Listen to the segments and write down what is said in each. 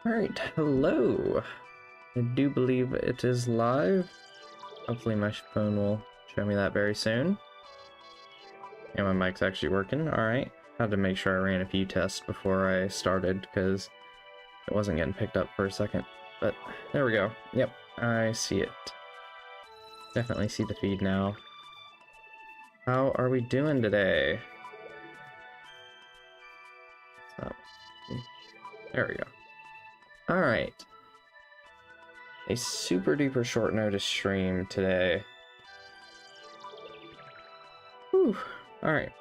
Alright, hello. I do believe it is live. Hopefully my phone will show me that very soon. And my mic's actually working, alright. Had to make sure I ran a few tests before I started because it wasn't getting picked up for a second. But there we go. Yep, I see it. Definitely see the feed now. How are we doing today? There we go. Alright. A super duper short notice stream today. Whew. Alright.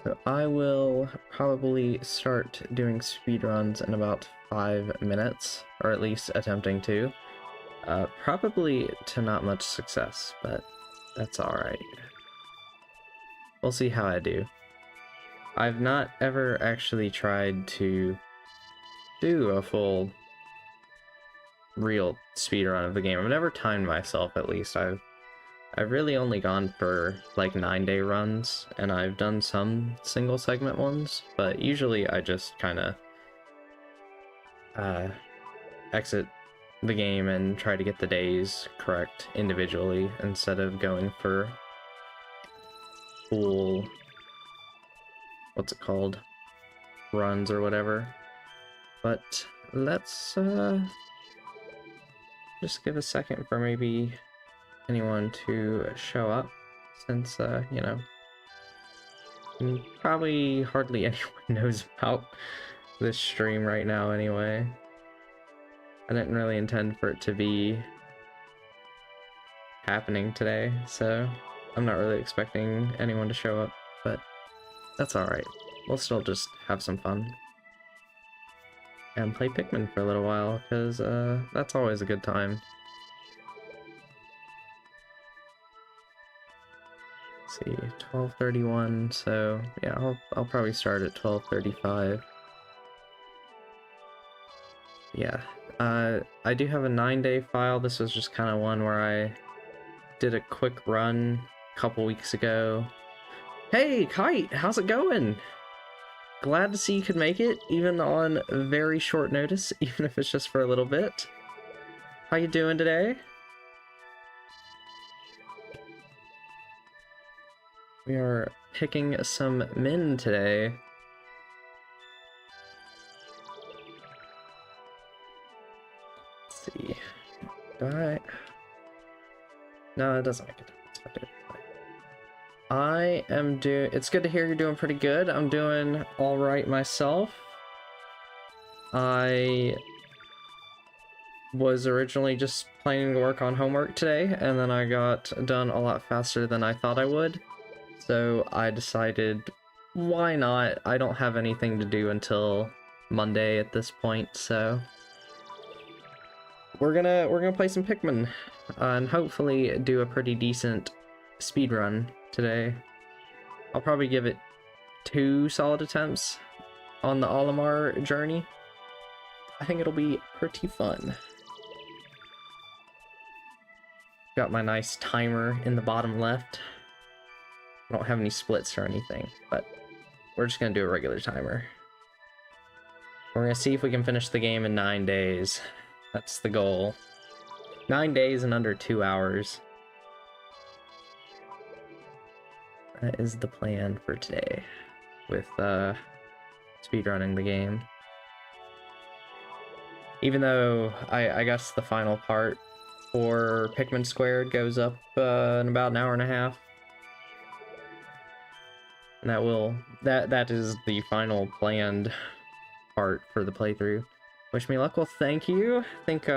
So I will probably start doing speedruns in about 5 minutes, or at least attempting to. Probably to not much success, but that's alright. We'll see how I do. I've not ever actually tried to do a full real speedrun of the game. I've never timed myself, at least. I've really only gone for like 9-day runs, and I've done some single segment ones, but usually I just kind of exit the game and try to get the days correct individually instead of going for full, what's it called, runs or whatever. But let's just give a second for maybe anyone to show up, since you know, probably hardly anyone knows about this stream right now anyway. I didn't really intend for it to be happening today, so I'm not really expecting anyone to show up, but that's alright. We'll still just have some fun and play Pikmin for a little while, because that's always a good time. Let's see, 12:31, so yeah, I'll probably start at 12:35. Yeah, I do have a 9-day file. This was just kind of one where I did a quick run a couple weeks ago. Hey, Kite, how's it going? Glad to see you could make it, even on very short notice, even if it's just for a little bit. How you doing today? We are picking some min today. Let's see. Do I? No, it doesn't make a difference. I am doing. It's good to hear you're doing pretty good. I'm doing all right myself. I was originally just planning to work on homework today, and then I got done a lot faster than I thought I would. So I decided, why not? I don't have anything to do until Monday at this point, so we're gonna play some Pikmin, and hopefully do a pretty decent speedrun today. I'll probably give it 2 solid attempts on the Olimar journey. I think it'll be pretty fun. Got my nice timer in the bottom left. I don't have any splits or anything, but we're just gonna do a regular timer. We're gonna see if we can finish the game in 9 days. That's the goal. 9 days in under 2 hours. That is the plan for today with speedrunning the game. Even though I guess the final part for Pikmin Squared goes up in about an hour and a half. And that is the final planned part for the playthrough. Wish me luck. Well, thank you. I think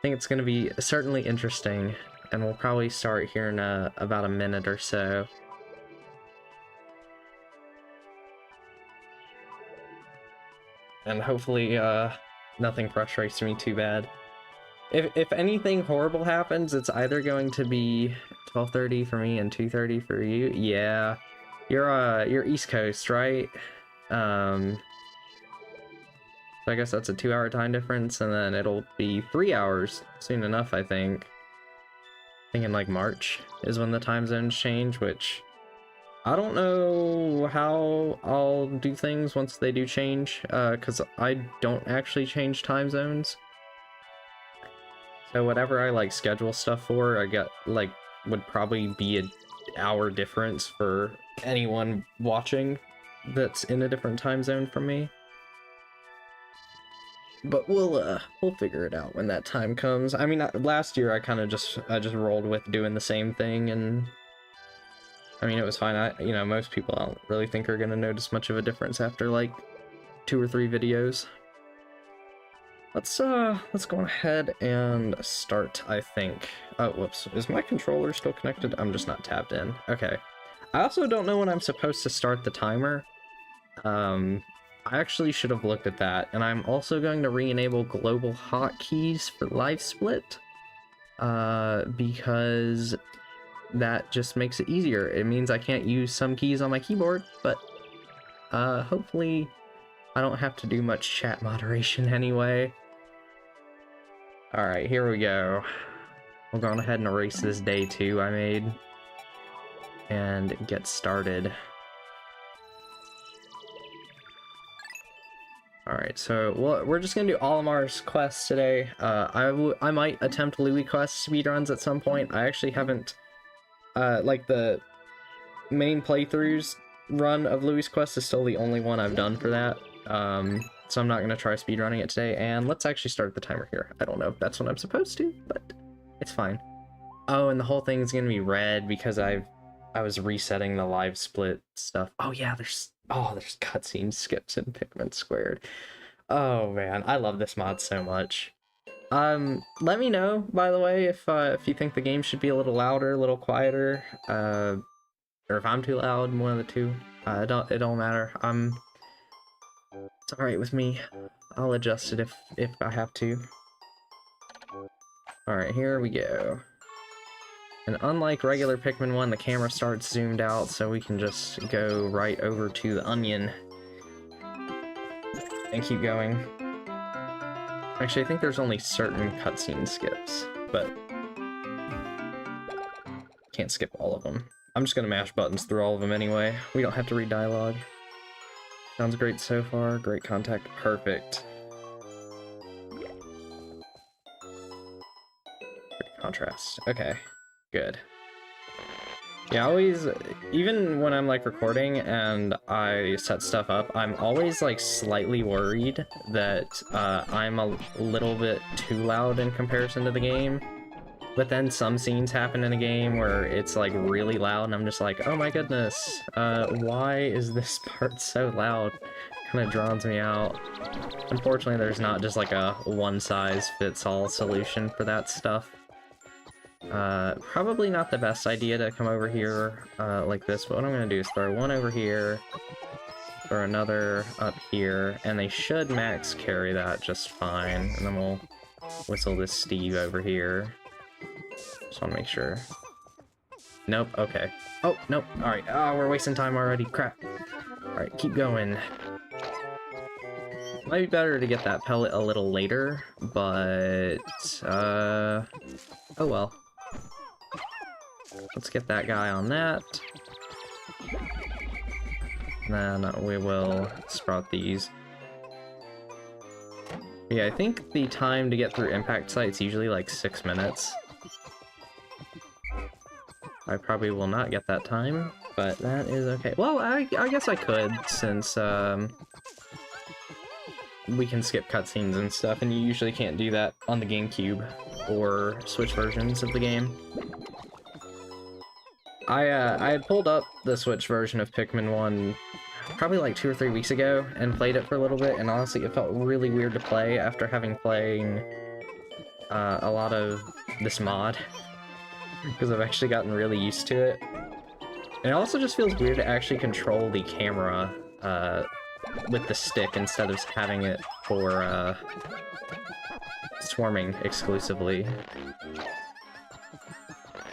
it's gonna be certainly interesting, and we'll probably start here in about a minute or so. And hopefully nothing frustrates me too bad. If anything horrible happens, it's either going to be 12:30 for me and 2:30 for you. Yeah, you're East Coast, right? So I guess that's a 2-hour time difference, and then it'll be 3 hours soon enough, I think. I think in like March is when the time zones change, which I don't know how I'll do things once they do change, because I don't actually change time zones. So whatever I like schedule stuff for, I get like would probably be an hour difference for anyone watching that's in a different time zone from me. But we'll figure it out when that time comes. I mean, last year I kind of just rolled with doing the same thing, and I mean it was fine. You know, most people I don't really think are gonna notice much of a difference after like 2 or 3 videos. Let's go ahead and start, I think. Oh, whoops. Is my controller still connected? I'm just not tabbed in. Okay. I also don't know when I'm supposed to start the timer. I actually should have looked at that, and I'm also going to re-enable global hotkeys for live split, because that just makes it easier. It means I can't use some keys on my keyboard, but hopefully I don't have to do much chat moderation anyway. Alright, here we go. We'll go ahead and erase this day 2 I made and get started. Alright, so we're just gonna do Olimar's quests today. I might attempt Louie quest speedruns at some point. I actually haven't, like the main playthroughs run of Louie's quest is still the only one I've done for that. So I'm not gonna try speedrunning it today, and let's actually start the timer here. I don't know if that's what I'm supposed to, but it's fine. Oh, and the whole thing's gonna be red because I was resetting the live split stuff. Oh yeah, there's cutscene skips in Pikmin Squared. Oh man, I love this mod so much. Let me know, by the way, if you think the game should be a little louder, a little quieter, or if I'm too loud, one of the two. It don't matter. It's alright with me. I'll adjust it if I have to. Alright, here we go. And unlike regular Pikmin 1, the camera starts zoomed out, so we can just go right over to the onion and keep going. Actually, I think there's only certain cutscene skips, but can't skip all of them. I'm just gonna mash buttons through all of them anyway. We don't have to read dialogue. Sounds great so far. Great contact. Perfect. Great contrast. Okay. Good. Yeah, always, even when I'm like recording and I set stuff up, I'm always like slightly worried that I'm a little bit too loud in comparison to the game. But then some scenes happen in a game where it's like really loud and I'm just like, oh my goodness, why is this part so loud? Kind of drowns me out. Unfortunately, there's not just like a one-size-fits-all solution for that stuff. Probably not the best idea to come over here like this, but what I'm gonna do is throw one over here, throw another up here, and they should max carry that just fine, and then we'll whistle this Steve over here. Just want to make sure. Nope, okay. Oh, nope, alright. Oh, we're wasting time already, crap. Alright, keep going. Might be better to get that pellet a little later, but, oh well. Let's get that guy on that. And then we will sprout these. Yeah, I think the time to get through impact site's usually like 6 minutes. I probably will not get that time, but that is okay. Well, I guess I could, since we can skip cutscenes and stuff, and you usually can't do that on the GameCube or Switch versions of the game. I had pulled up the Switch version of Pikmin 1 probably like 2 or 3 weeks ago and played it for a little bit, and honestly it felt really weird to play after having playing a lot of this mod, because I've actually gotten really used to it. And it also just feels weird to actually control the camera with the stick instead of having it for swarming exclusively.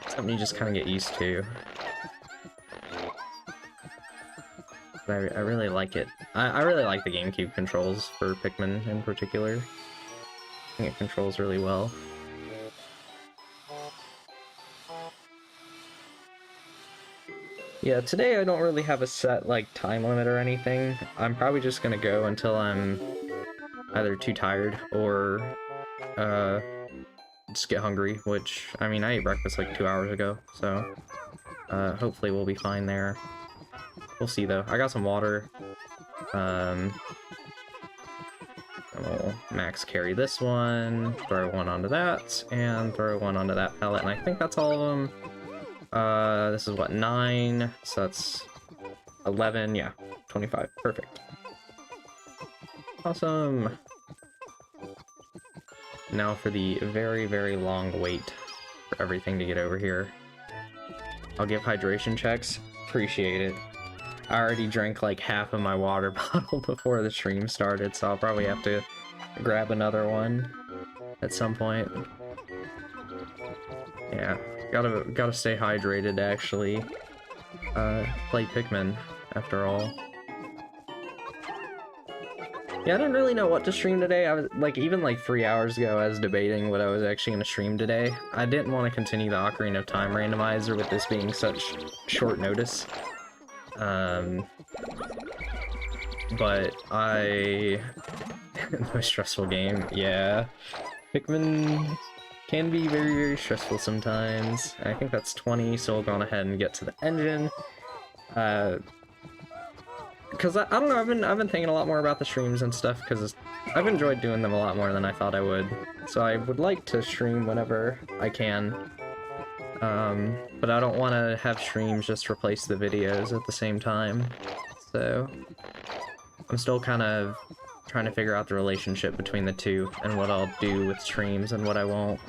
Something you just kind of get used to. But I really like it. I really like the GameCube controls for Pikmin in particular. I think it controls really well. Yeah, today I don't really have a set, like, time limit or anything. I'm probably just gonna go until I'm either too tired or, just get hungry, which, I mean, I ate breakfast like 2 hours ago, so, hopefully we'll be fine there. We'll see, though. I got some water. We'll max carry this one, throw one onto that, and throw one onto that pellet, and I think that's all of them. This is what, 9, so that's 11, yeah, 25, perfect. Awesome! Now for the very, very long wait for everything to get over here. I'll give hydration checks, appreciate it. I already drank like half of my water bottle before the stream started, so I'll probably have to grab another one at some point. Yeah, gotta stay hydrated, actually. Play Pikmin, after all. Yeah, I didn't really know what to stream today. I was, like, even like 3 hours ago, I was debating what I was actually gonna stream today. I didn't want to continue the Ocarina of Time randomizer with this being such short notice. But most stressful game, yeah. Pikmin can be very, very stressful sometimes. I think that's 20, so we'll go on ahead and get to the engine. Because I don't know, I've been thinking a lot more about the streams and stuff, because I've enjoyed doing them a lot more than I thought I would. So I would like to stream whenever I can. But I don't want to have streams just replace the videos at the same time. So I'm still kind of trying to figure out the relationship between the two and what I'll do with streams and what I won't.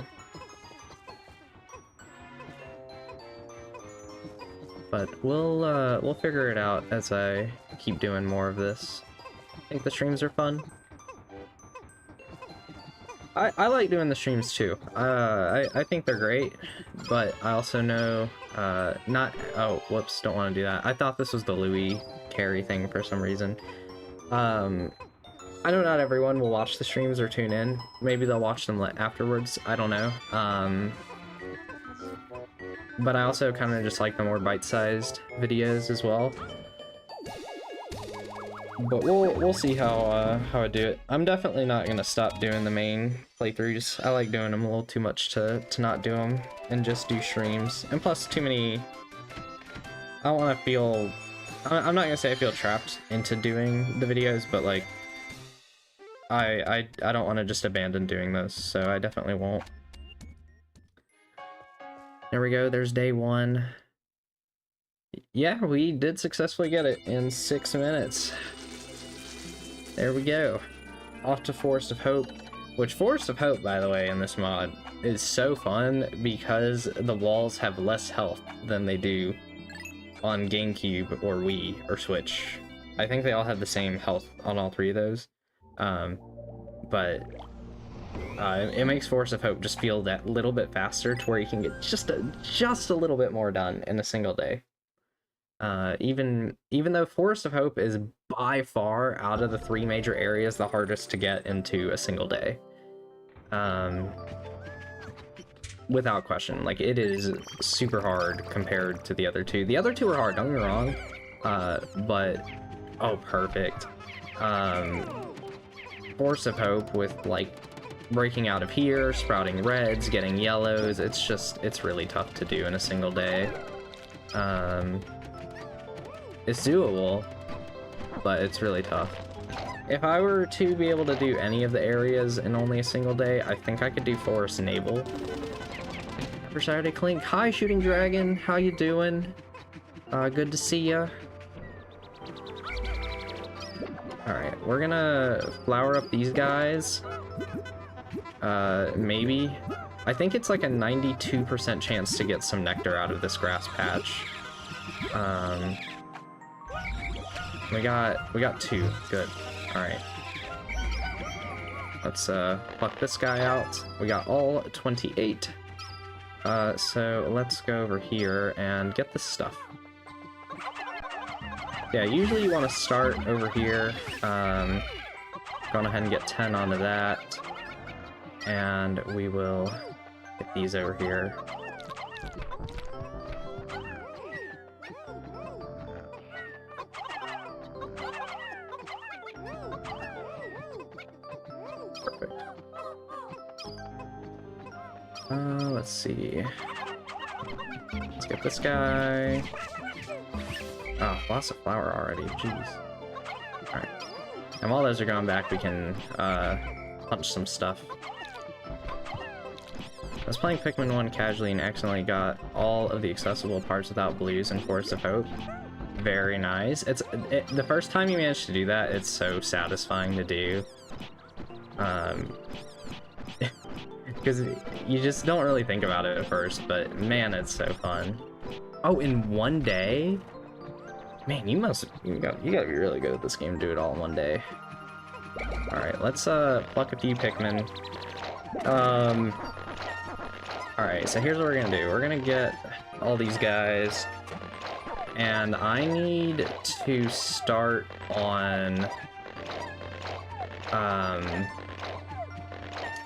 But we'll figure it out as I keep doing more of this. I think the streams are fun. I like doing the streams too. I think they're great, but I also know, oh, whoops, don't want to do that. I thought this was the Louie carry thing for some reason. I know not everyone will watch the streams or tune in. Maybe they'll watch them afterwards, I don't know. But I also kind of just like the more bite-sized videos as well. But we'll see how I do it. I'm definitely not gonna stop doing the main playthroughs. I like doing them a little too much to not do them and just do streams. And plus, too many. I don't want to feel. I'm not gonna say I feel trapped into doing the videos, but like, I don't want to just abandon doing those. So I definitely won't. There we go. There's day 1. Yeah, we did successfully get it in 6 minutes. There we go. Off to Forest of Hope, which Forest of Hope, by the way, in this mod is so fun because the walls have less health than they do on GameCube or Wii or Switch. I think they all have the same health on all 3 of those. But it makes Forest of Hope just feel that little bit faster to where you can get just a little bit more done in a single day. Even though Forest of Hope is by far out of the 3 major areas the hardest to get into a single day. Without question, like, it is super hard compared to the other 2. The other 2 are hard, don't get me wrong, but oh, perfect. Forest of Hope with, like, breaking out of here, sprouting reds, getting yellows, it's really tough to do in a single day. It's doable, but it's really tough. If I were to be able to do any of the areas in only a single day, I think I could do Forest Navel. For Saturday Clink, hi Shooting Dragon, how you doing? Good to see ya. Alright, we're gonna flower up these guys. Maybe. I think it's like a 92% chance to get some nectar out of this grass patch. We got 2. Good. Alright. Let's pluck this guy out. We got all 28. So let's go over here and get this stuff. Yeah, usually you want to start over here. Go on ahead and get 10 onto that. And we will get these over here. Let's see. Let's get this guy. Oh, lots of flour already. Jeez. Alright. And while those are going back, we can punch some stuff. I was playing Pikmin 1 casually and accidentally got all of the accessible parts without blues and Forest of Hope. Very nice. The first time you manage to do that, it's so satisfying to do. Because you just don't really think about it at first, but man, it's so fun. Oh, in one day? Man, you gotta be really good at this game to do it all in one day. Alright, let's pluck a few Pikmin. Alright, so here's what we're gonna do. We're gonna get all these guys, and I need to start on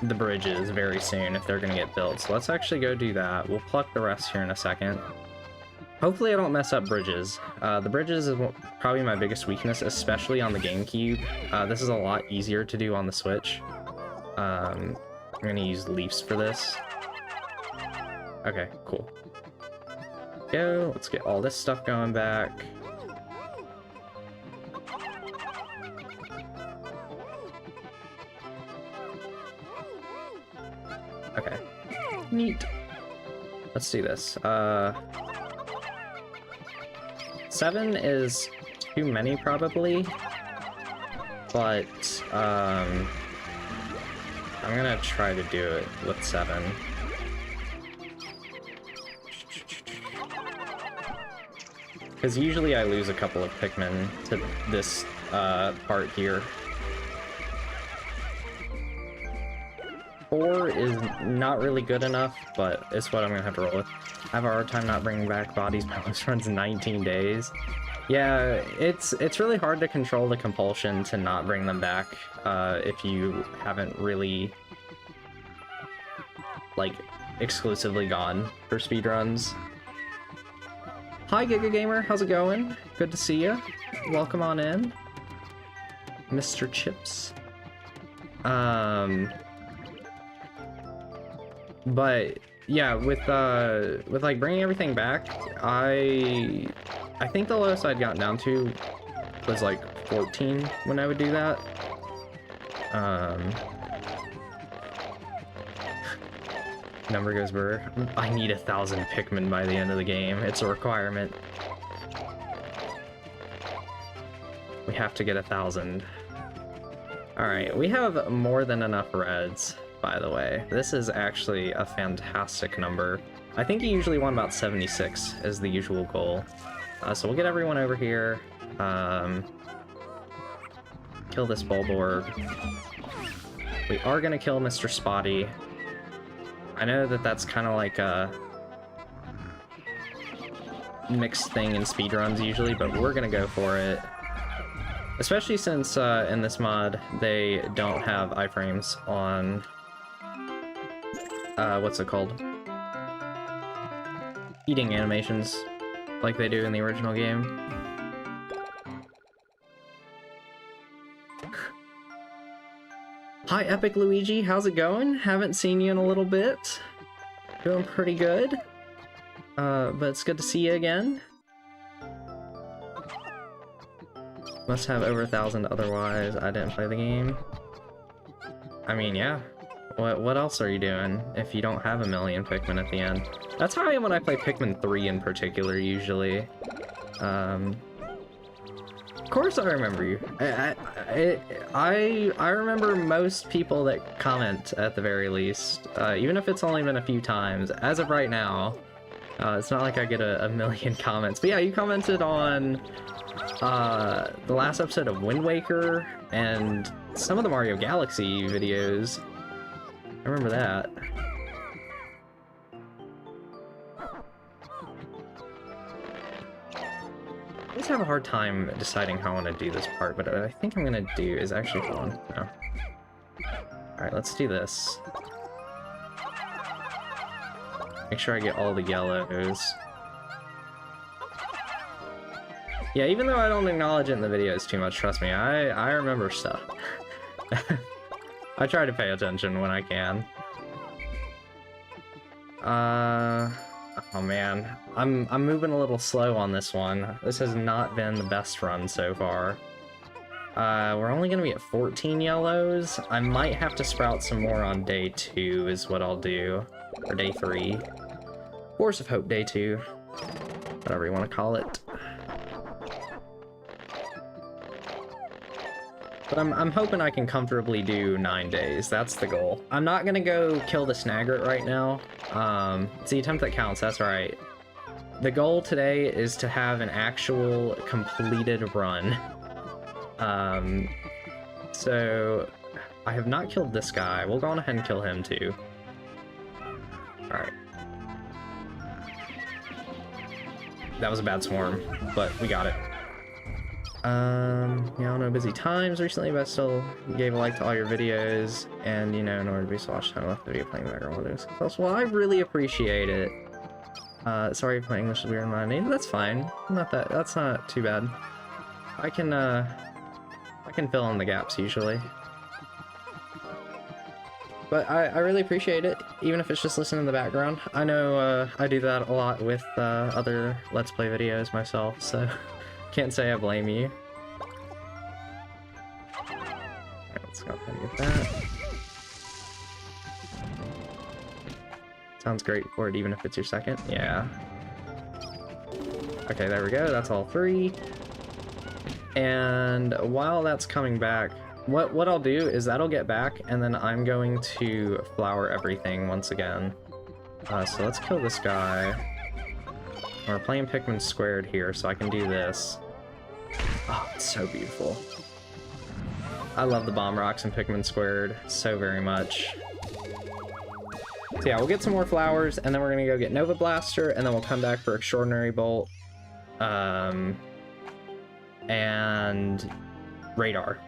the bridges very soon if they're gonna get built. So let's actually go do that. We'll pluck the rest here in a second. Hopefully I don't mess up bridges. The bridges is probably my biggest weakness, especially on the GameCube. This is a lot easier to do on the Switch. I'm gonna use leaves for this. Okay, cool. Go, let's get all this stuff going back. Okay, neat. Let's do this. 7 is too many probably, but I'm gonna try to do it with 7. Because usually I lose a couple of Pikmin to this part here. 4 is not really good enough, but it's what I'm gonna have to roll with. I have a hard time not bringing back bodies. My list runs 19 days. Yeah, it's really hard to control the compulsion to not bring them back if you haven't really, like, exclusively gone for speedruns. Hi, Giga Gamer, how's it going? Good to see you. Welcome on in, Mr. Chips. But yeah, with like bringing everything back, I think the lowest I'd gotten down to was like 14 when I would do that. Number goes burr. I need 1,000 Pikmin by the end of the game. It's a requirement. We have to get 1,000. Alright, we have more than enough reds, by the way. This is actually a fantastic number. I think you usually want about 76 as the usual goal. So we'll get everyone over here. Kill this Bulborb. We are gonna kill Mr. Spotty. I know that that's kind of like a mixed thing in speedruns usually, but we're gonna go for it. Especially since in this mod, they don't have iframes on, what's it called? Eating animations, like they do in the original game. Hi, Epic Luigi, how's it going? Haven't seen you in a little bit. Doing pretty good. But it's good to see you again. Must have over 1,000, otherwise I didn't play the game. I mean, yeah. What else are you doing if you don't have 1,000,000 Pikmin at the end? That's how I am when I play Pikmin 3 in particular, usually. Of course I remember you. I remember most people that comment at the very least, even if it's only been a few times. As of right now, it's not like I get a million comments. But yeah, you commented on the last episode of Wind Waker and some of the Mario Galaxy videos. I remember that. I always have a hard time deciding how I want to do this part, but what I think I'm gonna do is actually hold on. No. Alright, let's do this. Make sure I get all the yellows. Yeah, even though I don't acknowledge it in the videos too much, trust me, I remember stuff. I try to pay attention when I can. Oh man, I'm moving a little slow on this one. This has not been the best run so far. We're only gonna be at 14 yellows. I might have to sprout some more on day 2 is what I'll do. Or day 3. Force of Hope day 2. Whatever you want to call it. But I'm hoping I can comfortably do 9 days. That's the goal. I'm not gonna go kill the Snaggart right now. It's the attempt that counts, that's right. The goal today is to have an actual completed run. So I have not killed this guy. We'll go on ahead and kill him too. Alright. That was a bad swarm, but we got it. Yeah, I know busy times recently, but I still gave a like to all your videos, and you know, in order to be so watch time left the video playing the background while doing something else. Well, I really appreciate it. Sorry if my English is weird in my name. That's fine. That's not too bad. I can fill in the gaps usually. But I really appreciate it, even if it's just listening in the background. I know I do that a lot with other Let's Play videos myself, so can't say I blame you. Alright, let's go ahead and get that. Sounds great for it, even if it's your second. Yeah. Okay, there we go. That's all 3. And while that's coming back, what I'll do is that'll get back, and then I'm going to flower everything once again. So let's kill this guy. We're playing Pikmin squared here, so I can do this. Oh, it's so beautiful. I love the bomb rocks in Pikmin squared so very much. So yeah, we'll get some more flowers, and then we're gonna go get Nova Blaster, and then we'll come back for Extraordinary Bolt. And radar.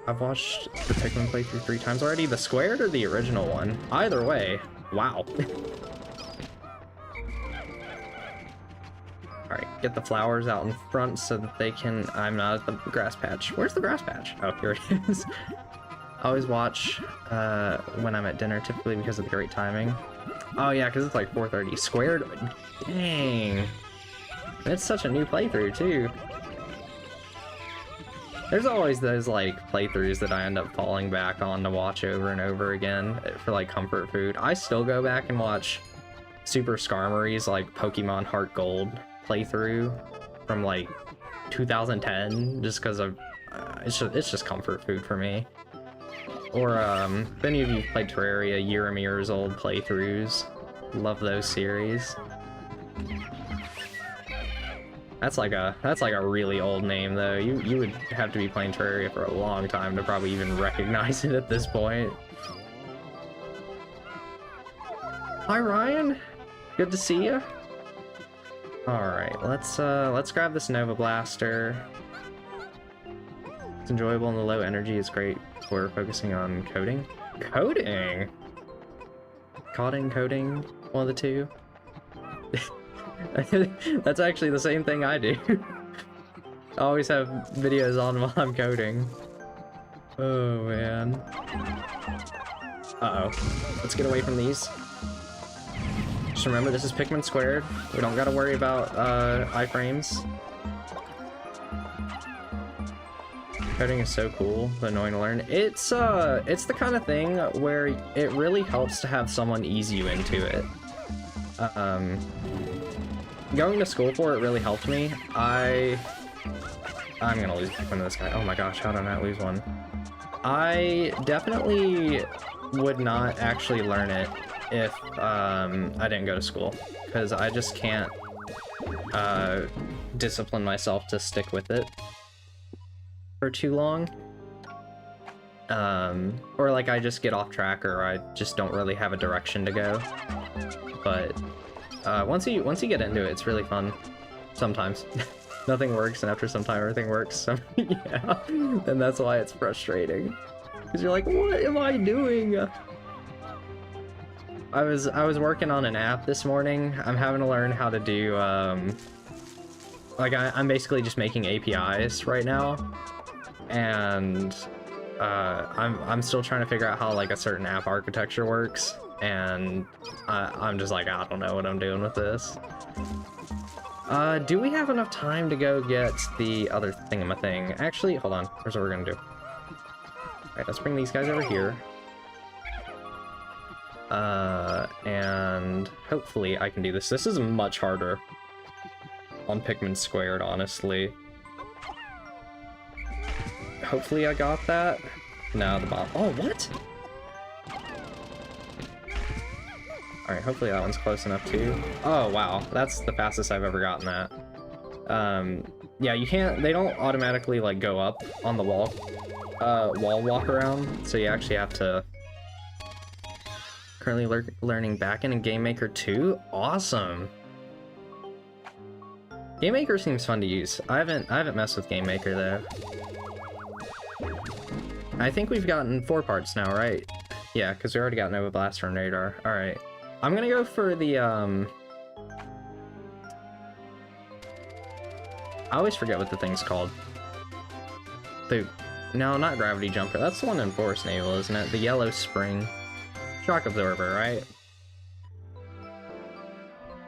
I've watched the Pikmin playthrough 3 times already. The squared or the original one? Either way. Wow. Alright, get the flowers out in front so that they can... I'm not at the grass patch. Where's the grass patch? Oh, here it is. I always watch when I'm at dinner, typically because of the great timing. Oh yeah, because it's like 4:30. Squared? Dang. It's such a new playthrough, too. There's always those, like, playthroughs that I end up falling back on to watch over and over again for, like, comfort food. I still go back and watch Super Skarmory's, like, Pokemon Heart Gold playthrough from, like, 2010, just because of... it's just comfort food for me. Or, if any of you played Terraria, Yaramir's old playthroughs. Love those series. That's like a really old name, though. You would have to be playing Terraria for a long time to probably even recognize it at this point. Hi, Ryan. Good to see you. All right, let's grab this Nova Blaster. It's enjoyable and the low energy is great. We're focusing on coding. Coding? Coding, one of the two. That's actually the same thing I do. I always have videos on while I'm coding. Oh man. Uh-oh. Let's get away from these. Just remember, this is Pikmin squared. We don't gotta worry about iframes. Coding is so cool, but annoying to learn. It's the kind of thing where it really helps to have someone ease you into it. Going to school for it really helped me. I'm gonna lose one of this guy. Oh my gosh, how did I not lose one? I definitely would not actually learn it if I didn't go to school, because I just can't discipline myself to stick with it for too long. Or like I just get off track, or I just don't really have a direction to go. But once you get into it, it's really fun. Sometimes nothing works, and after some time everything works. So yeah, and that's why it's frustrating, because you're like, what am I doing? I was working on an app this morning. I'm having to learn how to do like I'm basically just making APIs right now, and I'm still trying to figure out how like a certain app architecture works, and I'm just like, I don't know what I'm doing with this. Do we have enough time to go get the other thing? Actually, hold on. Here's what we're gonna do. Alright, let's bring these guys over here. And hopefully I can do this. This is much harder on Pikmin Squared, honestly. Hopefully I got that. No, the bomb. Oh, what? Alright, hopefully that one's close enough too. Oh, wow. That's the fastest I've ever gotten that. Yeah, you can't... They don't automatically, like, go up on the wall walk around, so you actually have to... Currently learning backend in Game Maker 2? Awesome! Game Maker seems fun to use. I haven't messed with Game Maker, though. I think we've gotten 4 parts now, right? Yeah, because we already got Nova Blaster and Radar. Alright. I'm gonna go for the, I always forget what the thing's called. No, not Gravity Jumper. That's the one in Forest Naval, isn't it? The Yellow Spring. Shock Absorber, right?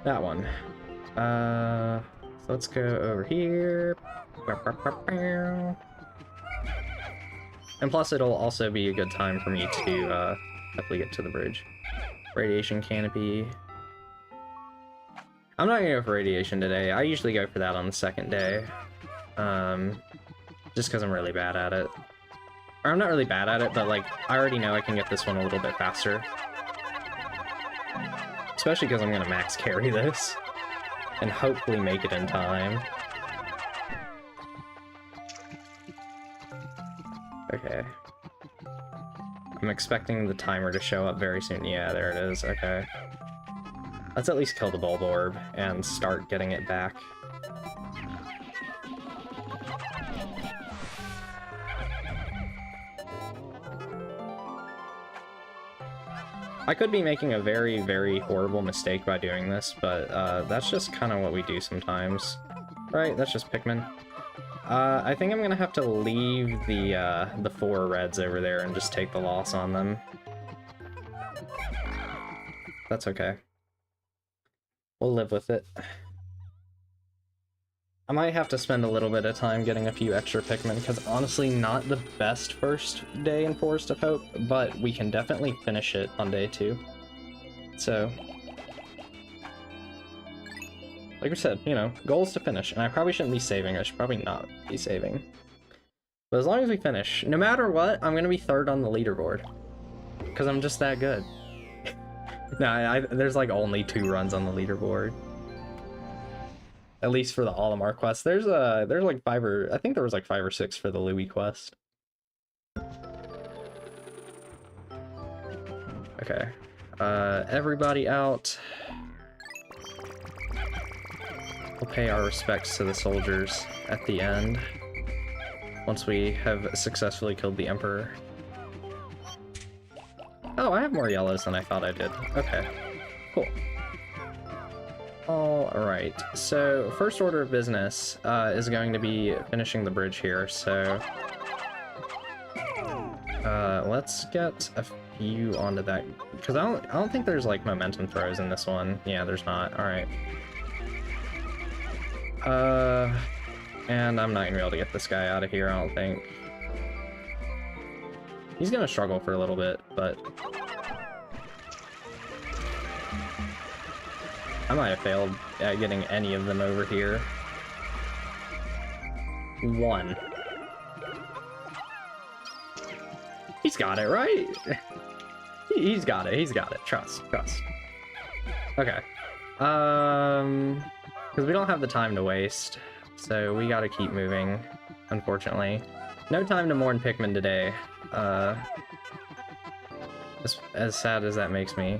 That one. So let's go over here. And plus, it'll also be a good time for me to hopefully get to the bridge. Radiation Canopy. I'm not gonna go for Radiation today. I usually go for that on the second day. Just because I'm really bad at it. Or I'm not really bad at it, but like, I already know I can get this one a little bit faster. Especially because I'm gonna max carry this. And hopefully make it in time. Okay. I'm expecting the timer to show up very soon. Yeah, there it is. Okay. Let's at least kill the Bulb Orb and start getting it back. I could be making a very, very horrible mistake by doing this, but that's just kind of what we do sometimes. Right? That's just Pikmin. I think I'm gonna have to leave the 4 reds over there and just take the loss on them. That's okay. We'll live with it. I might have to spend a little bit of time getting a few extra Pikmin, because honestly, not the best first day in Forest of Hope, but we can definitely finish it on day 2. So... like we said, you know, goal is to finish, and I probably shouldn't be saving. I should probably not be saving. But as long as we finish, no matter what, I'm gonna be 3rd on the leaderboard. Because I'm just that good. No, there's like only 2 runs on the leaderboard. At least for the Olimar quest. There's like 5 or... I think there was like 5 or 6 for the Louie quest. Okay. Everybody out. We'll pay our respects to the soldiers at the end, once we have successfully killed the Emperor. Oh, I have more yellows than I thought I did. Okay, cool. Alright, so first order of business is going to be finishing the bridge here, so... let's get a few onto that, because I don't think there's like momentum throws in this one. Yeah, there's not. Alright. And I'm not gonna be able to get this guy out of here, I don't think. He's gonna struggle for a little bit, but... I might have failed at getting any of them over here. 1. He's got it, right? He's got it, Trust. Okay. Because we don't have the time to waste, so we gotta keep moving, unfortunately. No time to mourn Pikmin today. As sad as that makes me,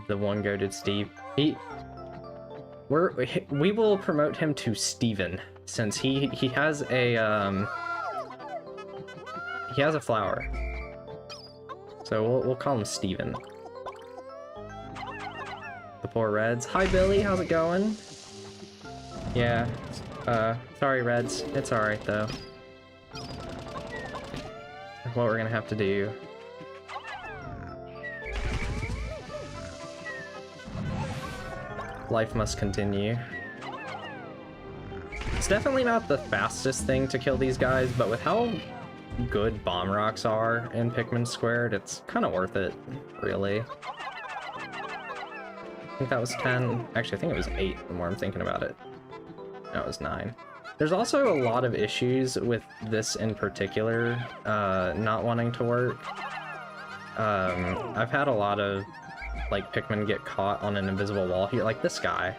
the one goated Steve. We will promote him to Steven, since he has a flower. So we'll call him Steven. The poor Reds. Hi Billy, how's it going? Yeah, sorry Reds, it's alright though. what we're gonna have to do. Life must continue. It's definitely not the fastest thing to kill these guys, but with how good bomb rocks are in Pikmin Squared, it's kind of worth it, really. I think that was 10. Actually, I think it was 8 the more I'm thinking about it. No, it was 9. There's also a lot of issues with this in particular, not wanting to work. I've had a lot of, like, Pikmin get caught on an invisible wall here, like this guy.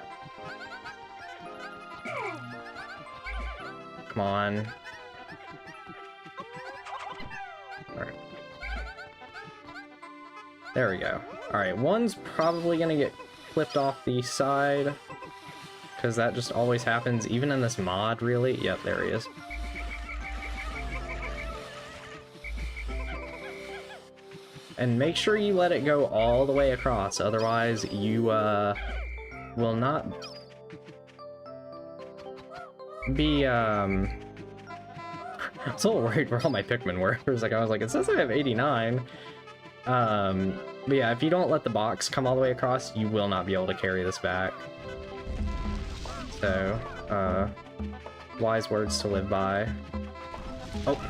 Come on. Alright. There we go. Alright, one's probably gonna get flipped off the side, because that just always happens, even in this mod, really. Yep, there he is. And make sure you let it go all the way across, otherwise you will not be I was a little worried where all my Pikmin were. It was like, I was like, it says I have 89. But yeah, if you don't let the box come all the way across, you will not be able to carry this back. So, wise words to live by. Oh.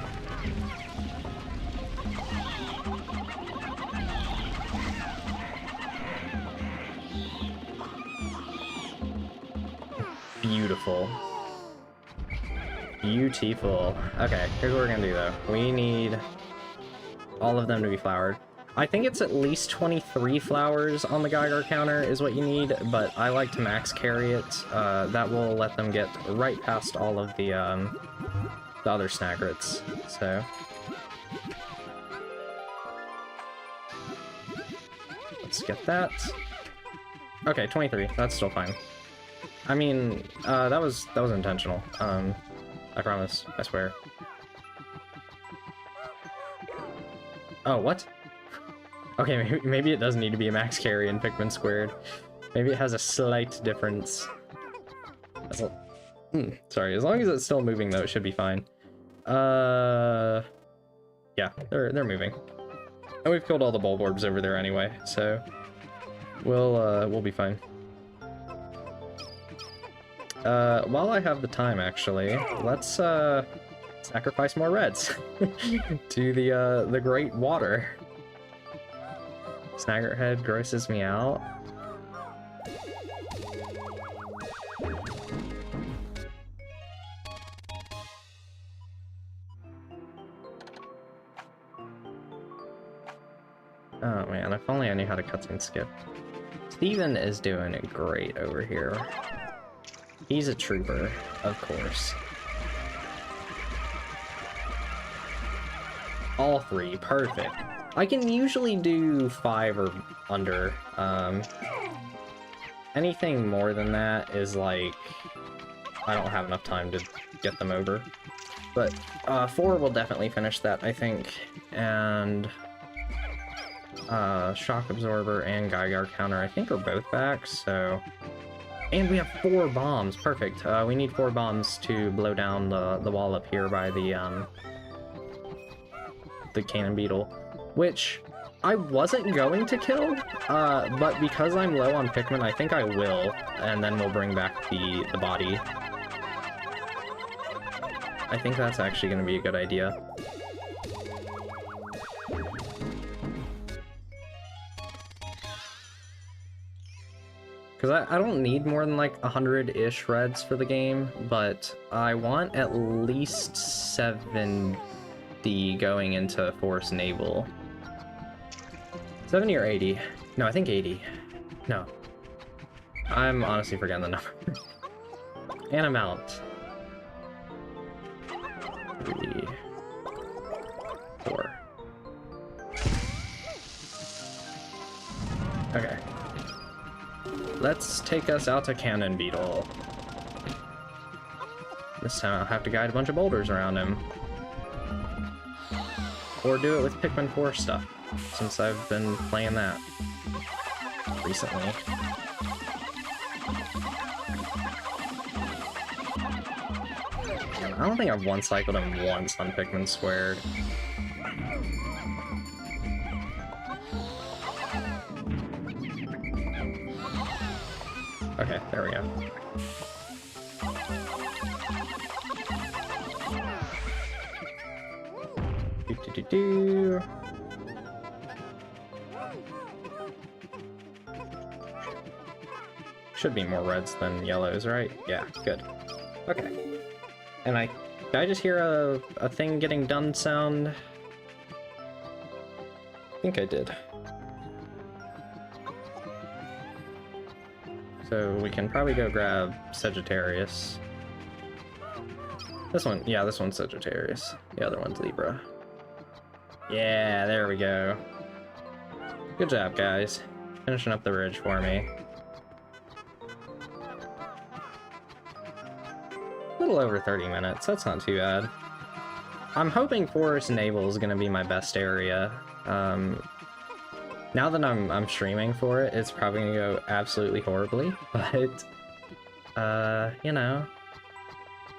Beautiful. Beautiful. Okay, here's what we're gonna do though. We need all of them to be flowered. I think it's at least 23 flowers on the Geiger counter is what you need, but I like to max carry it. That will let them get right past all of the other Snagrets, so. Let's get that. Okay, 23, that's still fine. I mean, that was intentional. I promise, I swear. Oh, what? Okay, maybe it does need to be a max carry in Pikmin Squared. Maybe it has a slight difference. Sorry, as long as it's still moving though, it should be fine. Yeah, they're moving. And we've killed all the bulb orbs over there anyway, so we'll be fine. While I have the time, actually, let's sacrifice more reds to the great water. Snagger head grosses me out. Oh man, if only I knew how to cutscene skip. Steven is doing it great over here. He's a trooper, of course. All 3, perfect. I can usually do 5 or under. Anything more than that is like, I don't have enough time to get them over. But 4 will definitely finish that, I think. And shock absorber and Geiger counter, I think, are both back, so. And we have 4 bombs, perfect. We need 4 bombs to blow down the wall up here by the cannon beetle, which I wasn't going to kill, but because I'm low on Pikmin, I think I will, and then we'll bring back the body. I think that's actually going to be a good idea. Because I don't need more than like 100-ish reds for the game, but I want at least 70 going into Force Naval. 70 or 80? No, I think 80. No. I'm honestly forgetting the number. And amount. 3, 4. Okay. Let's take us out to Cannon Beetle. This time I'll have to guide a bunch of boulders around him. Or do it with Pikmin 4 stuff, since I've been playing that recently. I don't think I've one-cycled him once on Pikmin Squared. Okay, there we go. Do. Should be more reds than yellows, right? Yeah, good. Okay. And did I just hear a thing getting done sound? I think I did. So we can probably go grab Sagittarius. This one, yeah, this one's Sagittarius. The other one's Libra. Yeah, there we go. Good job, guys. Finishing up the ridge for me. A little over 30 minutes, that's not too bad. I'm hoping Forest Navel is gonna be my best area. Now that I'm streaming for it, it's probably gonna go absolutely horribly, but, you know,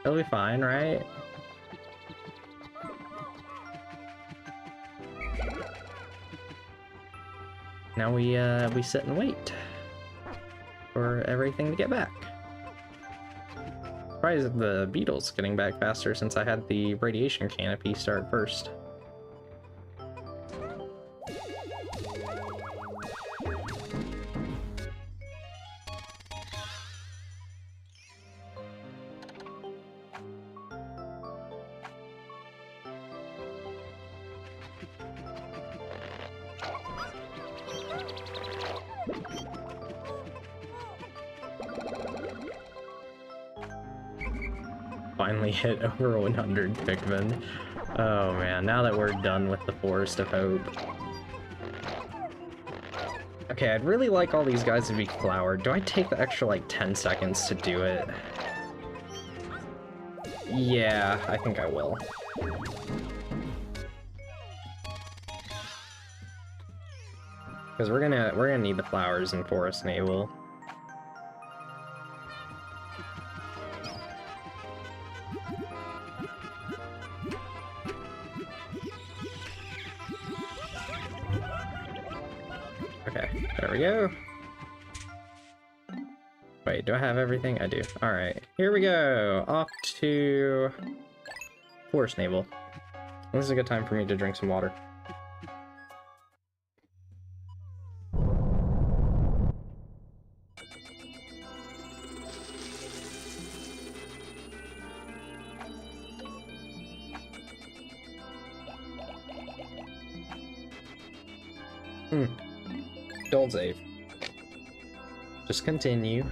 it'll be fine, right? Now we sit and wait for everything to get back. Surprised the beetle's getting back faster since I had the radiation canopy start first. Finally hit over 100 Pikmin. Oh man, now that we're done with the Forest of Hope. Okay, I'd really like all these guys to be flowered. Do I take the extra like 10 seconds to do it? Yeah, I think I will. Because we're gonna need the flowers in Forest Navel. Okay, there we go. Wait, do I have everything? I do. Alright, here we go! Off to Forest Navel. This is a good time for me to drink some water. Don't save. Just continue.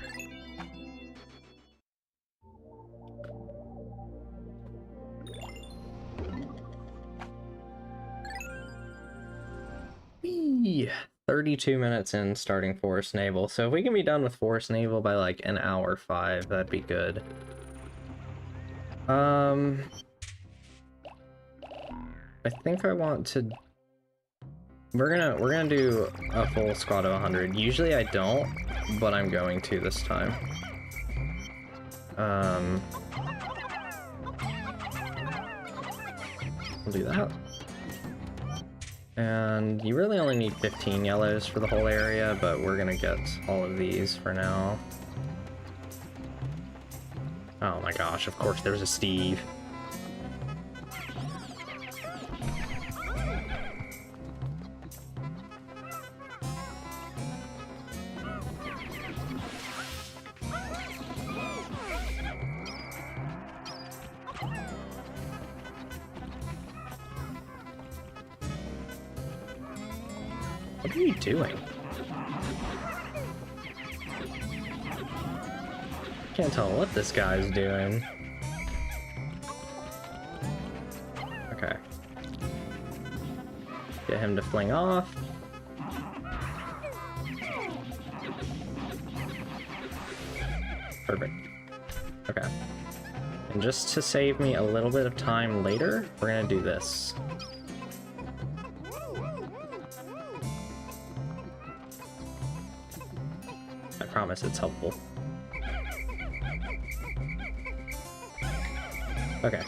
Whee! 32 minutes in starting Forest Navel. So if we can be done with Forest Navel by like an hour 5, that'd be good. I think I want to... We're gonna do a full squad of 100. Usually I don't, but I'm going to this time. We'll do that. And you really only need 15 yellows for the whole area, but we're gonna get all of these for now. Oh my gosh, of course there's a Steve. What are you doing? Can't tell what this guy's doing. Okay. Get him to fling off. Perfect. Okay. And just to save me a little bit of time later, we're gonna do this. I promise it's helpful. Okay.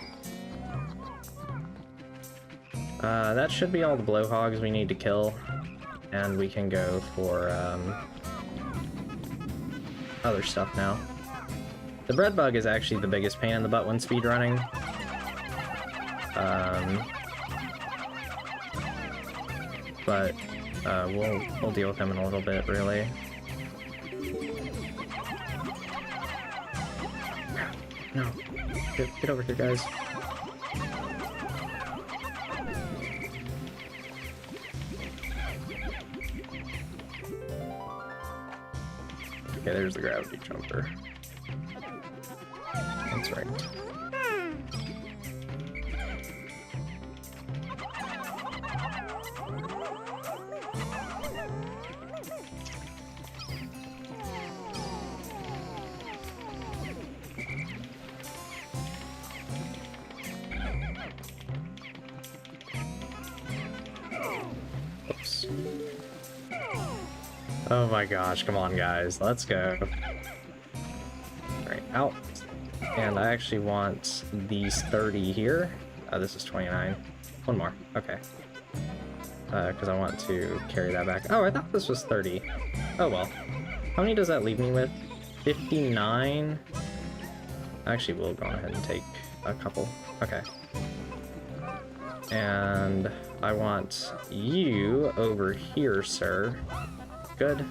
That should be all the blowhogs we need to kill, and we can go for other stuff now. The bread bug is actually the biggest pain in the butt when speedrunning. But we'll deal with him in a little bit, really. No, get over here, guys. Okay, there's the gravity jumper. That's right. Oops. Oh my gosh, come on guys, let's go. Alright, out. And I actually want these 30 here. This is 29. One more, okay. Because I want to carry that back. Oh, I thought this was 30. Oh well. How many does that leave me with? 59? Actually, we'll go ahead and take a couple. Okay. And I want you over here, sir. Good.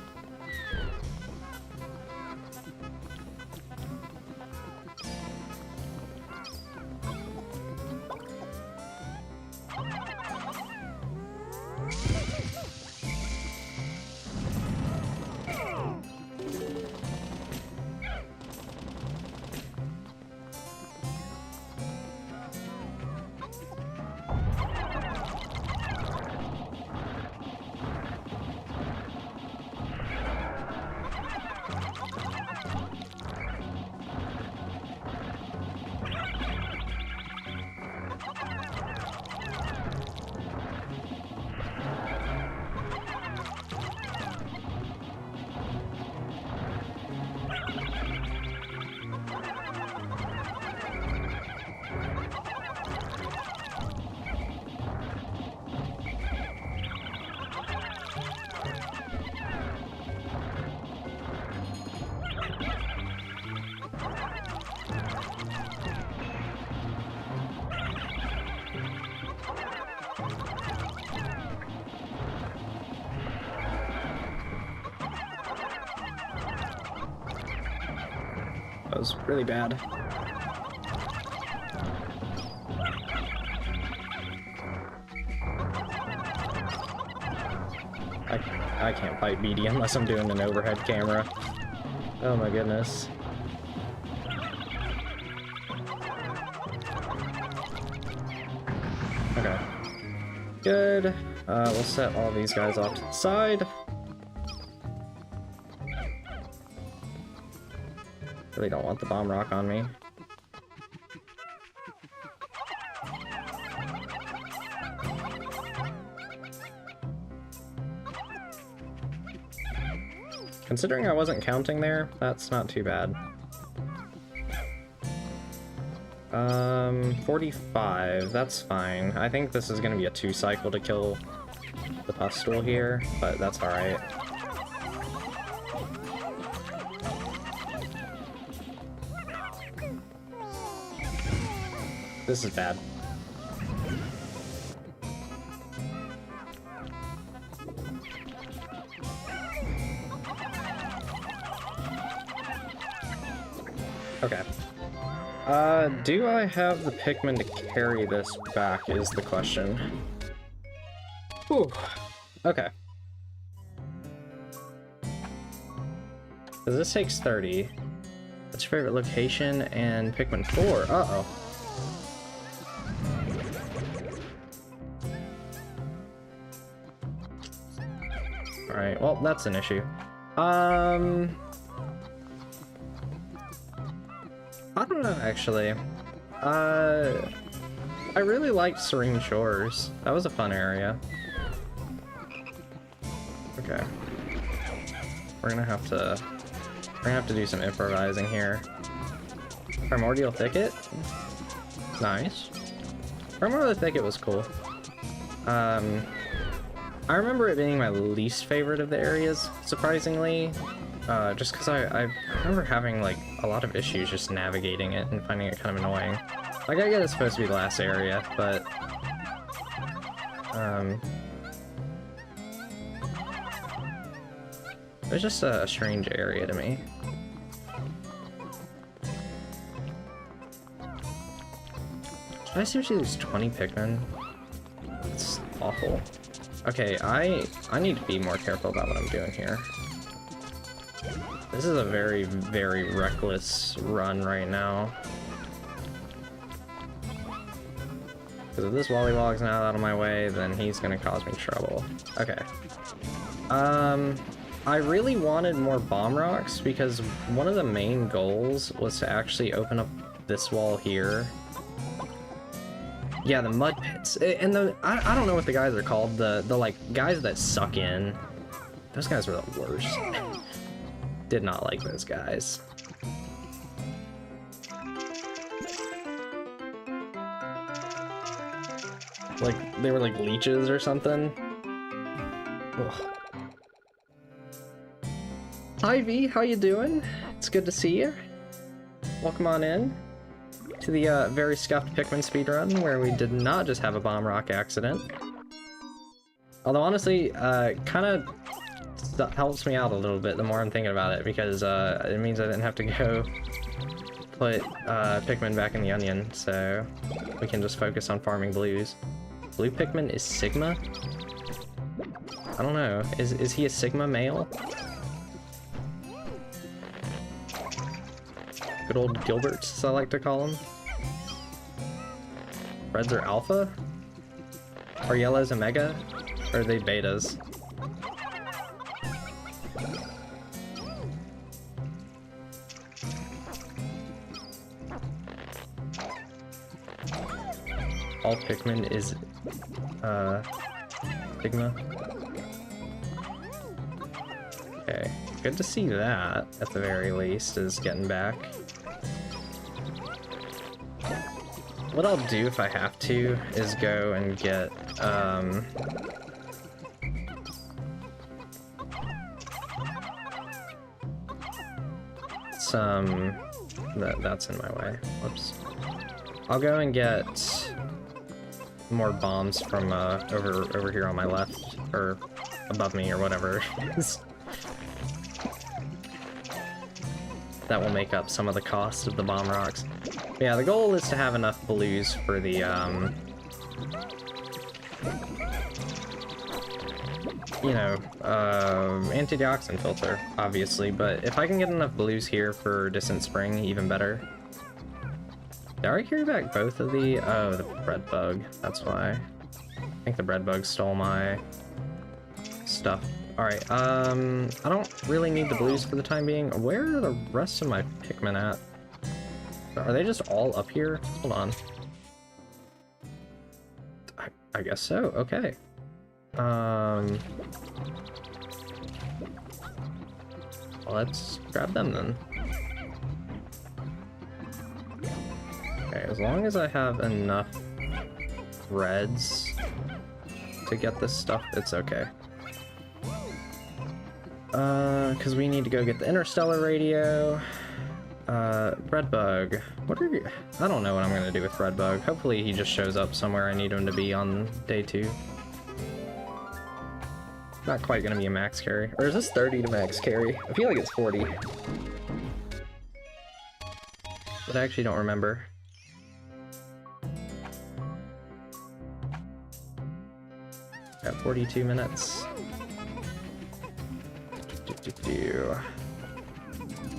That was really bad. I can't fight BD unless I'm doing an overhead camera. Oh my goodness. Okay. Good. We'll set all these guys off to the side. Really don't want the bomb rock on me. Considering I wasn't counting there, that's not too bad. 45, that's fine. I think this is gonna be a 2-cycle to kill the pustule here, but that's alright. This is bad. Okay. Do I have the Pikmin to carry this back is the question. Whew. Okay. Because this takes 30. What's your favorite location? And Pikmin 4. Uh-oh. Alright, well, that's an issue. I don't know, actually. I really liked Serene Shores. That was a fun area. Okay. We're gonna have to do some improvising here. Primordial Thicket? Nice. Primordial Thicket was cool. I remember it being my least favorite of the areas, surprisingly. just because I remember having like a lot of issues just navigating it and finding it kind of annoying. Like, I get it's supposed to be the last area, but it was just a strange area to me. Should I seriously lose 20 Pikmin? It's awful. Okay, I need to be more careful about what I'm doing here. This is a very, very reckless run right now. Because if this Wollywog's not out of my way, then he's gonna cause me trouble. Okay. I really wanted more bomb rocks because one of the main goals was to actually open up this wall here. Yeah, the mud pits. And I don't know what the guys are called, the like guys that suck in. Those guys were the worst. Did not like those guys. Like, they were like leeches or something. Ugh. Hi V, how you doing? It's good to see you. Welcome on in to the very scuffed Pikmin speedrun, where we did not just have a bomb rock accident. Although honestly, kind of helps me out a little bit the more I'm thinking about it, because it means I didn't have to go put Pikmin back in the onion, so we can just focus on farming blues. Blue Pikmin is Sigma? I don't know. Is he a Sigma male? Good old Gilberts, as I like to call him. Reds are alpha? Are yellows omega? Or are they betas? All Pikmin is Sigma. Okay, good to see that, at the very least, is getting back. What I'll do if I have to is go and get, that's in my way. Whoops. I'll go and get more bombs from, over here on my left, or above me, or whatever it is. That will make up some of the cost of the bomb rocks. But yeah, the goal is to have enough blues for the, you know, antioxidant filter, obviously, but if I can get enough blues here for Distant Spring, even better. Did I already carry back both of the, oh, the bread bug, that's why. I think the bread bug stole my stuff. Alright, I don't really need the blues for the time being. Where are the rest of my Pikmin at? Are they just all up here? Hold on. I guess so, okay. Let's grab them then. Okay, as long as I have enough reds to get this stuff, it's okay. Because we need to go get the interstellar radio. Redbug. What are you? I don't know what I'm gonna do with Redbug. Hopefully he just shows up somewhere I need him to be on day 2. Not quite gonna be a max carry. Or is this 30 to max carry? I feel like it's 40. But I actually don't remember. Got 42 minutes.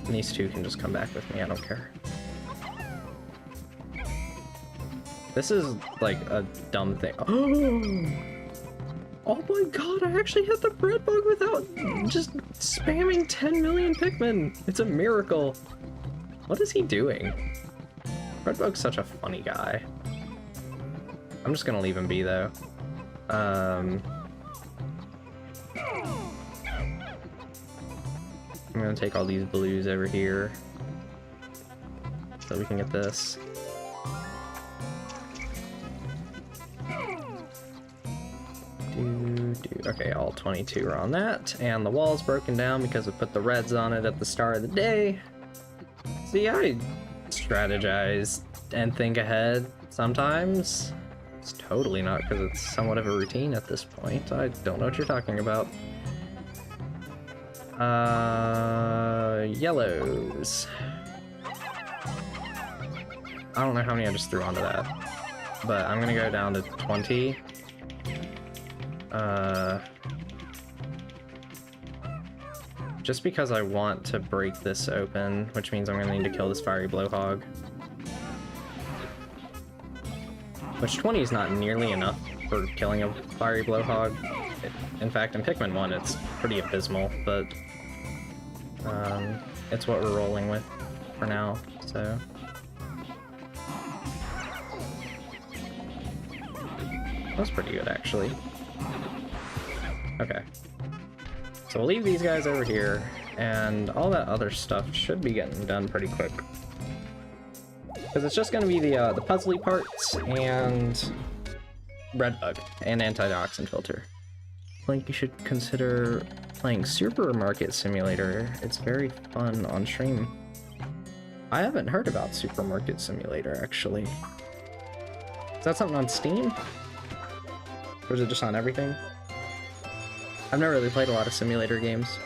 And these two can just come back with me, I don't care. This is like a dumb thing. Oh my god, I actually hit the bread bug without just spamming 10 million Pikmin! It's a miracle! What is he doing? Redbug's such a funny guy. I'm just gonna leave him be though. I'm gonna take all these blues over here so we can get this. Okay, all 22 are on that, and the wall's broken down because we put the reds on it at the start of the day. See, I strategize and think ahead sometimes. It's totally not because it's somewhat of a routine at this point. I don't know what you're talking about. Yellows. I don't know how many I just threw onto that, but I'm gonna go down to 20. Just because I want to break this open, which means I'm gonna need to kill this fiery blowhog. Which 20 is not nearly enough for killing a fiery blowhog. In fact, in Pikmin 1, it's pretty abysmal, but it's what we're rolling with for now, so. That was pretty good, actually. Okay. So we'll leave these guys over here, and all that other stuff should be getting done pretty quick. Because it's just going to be the puzzly parts, and red bug, and anti-dioxin filter. I think you should consider playing Supermarket Simulator. It's very fun on stream. I haven't heard about Supermarket Simulator, actually. Is that something on Steam? Or is it just on everything? I've never really played a lot of simulator games.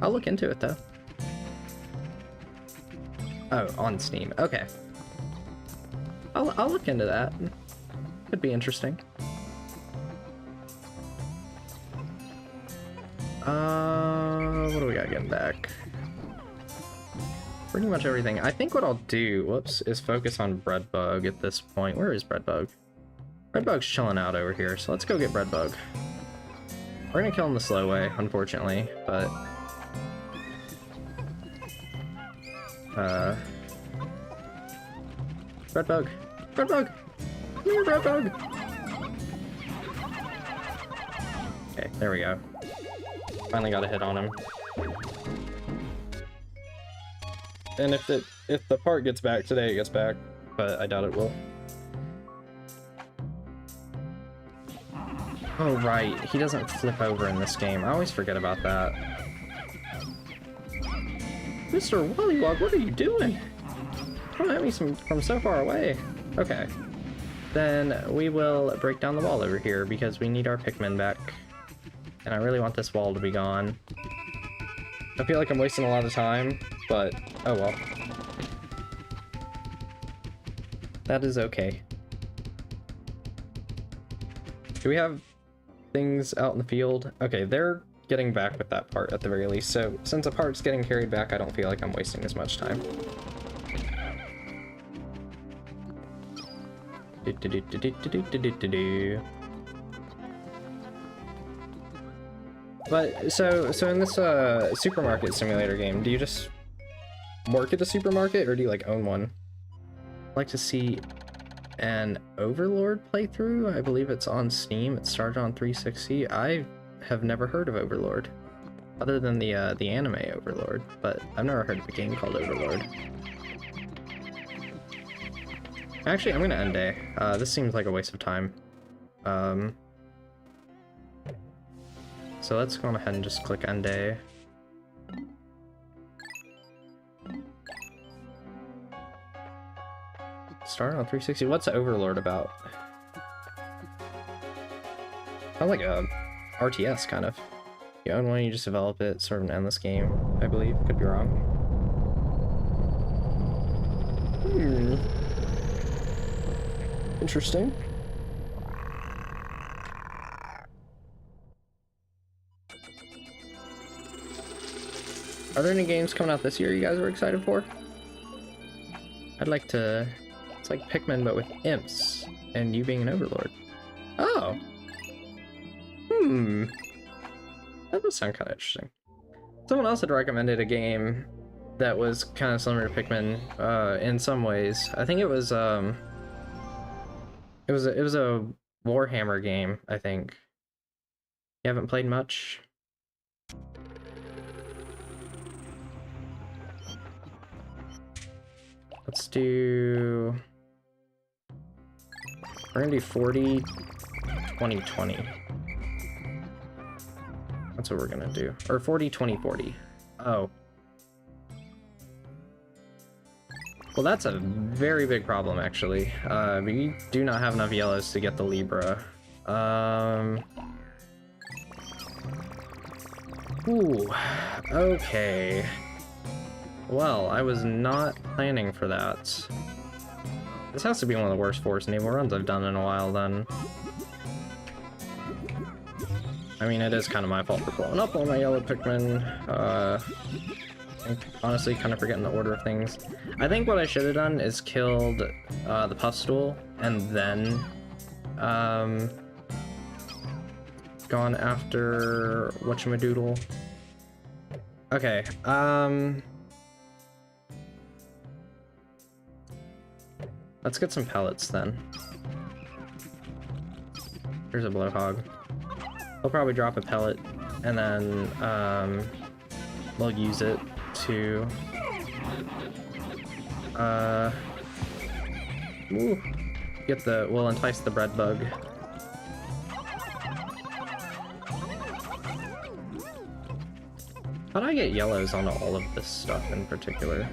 I'll look into it, though. Oh, on Steam. Okay. I'll look into that. Could be interesting. What do we got getting back? Pretty much everything. I think what I'll do, whoops, is focus on Breadbug at this point. Where is Breadbug? Breadbug's chilling out over here, so let's go get Breadbug. We're gonna kill him the slow way, unfortunately, but... Breadbug! Breadbug! Come here, Breadbug! Okay, there we go. Finally got a hit on him. And if the part gets back today, it gets back, but I doubt it will. Oh right, he doesn't flip over in this game. I always forget about that. Mr. Wollywog, what are you doing? Come at me from so far away. Okay. Then we will break down the wall over here because we need our Pikmin back. And I really want this wall to be gone. I feel like I'm wasting a lot of time, but oh well. That is okay. Do we have things out in the field? Okay, they're getting back with that part at the very least, so since a part's getting carried back, I don't feel like I'm wasting as much time. But so in this supermarket simulator game, do you just work at a supermarket or do you like own one? I'd like to see an Overlord playthrough. I believe it's on Steam. It started on 360. I have never heard of Overlord, other than the anime Overlord, but I've never heard of a game called Overlord. Actually, I'm gonna end day. This seems like a waste of time. So let's go ahead and just click end day. Start on 360. What's Overlord about? Sounds like a RTS kind of. You own one, you just develop it, sort of an endless game, I believe. Could be wrong. Interesting. Are there any games coming out this year you guys are excited for? I'd like to... It's like Pikmin, but with imps, and you being an Overlord. Oh! That does sound kind of interesting. Someone else had recommended a game that was kind of similar to Pikmin, in some ways. I think it was a Warhammer game, I think. You haven't played much? Let's do... We're gonna do 40, 20, 20. That's what we're gonna do. Or 40, 20, 40. Oh. Well, that's a very big problem, actually. We do not have enough yellows to get the Libra. Ooh. Okay. Well, I was not planning for that. This has to be one of the worst Forest Naval runs I've done in a while, then. I mean, it is kind of my fault for blowing up all my yellow Pikmin. I'm honestly kind of forgetting the order of things. I think what I should have done is killed the Puffstool and then gone after whatchamadoodle. Okay, let's get some pellets then. Here's a blowhog. I'll probably drop a pellet and then we'll use it to we'll entice the bread bug. How do I get yellows onto all of this stuff in particular?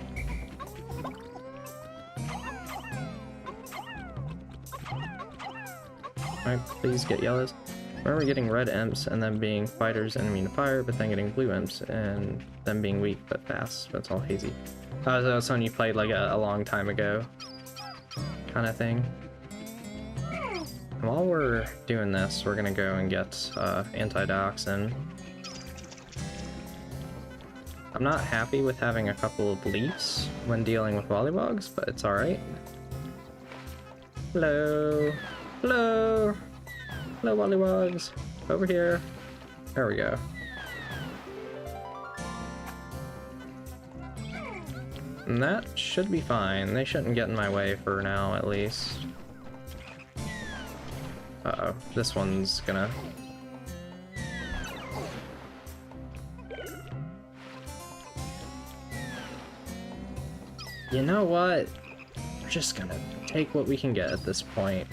Alright, please get yellows. I remember getting red imps and then being fighters and immune to fire, but then getting blue imps and them being weak but fast. That's all hazy. So something you played like a long time ago, kind of thing. And while we're doing this, we're gonna go and get antidioxin. I'm not happy with having a couple of leaves when dealing with Wollywogs, but it's alright. Hello! Hello! Hello, Wollywogs! Over here. There we go. And that should be fine. They shouldn't get in my way for now, at least. Uh-oh. This one's gonna... You know what? We're just gonna take what we can get at this point.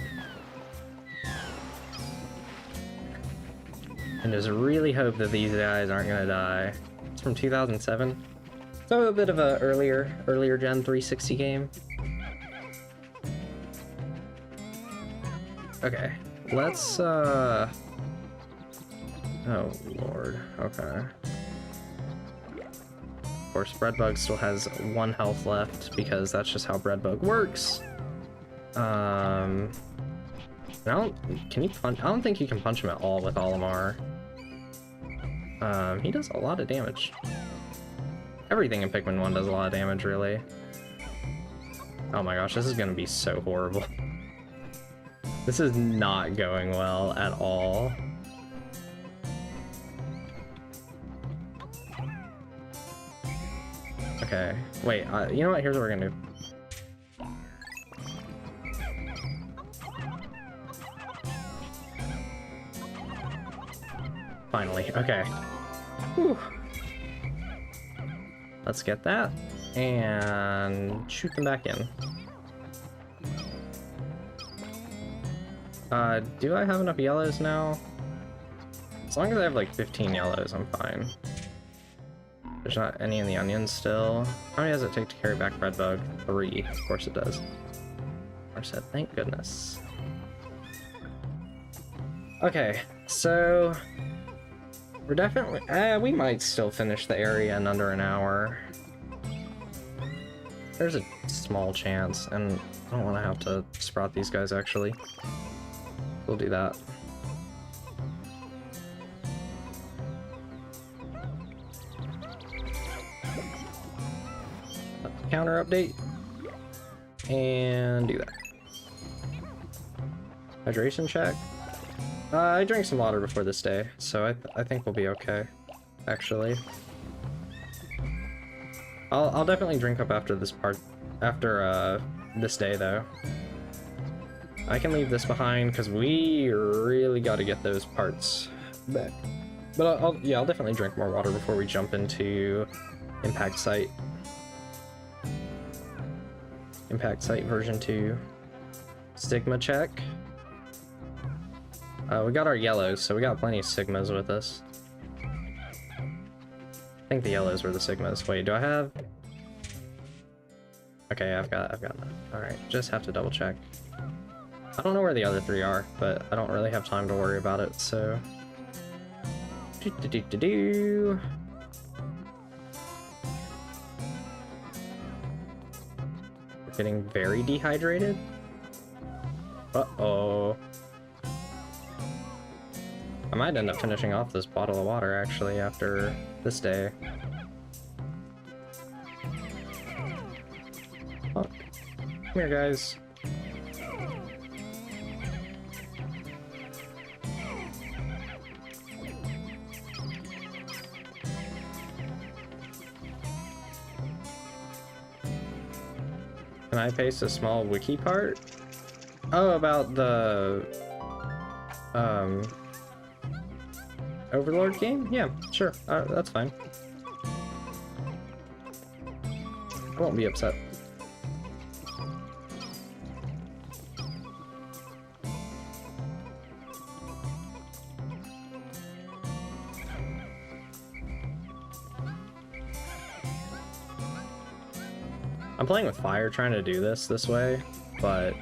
And just really hope that these guys aren't gonna die. It's from 2007. So a bit of a earlier gen 360 game. Okay, let's oh lord, okay. Of course, Breadbug still has 1 health left because that's just how Breadbug works. I don't think you can punch him at all with Olimar. He does a lot of damage. Everything in Pikmin 1 does a lot of damage, really. Oh my gosh, this is gonna be so horrible. This is not going well at all. Okay, wait, you know what? Here's what we're gonna do. Finally, okay. Whew. Let's get that, and shoot them back in. Do I have enough yellows now? As long as I have like 15 yellows, I'm fine. There's not any in the onions still. How many does it take to carry back Breadbug? 3, of course it does. I said, thank goodness. Okay, so... We're definitely... we might still finish the area in under an hour. There's a small chance, and I don't want to have to sprout these guys, actually. We'll do that. Counter update. And do that. Hydration check. I drank some water before this day, so I think we'll be okay, actually. I'll definitely drink up after this part, after this day though. I can leave this behind because we really got to get those parts back. But I'll definitely drink more water before we jump into Impact Site. Impact Site version 2. Stigma check. We got our yellows, so we got plenty of sigmas with us. I think the yellows were the sigmas. Wait, do I have... Okay, I've got that. Alright, just have to double check. I don't know where the other three are, but I don't really have time to worry about it, so... We're getting very dehydrated. Uh-oh. I might end up finishing off this bottle of water, actually, after this day. Oh. Come here, guys. Can I paste a small wiki part? Oh, about the Overlord game? Yeah, sure. That's fine. I won't be upset. I'm playing with fire, trying to do this way, but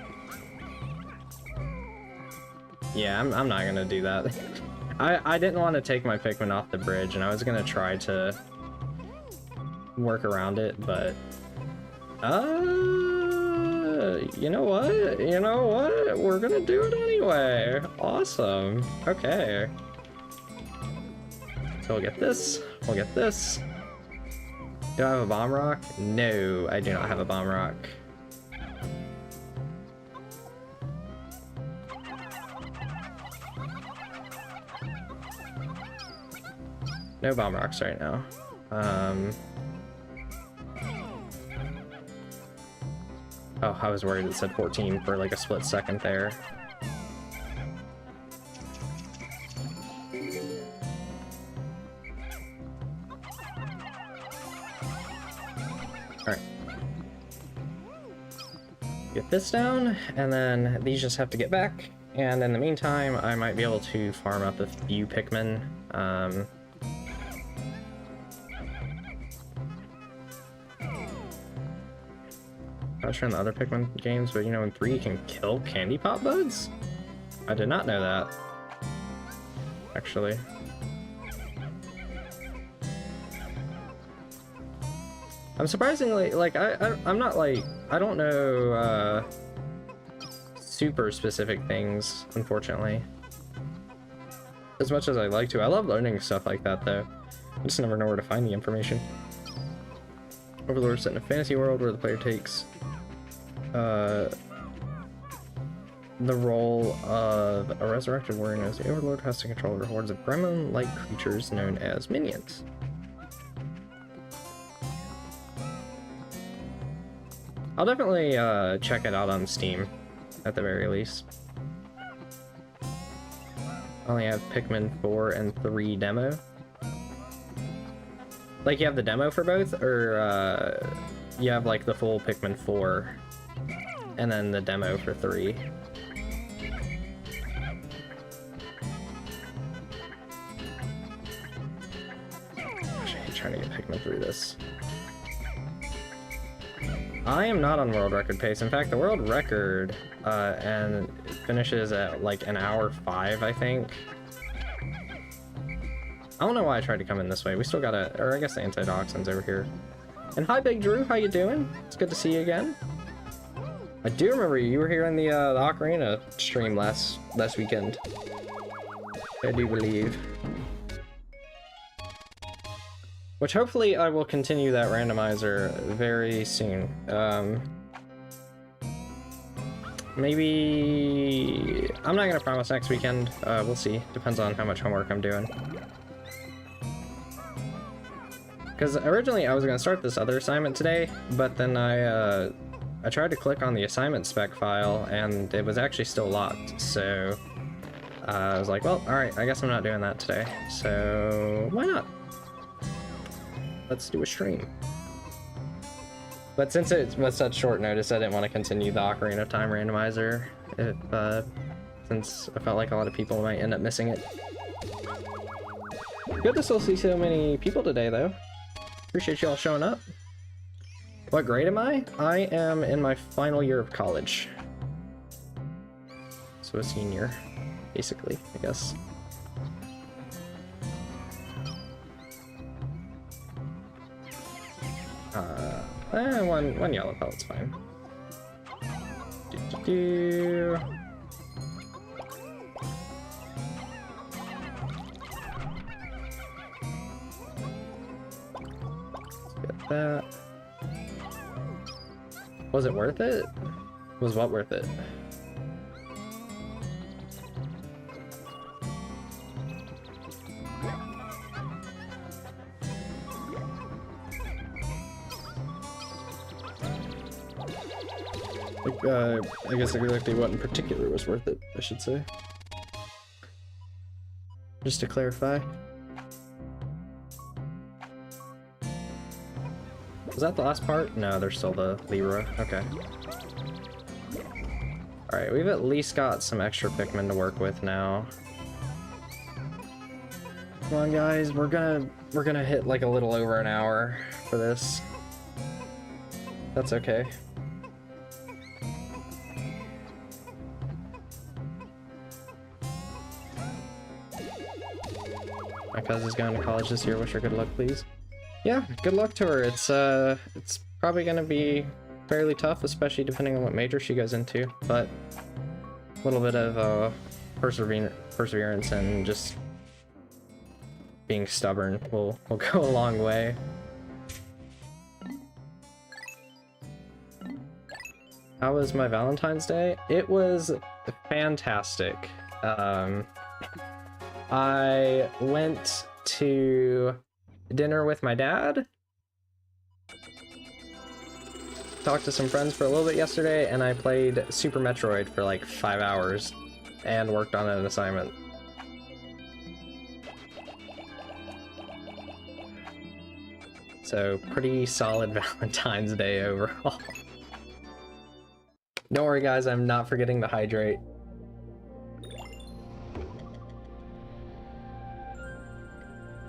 yeah, I'm not gonna do that. I didn't want to take my Pikmin off the bridge, and I was gonna try to work around it, but you know what? You know what? We're gonna do it anyway. Awesome. Okay. So we'll get this. We'll get this. Do I have a bomb rock? No, I do not have a bomb rock. No bomb rocks right now. Oh, I was worried it said 14 for like a split second there. Alright. Get this down, and then these just have to get back. And in the meantime, I might be able to farm up a few Pikmin. I was trying the other Pikmin games, but you know, in 3 you can kill candy pop buds? I did not know that, actually. I'm surprisingly, like, I'm not like, I don't know, super specific things, unfortunately. As much as I like to. I love learning stuff like that, though. I just never know where to find the information. Overlord set in a fantasy world where the player takes the role of a resurrected warrior known as the Overlord, has to control the hordes of gremlin-like creatures known as minions. I'll definitely check it out on Steam, at the very least. I only have Pikmin 4 and 3 demo. Like, you have the demo for both, or you have like the full Pikmin 4 and then the demo for 3? Gosh, I hate trying to get Pikmin through this. I am not on world record pace. In fact, the world record and it finishes at like an hour 5, I think. I don't know why I tried to come in this way. We still gotta, or I guess the anti-dioxin's over here. And hi, Big Drew, how you doing? It's good to see you again. I do remember you were here in the Ocarina stream last weekend. I do believe. Which hopefully I will continue that randomizer very soon. Maybe... I'm not gonna promise next weekend. We'll see. Depends on how much homework I'm doing. Because originally I was gonna start this other assignment today, but then I tried to click on the assignment spec file and it was actually still locked, so I was like, well, alright, I guess I'm not doing that today. So why not? Let's do a stream. But since it was such short notice, I didn't want to continue the Ocarina of Time randomizer since I felt like a lot of people might end up missing it. Good to still see so many people today, though. Appreciate you all showing up. What grade am I? I am in my final year of college. So a senior, basically, I guess. One yellow pellet's fine. Do. Let's get that. Was it worth it? Was what worth it? I guess exactly what in particular was worth it, I should say. Just to clarify. Was that the last part? No, there's still the Leroy. Okay. Alright, we've at least got some extra Pikmin to work with now. Come on, guys, we're gonna hit like a little over an hour for this. That's okay. My cousin's going to college this year. Wish her good luck, please. Yeah, good luck to her. It's probably gonna be fairly tough, especially depending on what major she goes into. But a little bit of perseverance and just being stubborn will go a long way. How was my Valentine's Day? It was fantastic. I went to dinner with my dad, talked to some friends for a little bit yesterday, and I played Super Metroid for like 5 hours and worked on an assignment. So pretty solid Valentine's Day overall. Don't worry guys, I'm not forgetting to hydrate.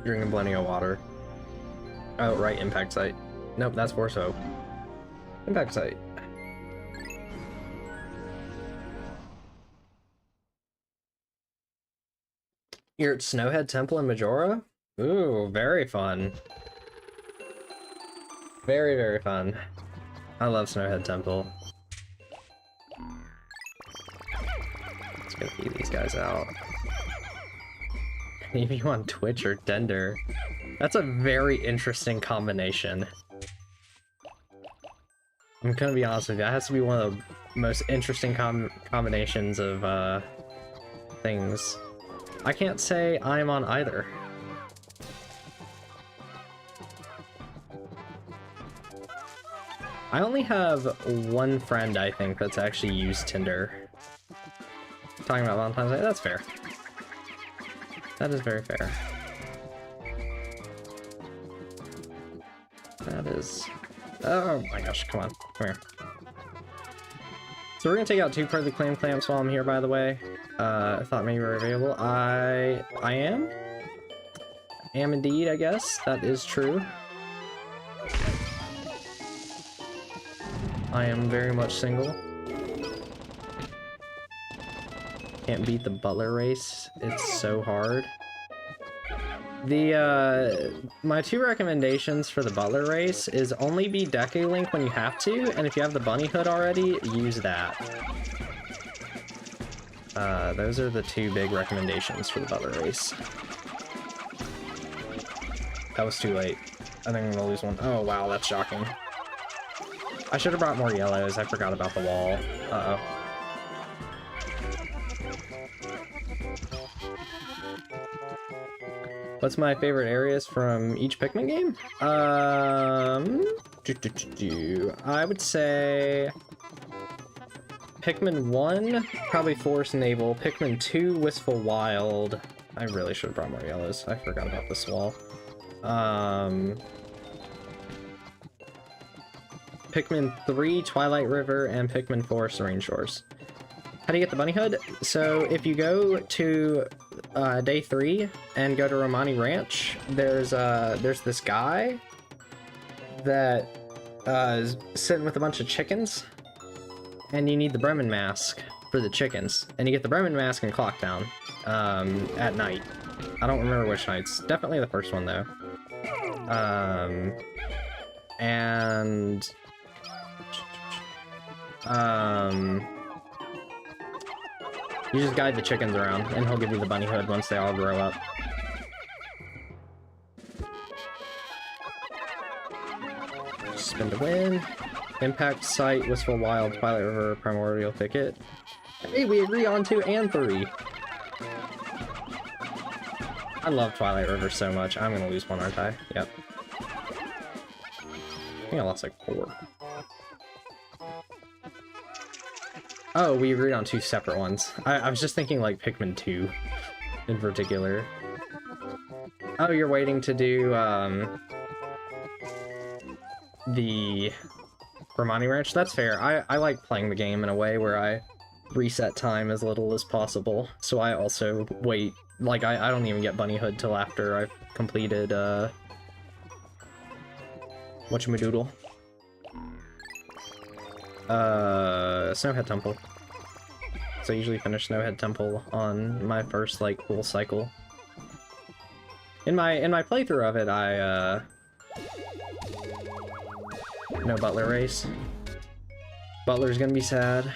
Drinking plenty of water. Oh, right, impact site. Nope, that's Forso. Impact site. You're at Snowhead Temple in Majora? Ooh, very fun. Very, very fun. I love Snowhead Temple. Let's go feed these guys out. Maybe you on Twitch or Dender. That's a very interesting combination. I'm gonna be honest with you, that has to be one of the most interesting combinations of things. I can't say I'm on either. I only have one friend, I think, that's actually used Tinder. Talking about Valentine's Day, that's fair. That is very fair. That is... Oh my gosh, come on. Come here. So we're gonna take out 2 Perfectly Clam Clamps while I'm here, by the way. I thought maybe you were available. I am? Am indeed, I guess. That is true. I am very much single. Can't beat the Butler race. It's so hard. My 2 recommendations for the Butler race is only be Deku-Link when you have to, and if you have the bunny hood already, use that. Those are the 2 big recommendations for the Butler race. That was too late. I think I'm gonna lose one. Oh wow, that's shocking. I should have brought more yellows. I forgot about the wall. Uh-oh. What's my favorite areas from each Pikmin game? I would say Pikmin 1, probably Forest Naval. Pikmin 2, Wistful Wild. I really should have brought more yellows. I forgot about this wall. Pikmin 3, Twilight River, and Pikmin 4, Serene Shores. How do you get the bunny hood? So if you go to day 3 and go to Romani Ranch, there's this guy that is sitting with a bunch of chickens, and you need the Bremen mask for the chickens, and you get the Bremen mask and clock down at night. I don't remember which nights. Definitely the first one though. And you just guide the chickens around, and he'll give you the bunny hood once they all grow up. Spin to win. Impact Site, Wistful Wild, Twilight River, Primordial Thicket. Hey, we agree on 2 and 3. I love Twilight River so much. I'm gonna lose one, aren't I? Yep. I think I lost like 4. Oh, we agreed on 2 separate ones. I was just thinking like Pikmin 2 in particular. Oh, you're waiting to do the Romani Ranch? That's fair. I like playing the game in a way where I reset time as little as possible, so I also wait. Like, I don't even get Bunny Hood till after I've completed, whatchamadoodle? Snowhead Temple. So I usually finish Snowhead Temple on my first, like, full cycle. In my playthrough of it, no Butler race. Butler's gonna be sad.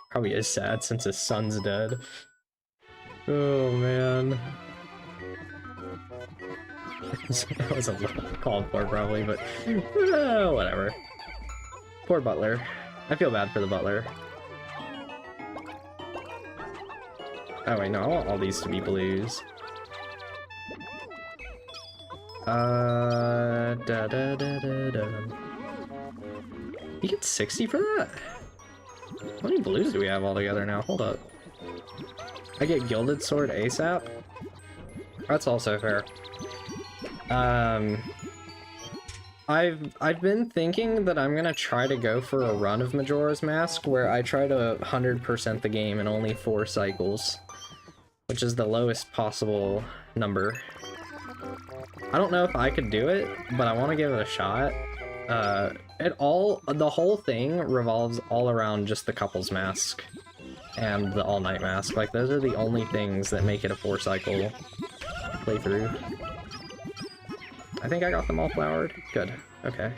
Probably is sad since his son's dead. Oh man. That was a little called for probably, but whatever. Poor Butler. I feel bad for the Butler. Oh wait, no, I want all these to be blues. You get 60 for that? How many blues do we have all together now? Hold up. I get Gilded Sword ASAP? That's also fair. I've been thinking that I'm gonna try to go for a run of Majora's Mask where I try to 100% the game in only 4 cycles, which is the lowest possible number. I don't know if I could do it, but I want to give it a shot. The whole thing revolves all around just the couple's mask and the all-night mask. Like, those are the only things that make it a 4-cycle playthrough. I think I got them all flowered. Good. Okay.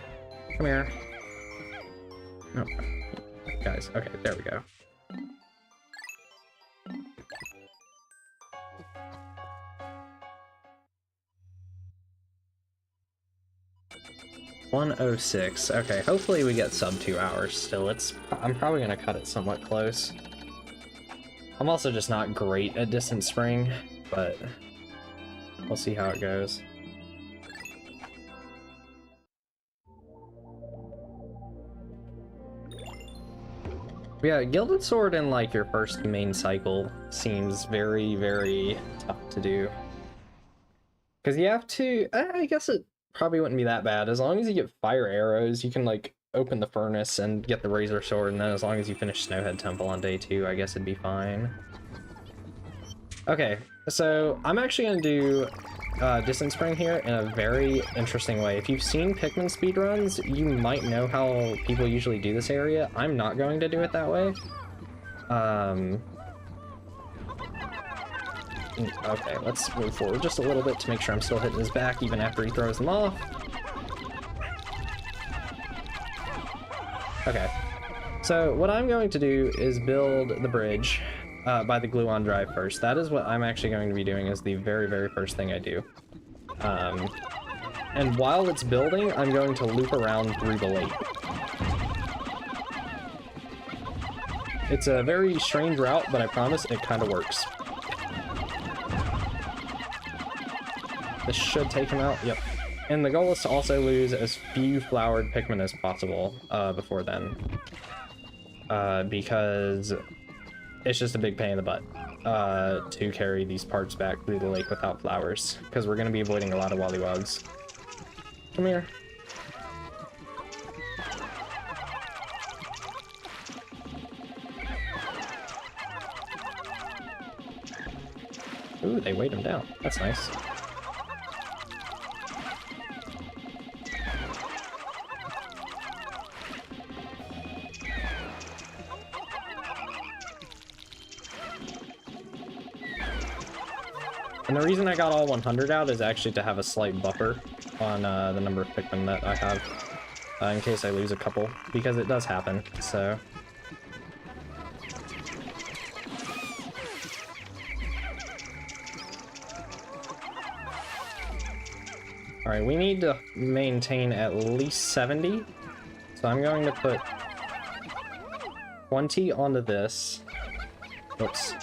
Come here. No. Guys, okay, there we go. .106. Okay, hopefully we get sub 2 hours still. I'm probably gonna cut it somewhat close. I'm also just not great at Distant Spring, but we'll see how it goes. Yeah, Gilded Sword in like your first main cycle seems very, very tough to do. Because you have to, I guess it probably wouldn't be that bad. As long as you get fire arrows, you can like open the furnace and get the Razor Sword, and then as long as you finish Snowhead Temple on day 2, I guess it'd be fine. Okay, so I'm actually gonna do Distant Spring here in a very interesting way. If you've seen Pikmin speedruns, you might know how people usually do this area. I'm not going to do it that way. Okay, let's move forward just a little bit to make sure I'm still hitting his back even after he throws them off. Okay, so what I'm going to do is build the bridge by the gluon drive first. That is what I'm actually going to be doing as the very, very first thing I do. And while it's building, I'm going to loop around through the lake. It's a very strange route, but I promise it kind of works. This should take him out. Yep. And the goal is to also lose as few flowered Pikmin as possible before then. Because it's just a big pain in the butt to carry these parts back through the lake without flowers. Because we're going to be avoiding a lot of Wollywogs. Come here. Ooh, they weighed him down. That's nice. And the reason I got all 100 out is actually to have a slight buffer on the number of Pikmin that I have, in case I lose a couple, because it does happen, so... Alright, we need to maintain at least 70, so I'm going to put 20 onto this. Oops.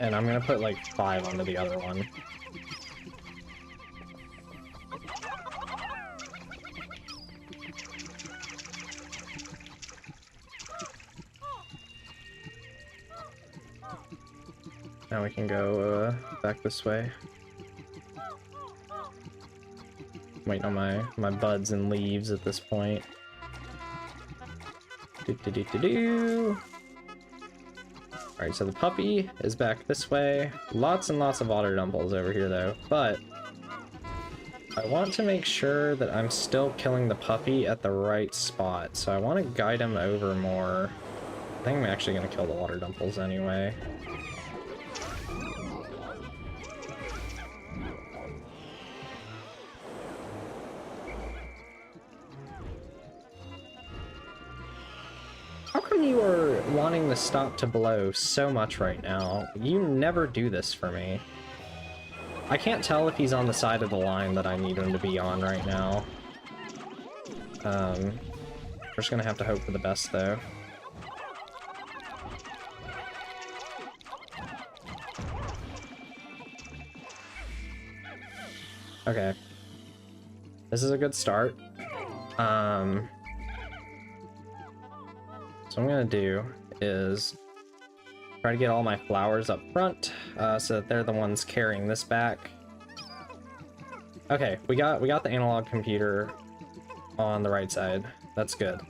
And I'm gonna put like 5 onto the other one. Now we can go back this way. Waiting on my buds and leaves at this point. Alright, so the puppy is back this way. Lots and lots of water dumples over here though, but I want to make sure that I'm still killing the puppy at the right spot, so I want to guide him over more. I think I'm actually going to kill the water dumples anyway. How come you are wanting the stop to blow so much right now? You never do this for me. I can't tell if he's on the side of the line that I need him to be on right now. We're just gonna have to hope for the best, though. Okay. This is a good start. So what I'm gonna do is try to get all my flowers up front, so that they're the ones carrying this back. Okay, we got the analog computer on the right side. That's good.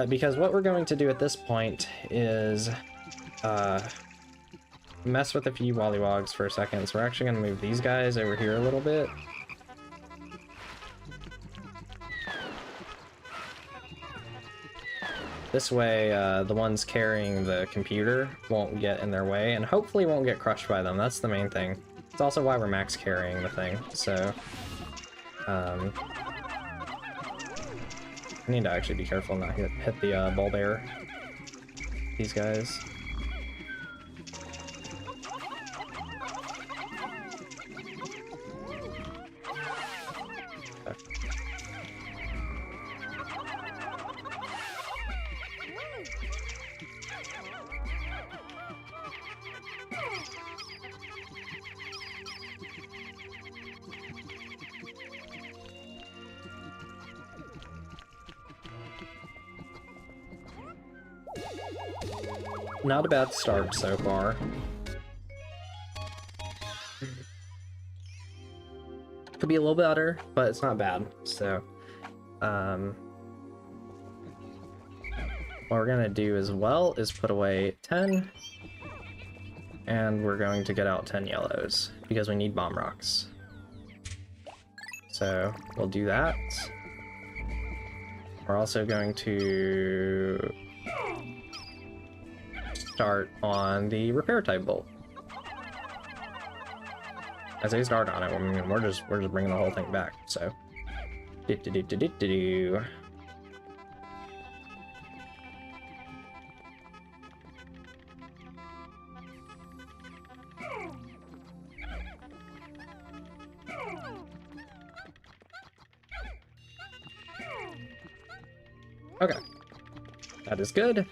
Because what we're going to do at this point is mess with a few wollywogs for a second. So we're actually gonna move these guys over here a little bit. This way, the ones carrying the computer won't get in their way, and hopefully won't get crushed by them. That's the main thing. It's also why we're max carrying the thing, so... I need to actually be careful not hit the ball bearer. These guys. Not a bad start so far. Could be a little better, but it's not bad. So, what we're gonna do as well is put away 10, and we're going to get out 10 yellows because we need bomb rocks. So we'll do that. We're also going to start on the repair type bolt. As I start on it, I mean, we're just bringing the whole thing back. So, okay, that is good.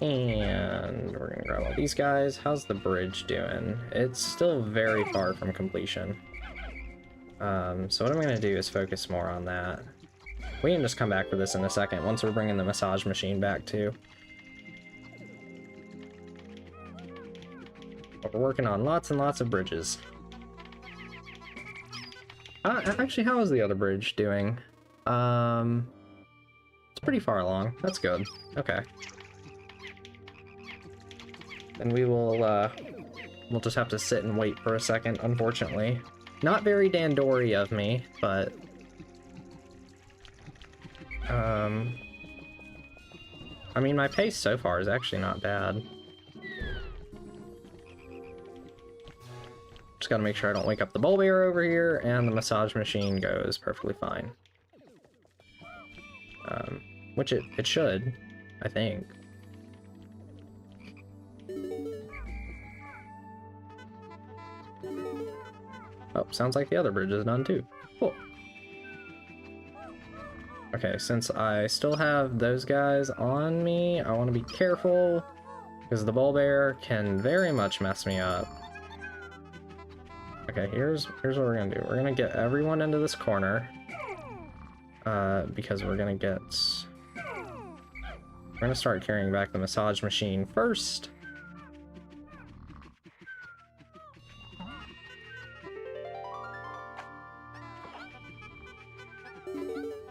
And we're gonna grab all these guys. How's the bridge doing? It's still very far from completion. So what I'm gonna do is focus more on that. We can just come back for this in a second, once we're bringing the massage machine back too. But we're working on lots and lots of bridges. Actually, how is the other bridge doing? It's pretty far along. That's good. Okay. And we will, we'll just have to sit and wait for a second, unfortunately. Not very Dandori of me, but... I mean, my pace so far is actually not bad. Just gotta make sure I don't wake up the bull bear over here, and the massage machine goes perfectly fine. Which it should, I think. Oh, sounds like the other bridge is done too. Cool. Okay, since I still have those guys on me, I want to be careful, because the bull bear can very much mess me up. Okay, here's what we're gonna do. We're gonna get everyone into this corner, because we're gonna start carrying back the massage machine first.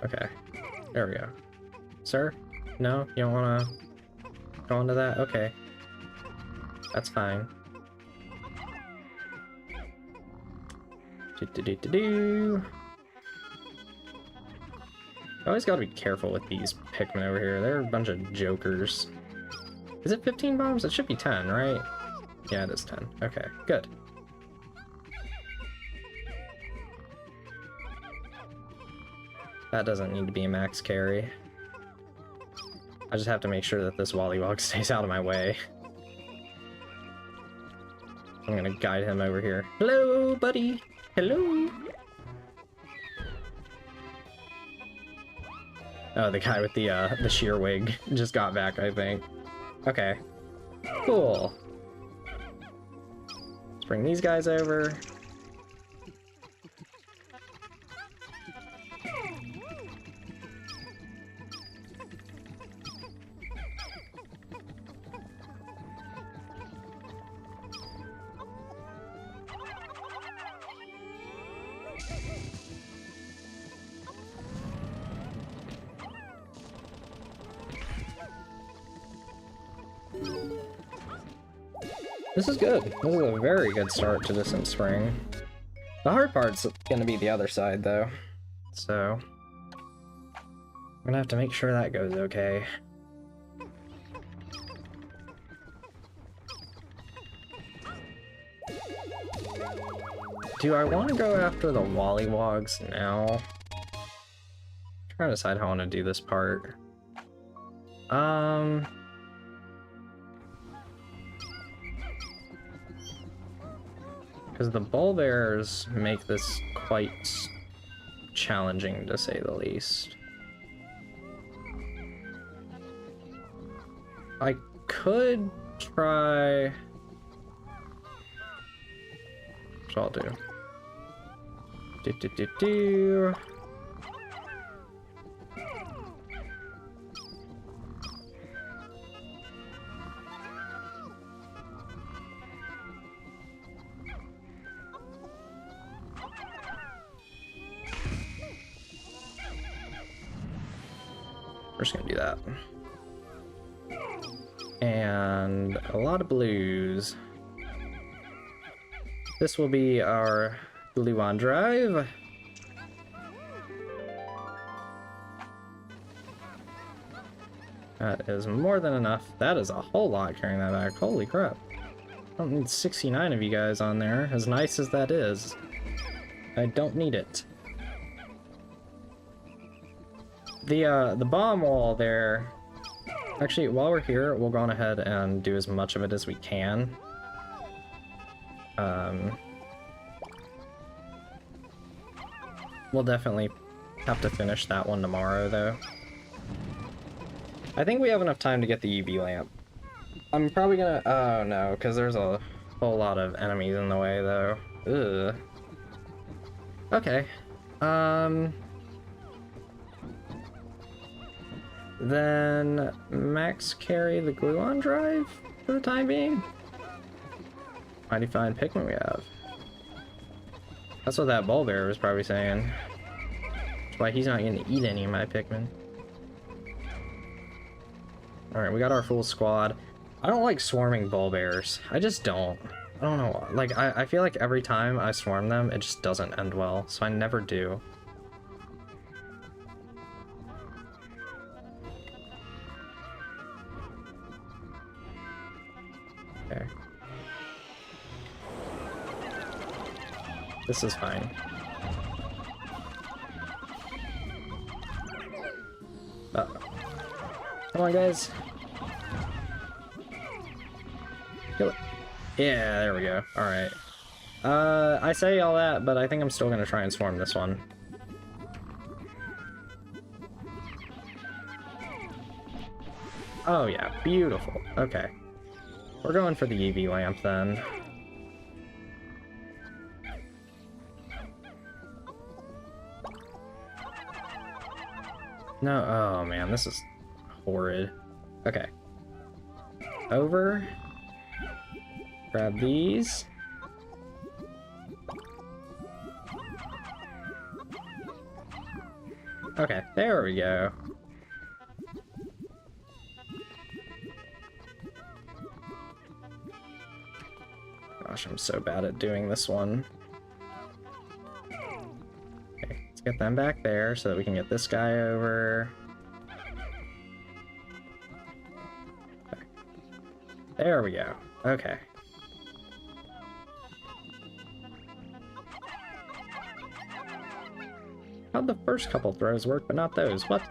Okay, there we go. Sir? No? You don't want to go into that? Okay. That's fine. Do-do-do-do-do. I always gotta be careful with these Pikmin over here. They're a bunch of jokers. Is it 15 bombs? It should be 10, right? Yeah, it is 10. Okay, good. That doesn't need to be a max carry. I just have to make sure that this Wollywog stays out of my way. I'm gonna guide him over here. Hello, buddy! Hello! Oh, the guy with the sheer wig just got back, I think. Okay. Cool. Let's bring these guys over. This is good. This is a very good start to this in spring. The hard part's gonna be the other side, though. So... I'm gonna have to make sure that goes okay. Do I want to go after the Wollywogs now? I'm trying to decide how I want to do this part. Because the bull bears make this quite challenging, to say the least. I could try... That's what I'll do. Do. We're just gonna do that. And a lot of blues. This will be our Louie drive. That is more than enough. That is a whole lot carrying that back. Holy crap. I don't need 69 of you guys on there, as nice as that is. I don't need it. The bomb wall there... Actually, while we're here, we'll go on ahead and do as much of it as we can. We'll definitely have to finish that one tomorrow, though. I think we have enough time to get the UV lamp. I'm probably gonna... Oh, no, because there's a whole lot of enemies in the way, though. Ugh. Okay. Then max carry the Gluon drive for the time being. Mighty fine Pikmin we have. That's what that ball bear was probably saying. That's why he's not gonna eat any of my Pikmin. Alright, we got our full squad. I don't like swarming ball bears. I just don't. I don't know. Like, I feel like every time I swarm them, it just doesn't end well. So I never do. Okay. This is fine. Come on, guys. Kill it. Yeah, there we go. Alright. I say all that, but I think I'm still gonna try and swarm this one. Oh yeah, beautiful. Okay. We're going for the EV lamp then. No, oh man, this is horrid. Okay. Over. Grab these. Okay, there we go. Gosh, I'm so bad at doing this one. Okay, let's get them back there so that we can get this guy over. Okay. There we go. Okay. How'd the first couple throws work, but not those? What?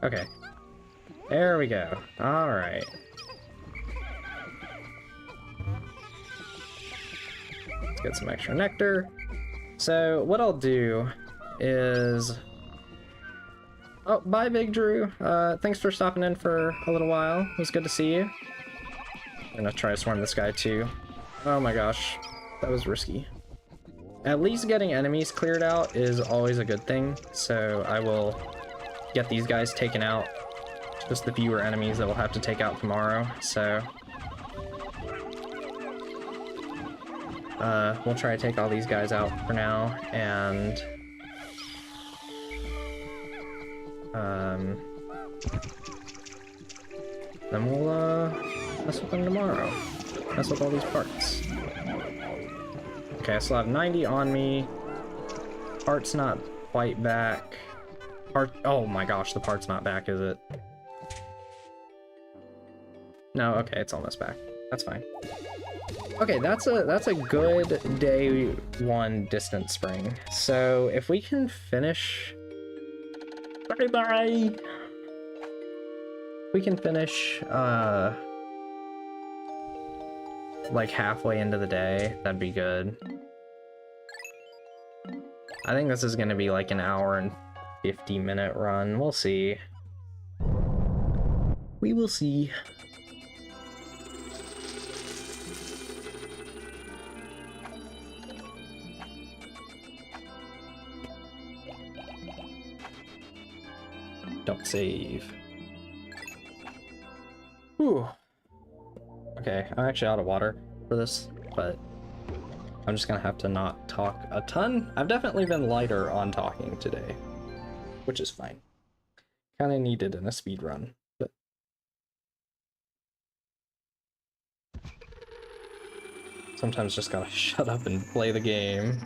Okay. There we go. Alright. Let's get some extra nectar. So, what I'll do is... Oh, bye, Big Drew. Thanks for stopping in for a little while. It was good to see you. I'm gonna try to swarm this guy, too. Oh my gosh. That was risky. At least getting enemies cleared out is always a good thing, so I will get these guys taken out. Just the fewer enemies that we'll have to take out tomorrow, so... we'll try to take all these guys out for now, and... then we'll, mess with them tomorrow. Mess with all these parts. Okay, I still have 90 on me. Part's not quite back. Oh my gosh, the part's not back, is it? No, okay, it's almost back. That's fine. Okay, that's a good day one distance spring. So if we can finish... Bye-bye! We can finish, like halfway into the day, that'd be good. I think this is gonna be like an hour and 50-minute run. We'll see. We will see. Don't save. Whew. Okay, I'm actually out of water for this, but I'm just gonna have to not talk a ton. I've definitely been lighter on talking today, which is fine. Kind of needed in a speed run, but sometimes just gotta shut up and play the game.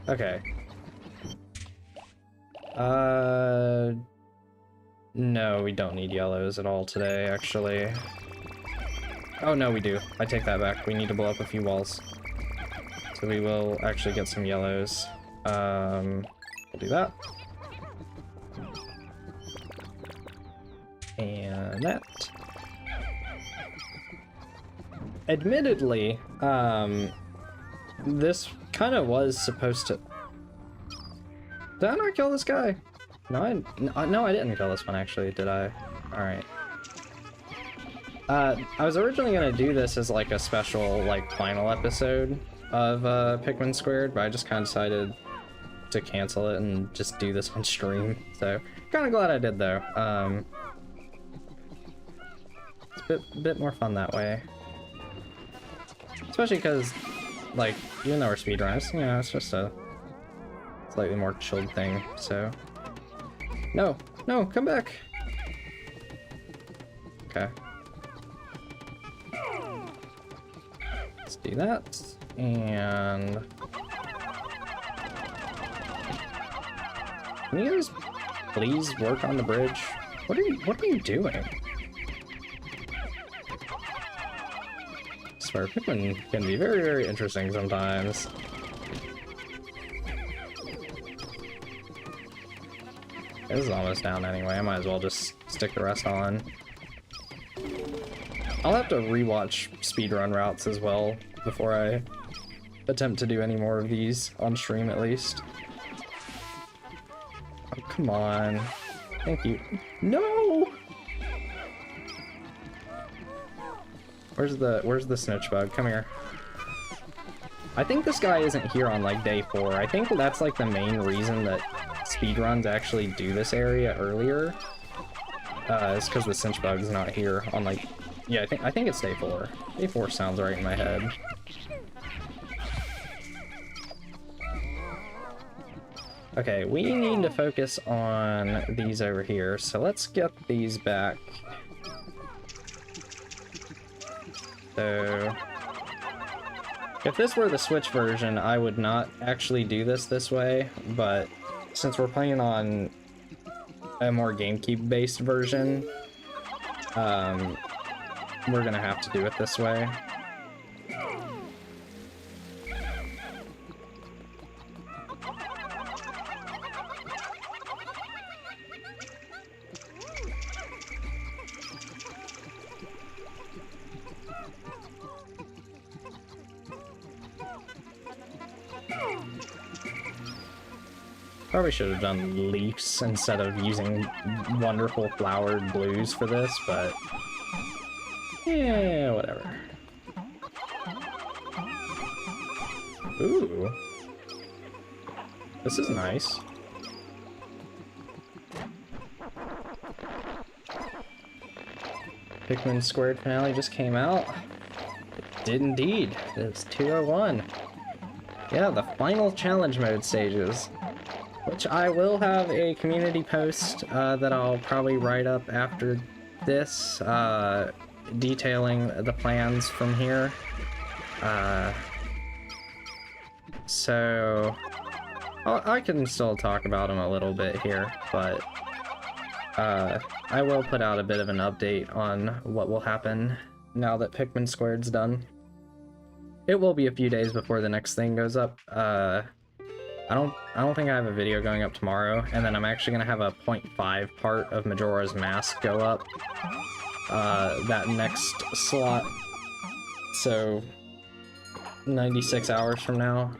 Okay. No, we don't need yellows at all today, actually. Oh, no, we do. I take that back. We need to blow up a few walls. So we will actually get some yellows. We'll do that. And that. Admittedly, this kind of was supposed to... Did I not kill this guy? No, no, I didn't kill this one, actually, did I? Alright. I was originally gonna do this as like a special, like, final episode of Pikmin Squared, but I just kind of decided to cancel it and just do this on stream. So, kind of glad I did, though. It's a bit more fun that way. Especially because like, even though we're speedrunners, you know, it's just a slightly more chilled thing, so... No! No! Come back! Okay. Let's do that, and... Can you guys please work on the bridge? What are you doing? I swear, Pikmin can be very, very interesting sometimes. This is almost down anyway, I might as well just stick the rest on. I'll have to rewatch speedrun routes as well before I attempt to do any more of these, on stream at least. Oh, come on. Thank you. No! Where's the snitch bug? Come here. I think this guy isn't here on like day 4. I think that's like the main reason that speedruns actually do this area earlier. Is because the cinch bug's not here on like... Yeah, I think it's day 4. Day 4 sounds right in my head. Okay, we need to focus on these over here, so let's get these back. So... If this were the Switch version, I would not actually do this way, but since we're playing on a more GameCube-based version, we're gonna have to do it this way. Probably should have done leaves instead of using wonderful flowered blues for this, but yeah, whatever. Ooh. This is nice. Pikmin Squared finale just came out. It did indeed. It's 201. Yeah, the final challenge mode stages. Which I will have a community post that I'll probably write up after this, detailing the plans from here. So I can still talk about them a little bit here, but I will put out a bit of an update on what will happen now that Pikmin Squared's done. It will be a few days before the next thing goes up. I don't think I have a video going up tomorrow, and then I'm actually gonna have a 0.5 part of Majora's Mask go up that next slot, so 96 hours from now,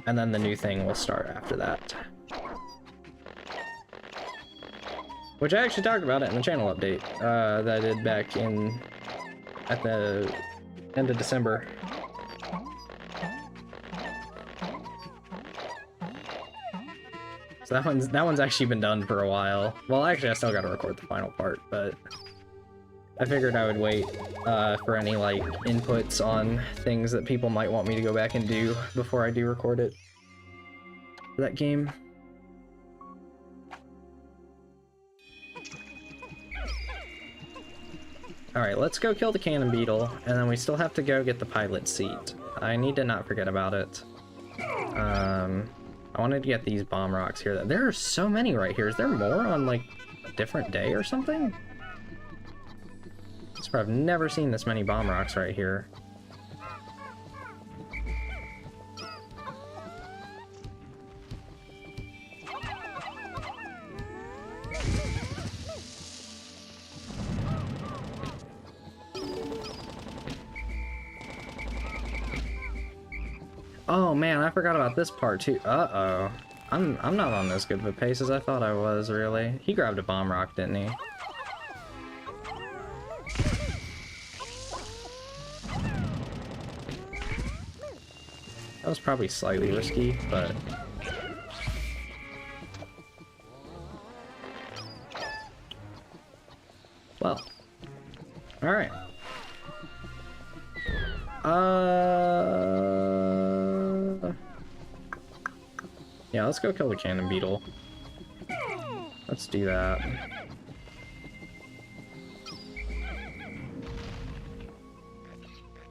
and then the new thing will start after that. Which I actually talked about it in the channel update that I did back at the end of December. So that one's actually been done for a while. Well, actually, I still got to record the final part, but I figured I would wait for any like inputs on things that people might want me to go back and do before I do record it for that game. Alright, let's go kill the cannon beetle, and then we still have to go get the pilot seat. I need to not forget about it. I wanted to get these bomb rocks here. There are so many right here. Is there more on, like, a different day or something? I swear I've never seen this many bomb rocks right here. Oh man, I forgot about this part too. Uh-oh. I'm not on as good of a pace as I thought I was, really. He grabbed a bomb rock, didn't he? That was probably slightly risky, but... Well. Alright. Yeah, let's go kill the cannon beetle. Let's do that.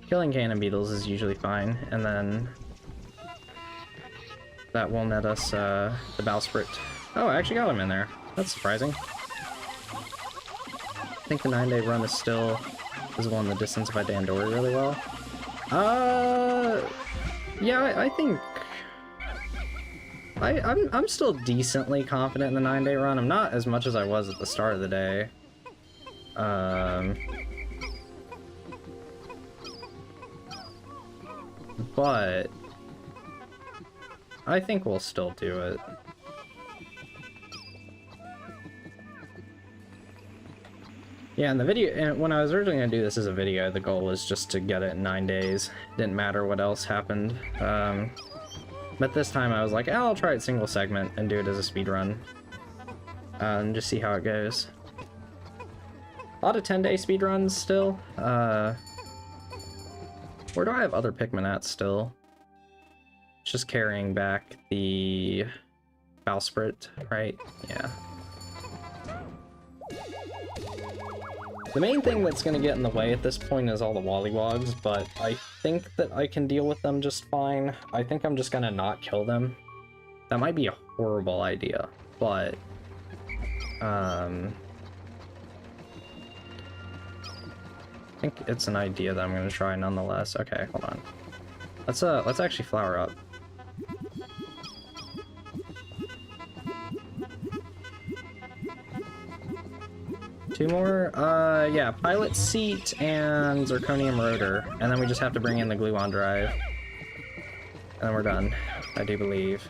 Killing cannon beetles is usually fine, and then that will net us the bowsprit. Oh, I actually got him in there. That's surprising. I think the 9-day run is still visible in the distance if I Dandori really well. Yeah, I think I'm still decently confident in the 9-day run. I'm not as much as I was at the start of the day. But I think we'll still do it. Yeah, in the video, and when I was originally gonna do this as a video, the goal was just to get it in 9 days. Didn't matter what else happened. But this time I was like, oh, I'll try it single segment and do it as a speedrun. And just see how it goes. A lot of 10-day speedruns still. Where do I have other Pikmin at still? Just carrying back the bowsprit, right? Yeah. The main thing that's going to get in the way at this point is all the Wollywogs, but I think that I can deal with them just fine. I think I'm just going to not kill them. That might be a horrible idea, but I think it's an idea that I'm going to try nonetheless. Okay, hold on. Let's actually flower up. Two more? Yeah, pilot seat and zirconium rotor. And then we just have to bring in the gluon drive. And then we're done, I do believe.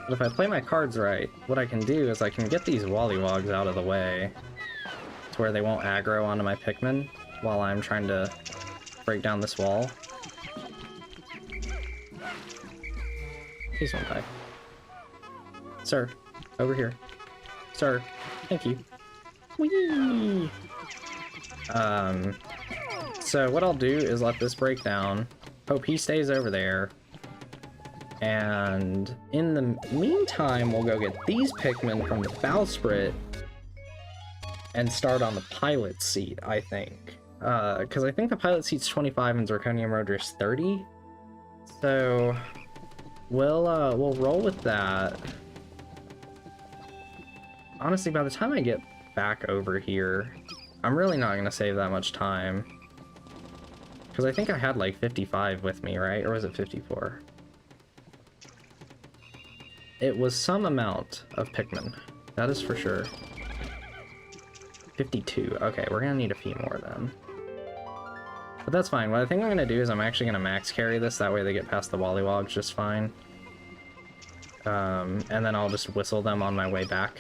But if I play my cards right, what I can do is I can get these Wollywogs out of the way to where they won't aggro onto my Pikmin while I'm trying to break down this wall. Please don't die. Sir, over here. Sir, thank you. Whee! So what I'll do is let this break down. Hope he stays over there. And in the meantime, we'll go get these Pikmin from the bowsprit and start on the pilot seat, I think. Because I think the pilot seat's 25 and zirconium rotor is 30. So we'll roll with that. Honestly, by the time I get back over here, I'm really not gonna save that much time. Because I think I had like 55 with me, right? Or was it 54? It was some amount of Pikmin. That is for sure. 52. Okay, we're gonna need a few more then. But that's fine. What I think I'm gonna do is I'm actually gonna max carry this, that way they get past the Wollywogs just fine. And then I'll just whistle them on my way back.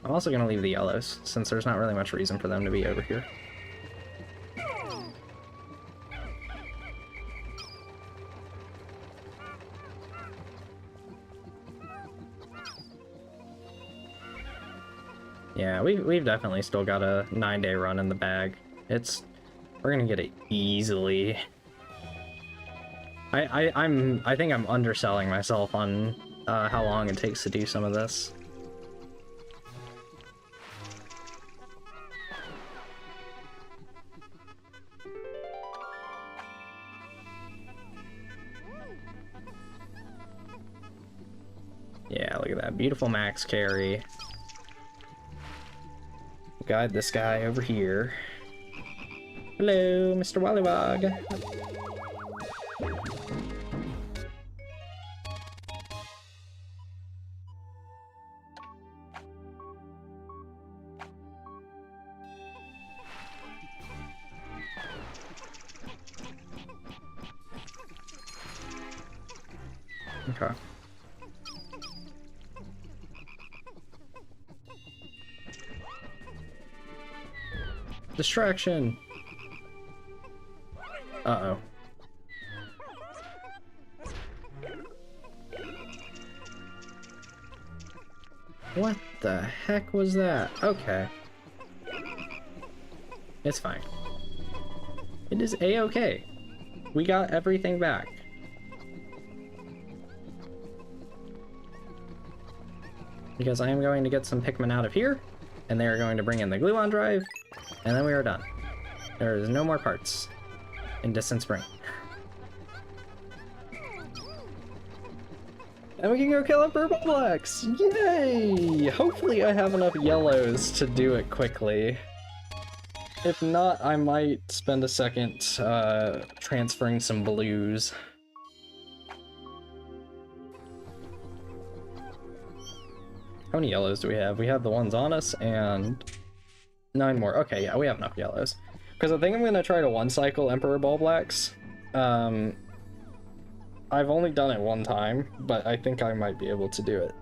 I'm also gonna leave the yellows, since there's not really much reason for them to be over here. Yeah, we've definitely still got a 9-day run in the bag. We're gonna get it easily. I think I'm underselling myself on how long it takes to do some of this. Yeah, look at that. Beautiful max carry. Guide this guy over here. Hello, Mr. Wollywog. Okay. Distraction! Uh-oh. What the heck was that? Okay. It's fine. It is a-okay. We got everything back. Because I am going to get some Pikmin out of here, and they are going to bring in the gluon drive, and then we are done. There is no more parts in Distant Spring. And we can go kill a purple blacks! Yay! Hopefully I have enough yellows to do it quickly. If not, I might spend a second transferring some blues. How many yellows do we have? We have the ones on us and 9 more. Okay, yeah, we have enough yellows. Because I think I'm going to try to one-cycle Emperor Ball Blacks. I've only done it one time, but I think I might be able to do it.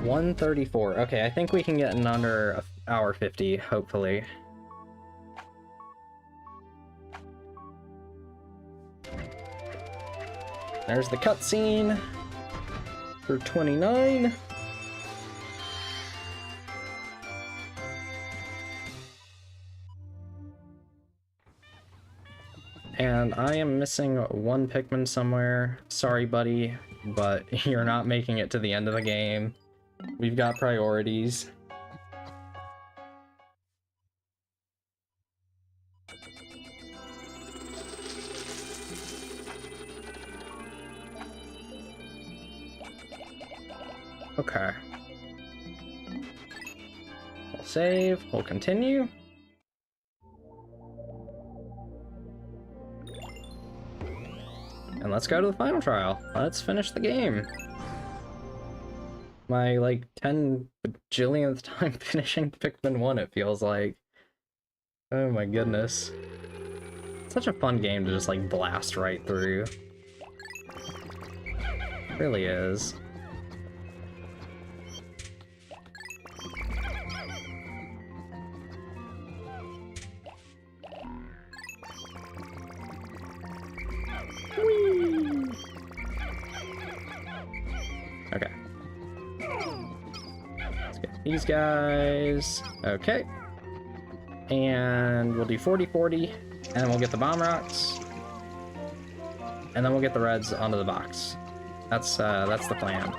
$134. Okay, I think we can get in under hour 50, hopefully. There's the cutscene for 29. And I am missing one Pikmin somewhere. Sorry, buddy, but you're not making it to the end of the game. We've got priorities. Okay. We'll save, we'll continue. And let's go to the final trial. Let's finish the game. My, like, 10 bajillionth time finishing Pikmin 1, it feels like. Oh my goodness. It's such a fun game to just, like, blast right through. It really is. Okay. Let's get these guys. Okay. And we'll do 40-40, and then we'll get the bomb rocks. And then we'll get the reds onto the box. That's the plan.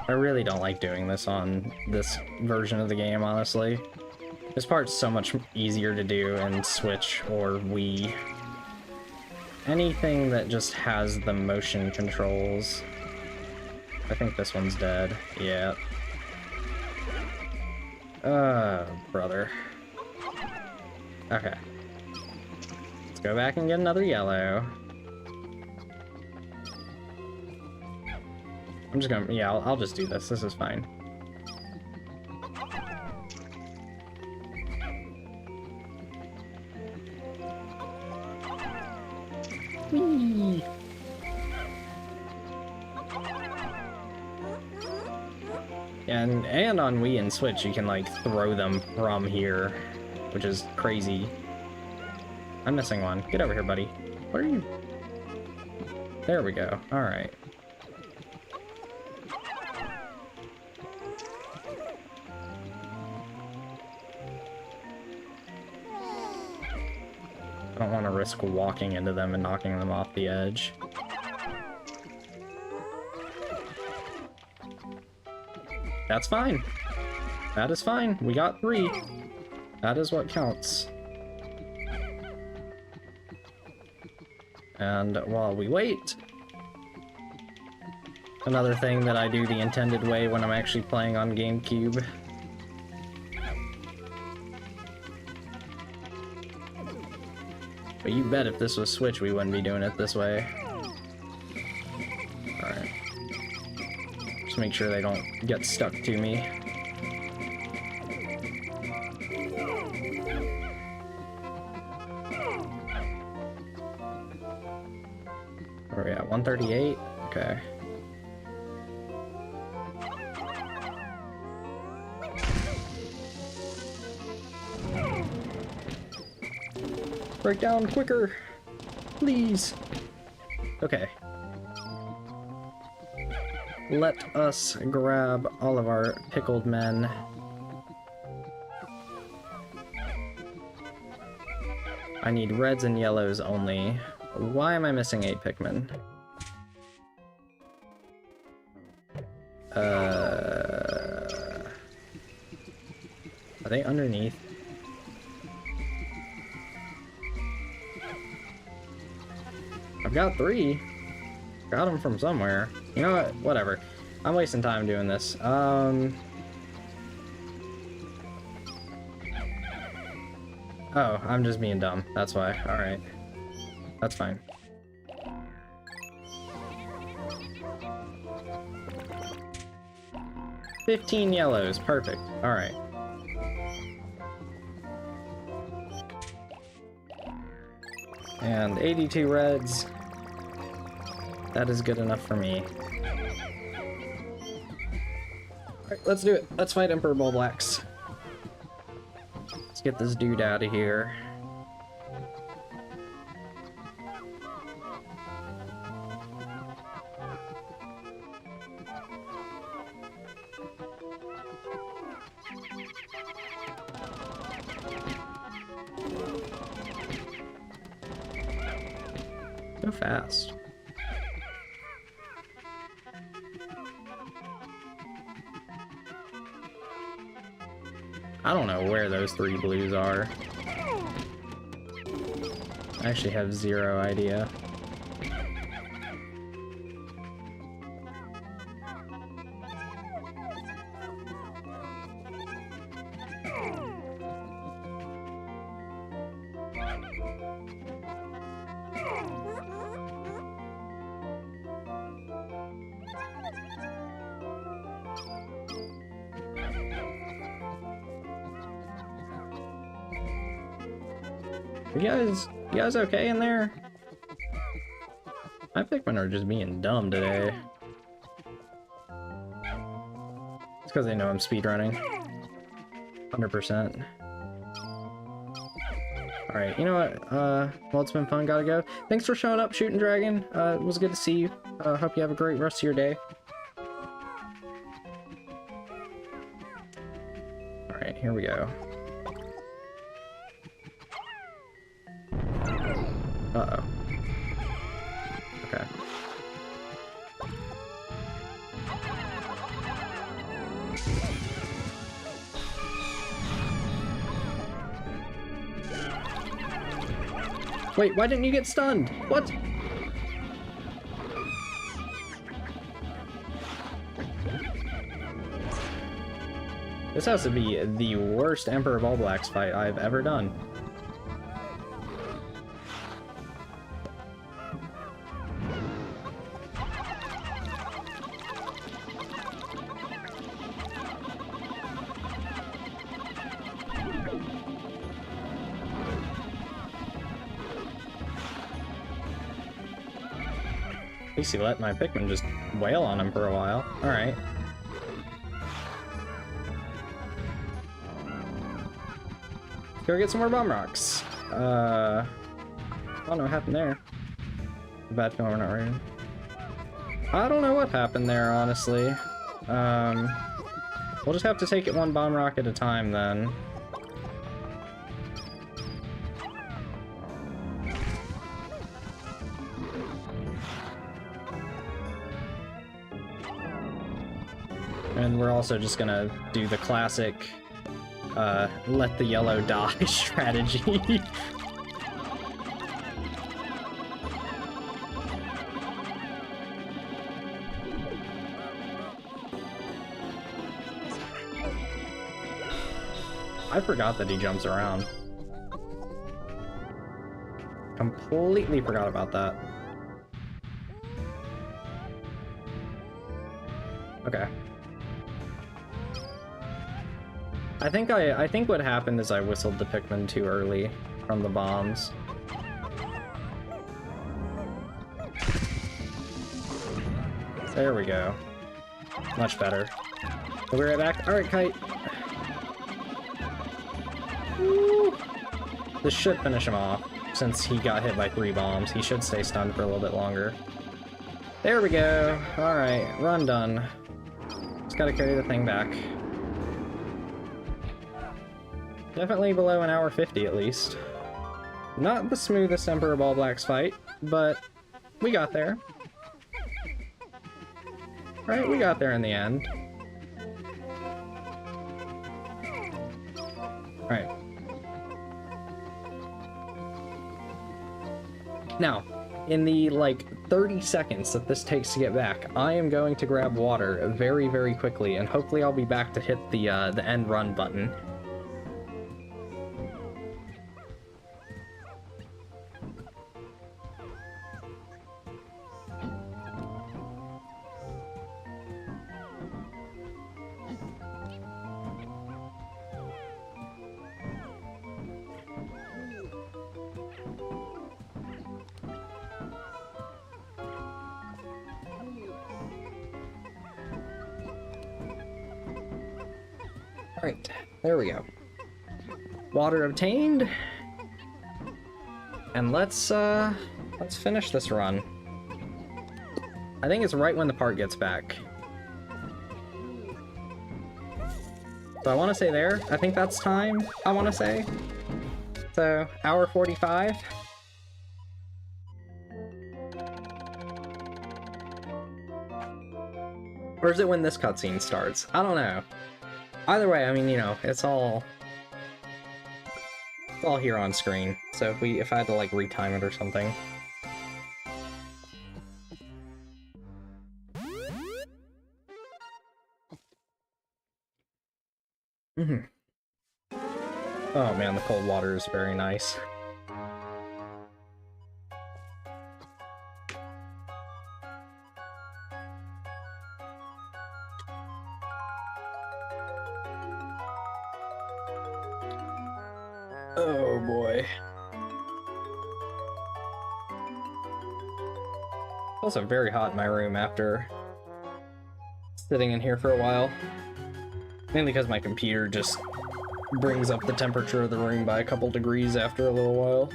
I really don't like doing this on this version of the game, honestly. This part's so much easier to do in Switch or Wii. Anything that just has the motion controls. I think this one's dead. Yeah. Brother. Okay. Let's go back and get another yellow. I'm just gonna, yeah, I'll just do this. This is fine. Whee! And on Wii and Switch, you can, like, throw them from here, which is crazy. I'm missing one. Get over here, buddy. What are you? There we go. Alright. I don't want to risk walking into them and knocking them off the edge. That's fine. That is fine. We got 3. That is what counts. And while we wait, another thing that I do the intended way when I'm actually playing on GameCube. But you bet if this was Switch, we wouldn't be doing it this way. Alright. Just make sure they don't get stuck to me. Where are we at? 138? Okay. Break down quicker, please. Okay. Let us grab all of our pickled men. I need reds and yellows only. Why am I missing 8 Pikmin? Are they underneath? I've got 3. Got them from somewhere. You know what? Whatever. I'm wasting time doing this. Oh, I'm just being dumb. That's why. Alright. That's fine. $15 yellows. Perfect. Alright. And 82 reds. That is good enough for me. Alright, let's do it. Let's fight Emperor Bulblax. Let's get this dude out of here. Go fast. I don't know where those 3 blues are. I actually have 0 idea. You guys okay in there? My Pikmin are just being dumb today. It's because they know I'm speedrunning. 100%. Alright, you know what? Well, it's been fun, gotta go. Thanks for showing up, Shooting Dragon. It was good to see you. Hope you have a great rest of your day. Alright, here we go. Uh-oh. Okay. Wait, why didn't you get stunned? What? This has to be the worst Emperor Bulblax fight I've ever done. At least he let my Pikmin just wail on him for a while. Alright. Go get some more bomb rocks. I don't know what happened there. Bad feeling we're not ready. I don't know what happened there, honestly. We'll just have to take it one bomb rock at a time then. And we're also just gonna do the classic let the yellow die strategy. I forgot that he jumps around. Completely forgot about that. Okay. I think what happened is I whistled the Pikmin too early from the bombs. There we go. Much better. We'll be right back. Alright, Kite. Woo. This should finish him off, since he got hit by 3 bombs. He should stay stunned for a little bit longer. There we go. Alright, run done. Just gotta carry the thing back. Definitely below an hour 50 at least. Not the smoothest Emperor Ball Blacks fight, but we got there. Right, we got there in the end. Right. Now, in the, like, 30 seconds that this takes to get back, I am going to grab water very, very quickly, and hopefully I'll be back to hit the end run button. Alright, there we go. Water obtained. And let's finish this run. I think it's right when the part gets back. So I want to say there. I think that's time, I want to say. So, hour 45. Or is it when this cutscene starts? I don't know. Either way, I mean, you know, it's all here on screen. So if I had to like retime it or something. Oh man, the cold water is very nice. Oh boy. It's also very hot in my room after sitting in here for a while. Mainly because my computer just brings up the temperature of the room by a couple degrees after a little while.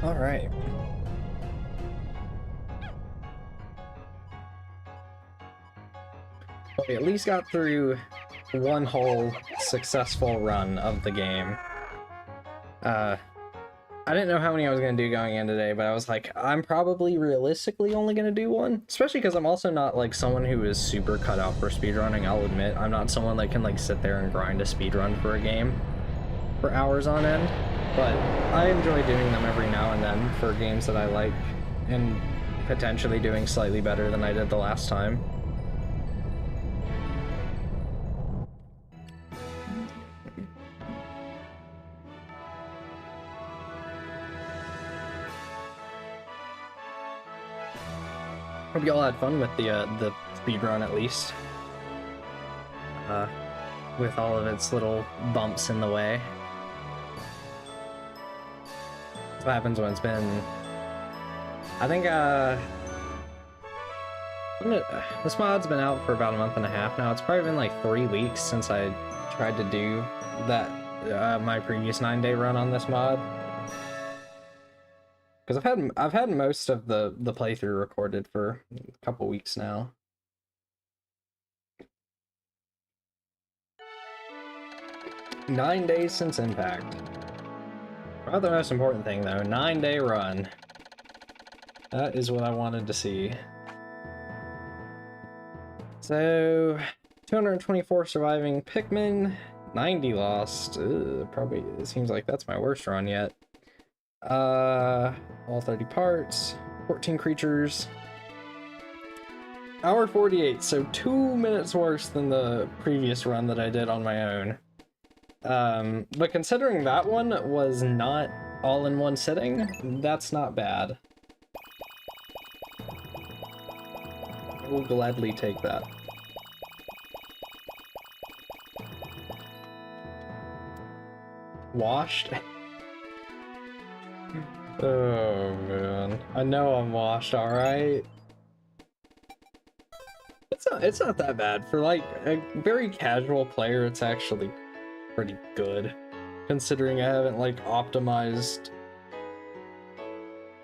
Alright. We at least got through one whole successful run of the game. I didn't know how many I was going to do going in today, but I was like, I'm probably realistically only going to do one. Especially because I'm also not like someone who is super cut out for speedrunning, I'll admit. I'm not someone that can like sit there and grind a speedrun for a game for hours on end. But I enjoy doing them every now and then for games that I like, and potentially doing slightly better than I did the last time. Hope y'all had fun with the speedrun at least. With all of its little bumps in the way. That's what happens when it's been... I think, this mod's been out for about a month and a half now. It's probably been like 3 weeks since I tried to do that, my previous 9-day run on this mod. Because I've had most of the playthrough recorded for a couple weeks now. Nine days since impact. Probably the most important thing though, 9-day run. That is what I wanted to see. So 224 surviving Pikmin, 90 lost. Probably it seems like that's my worst run yet. All 30 parts, 14 creatures. Hour 48, so 2 minutes worse than the previous run that I did on my own. But considering that one was not all in one sitting, that's not bad. I will gladly take that. Washed? Oh man, I know I'm washed, alright? It's not that bad. For like a very casual player, it's actually pretty good. Considering I haven't like optimized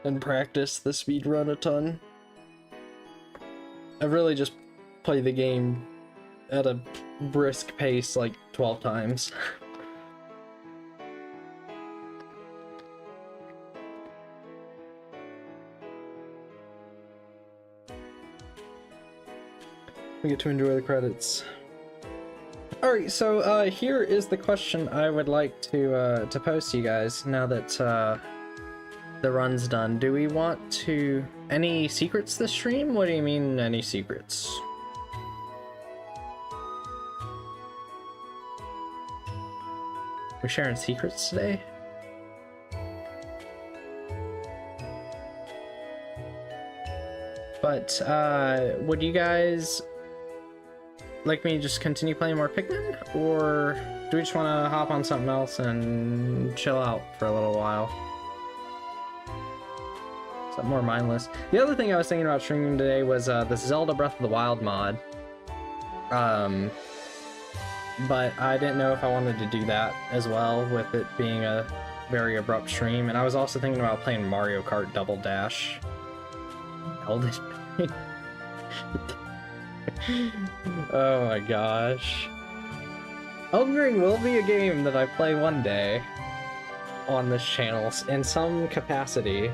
and practiced the speedrun a ton. I've really just played the game at a brisk pace like 12 times. We get to enjoy the credits. Alright, so here is the question I would like to pose to you guys now that the run's done. Do we want to... any secrets this stream? What do you mean, any secrets? We're sharing secrets today? But, would you guys like me to just continue playing more Pikmin? Or do we just want to hop on something else and chill out for a little while? Something more mindless. The other thing I was thinking about streaming today was the Zelda Breath of the Wild mod. But I didn't know if I wanted to do that as well, with it being a very abrupt stream. And I was also thinking about playing Mario Kart Double Dash. Elden Ring. Oh my gosh. Elden Ring will be a game that I play one day on this channel in some capacity.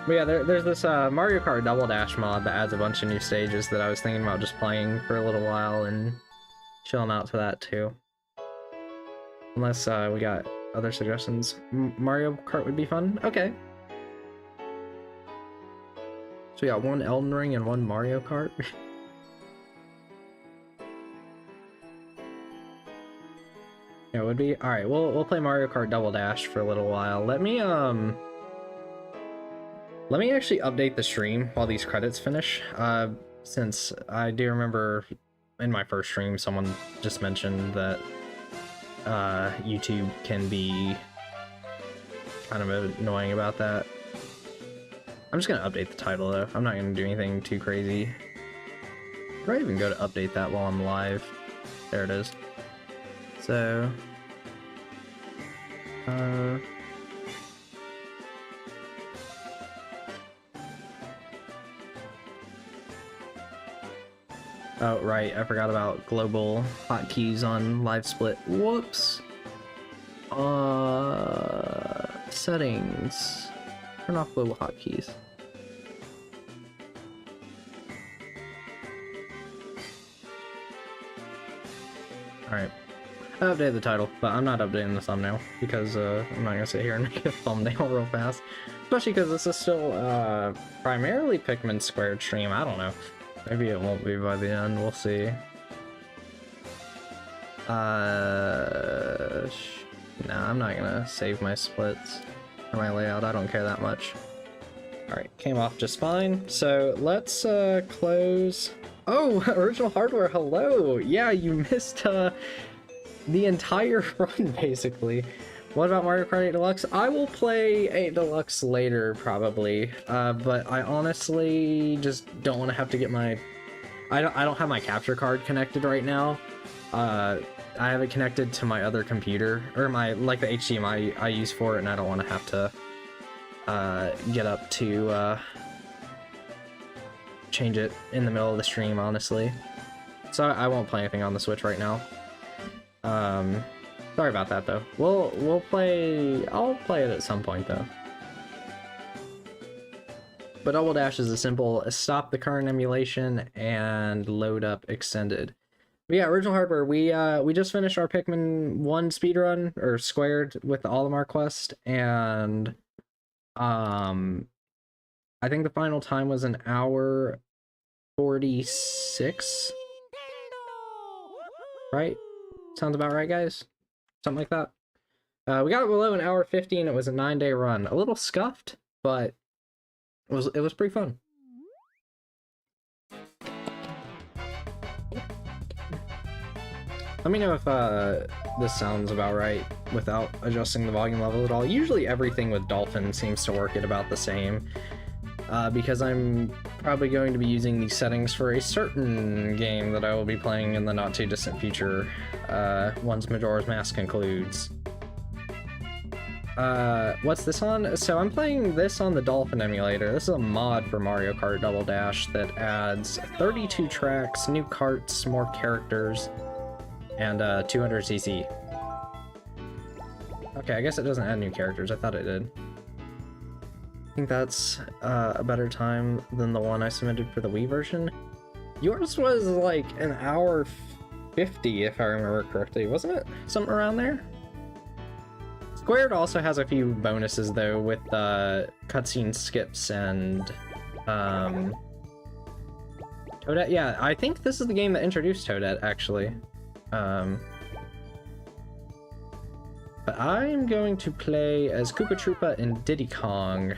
But yeah, there's this Mario Kart Double Dash mod that adds a bunch of new stages that I was thinking about just playing for a little while and chilling out to that too. Unless we got other suggestions. Mario Kart would be fun? Okay. So we got one Elden Ring and one Mario Kart. Yeah, it would be. All right, we'll play Mario Kart Double Dash for a little while. Let me actually update the stream while these credits finish. Since I do remember in my first stream someone just mentioned that YouTube can be kind of annoying about that. I'm just gonna update the title though. I'm not gonna do anything too crazy. Or I even go to update that while I'm live. There it is. So, oh right, I forgot about global hotkeys on live split. Whoops. Settings. Turn off global hotkeys. Alright. I updated the title, but I'm not updating the thumbnail because I'm not gonna sit here and make a thumbnail real fast. Especially because this is still primarily Pikmin squared stream. I don't know. Maybe it won't be by the end. We'll see. Nah, I'm not gonna save my splits or my layout. I don't care that much. Alright, came off just fine. So let's close. Oh, original hardware, hello! Yeah, you missed the entire run, basically. What about Mario Kart 8 Deluxe? I will play 8 Deluxe later, probably. But I honestly just don't want to have to get my... I don't have my capture card connected right now. I have it connected to my other computer, or my, like, the HDMI I use for it, and I don't want to have to get up to change it in the middle of the stream, honestly. So I won't play anything on the Switch right now. Sorry about that though. We'll play. I'll play it at some point though. But Double Dash is a simple stop the current emulation and load up extended. But yeah, original hardware. We just finished our Pikmin 1 speedrun, or squared, with the Olimar quest, and I think the final time was an hour 46, right? Sounds about right, guys? Something like that. We got below an hour 50 and it was a 9-day run. A little scuffed, but it was pretty fun. Let me know if this sounds about right without adjusting the volume level at all. Usually everything with Dolphin seems to work at about the same, because I'm probably going to be using these settings for a certain game that I will be playing in the not too distant future, once Majora's Mask concludes. What's this on? So I'm playing this on the Dolphin emulator. This is a mod for Mario Kart Double Dash that adds 32 tracks, new karts, more characters, and 200cc. Okay, I guess it doesn't add new characters. I thought it did. I think that's a better time than the one I submitted for the Wii version. Yours was like an hour 50, if I remember correctly, wasn't it? Something around there? Squared also has a few bonuses though, with cutscene skips and Toadette. Yeah, I think this is the game that introduced Toadette, actually. But I'm going to play as Koopa Troopa and Diddy Kong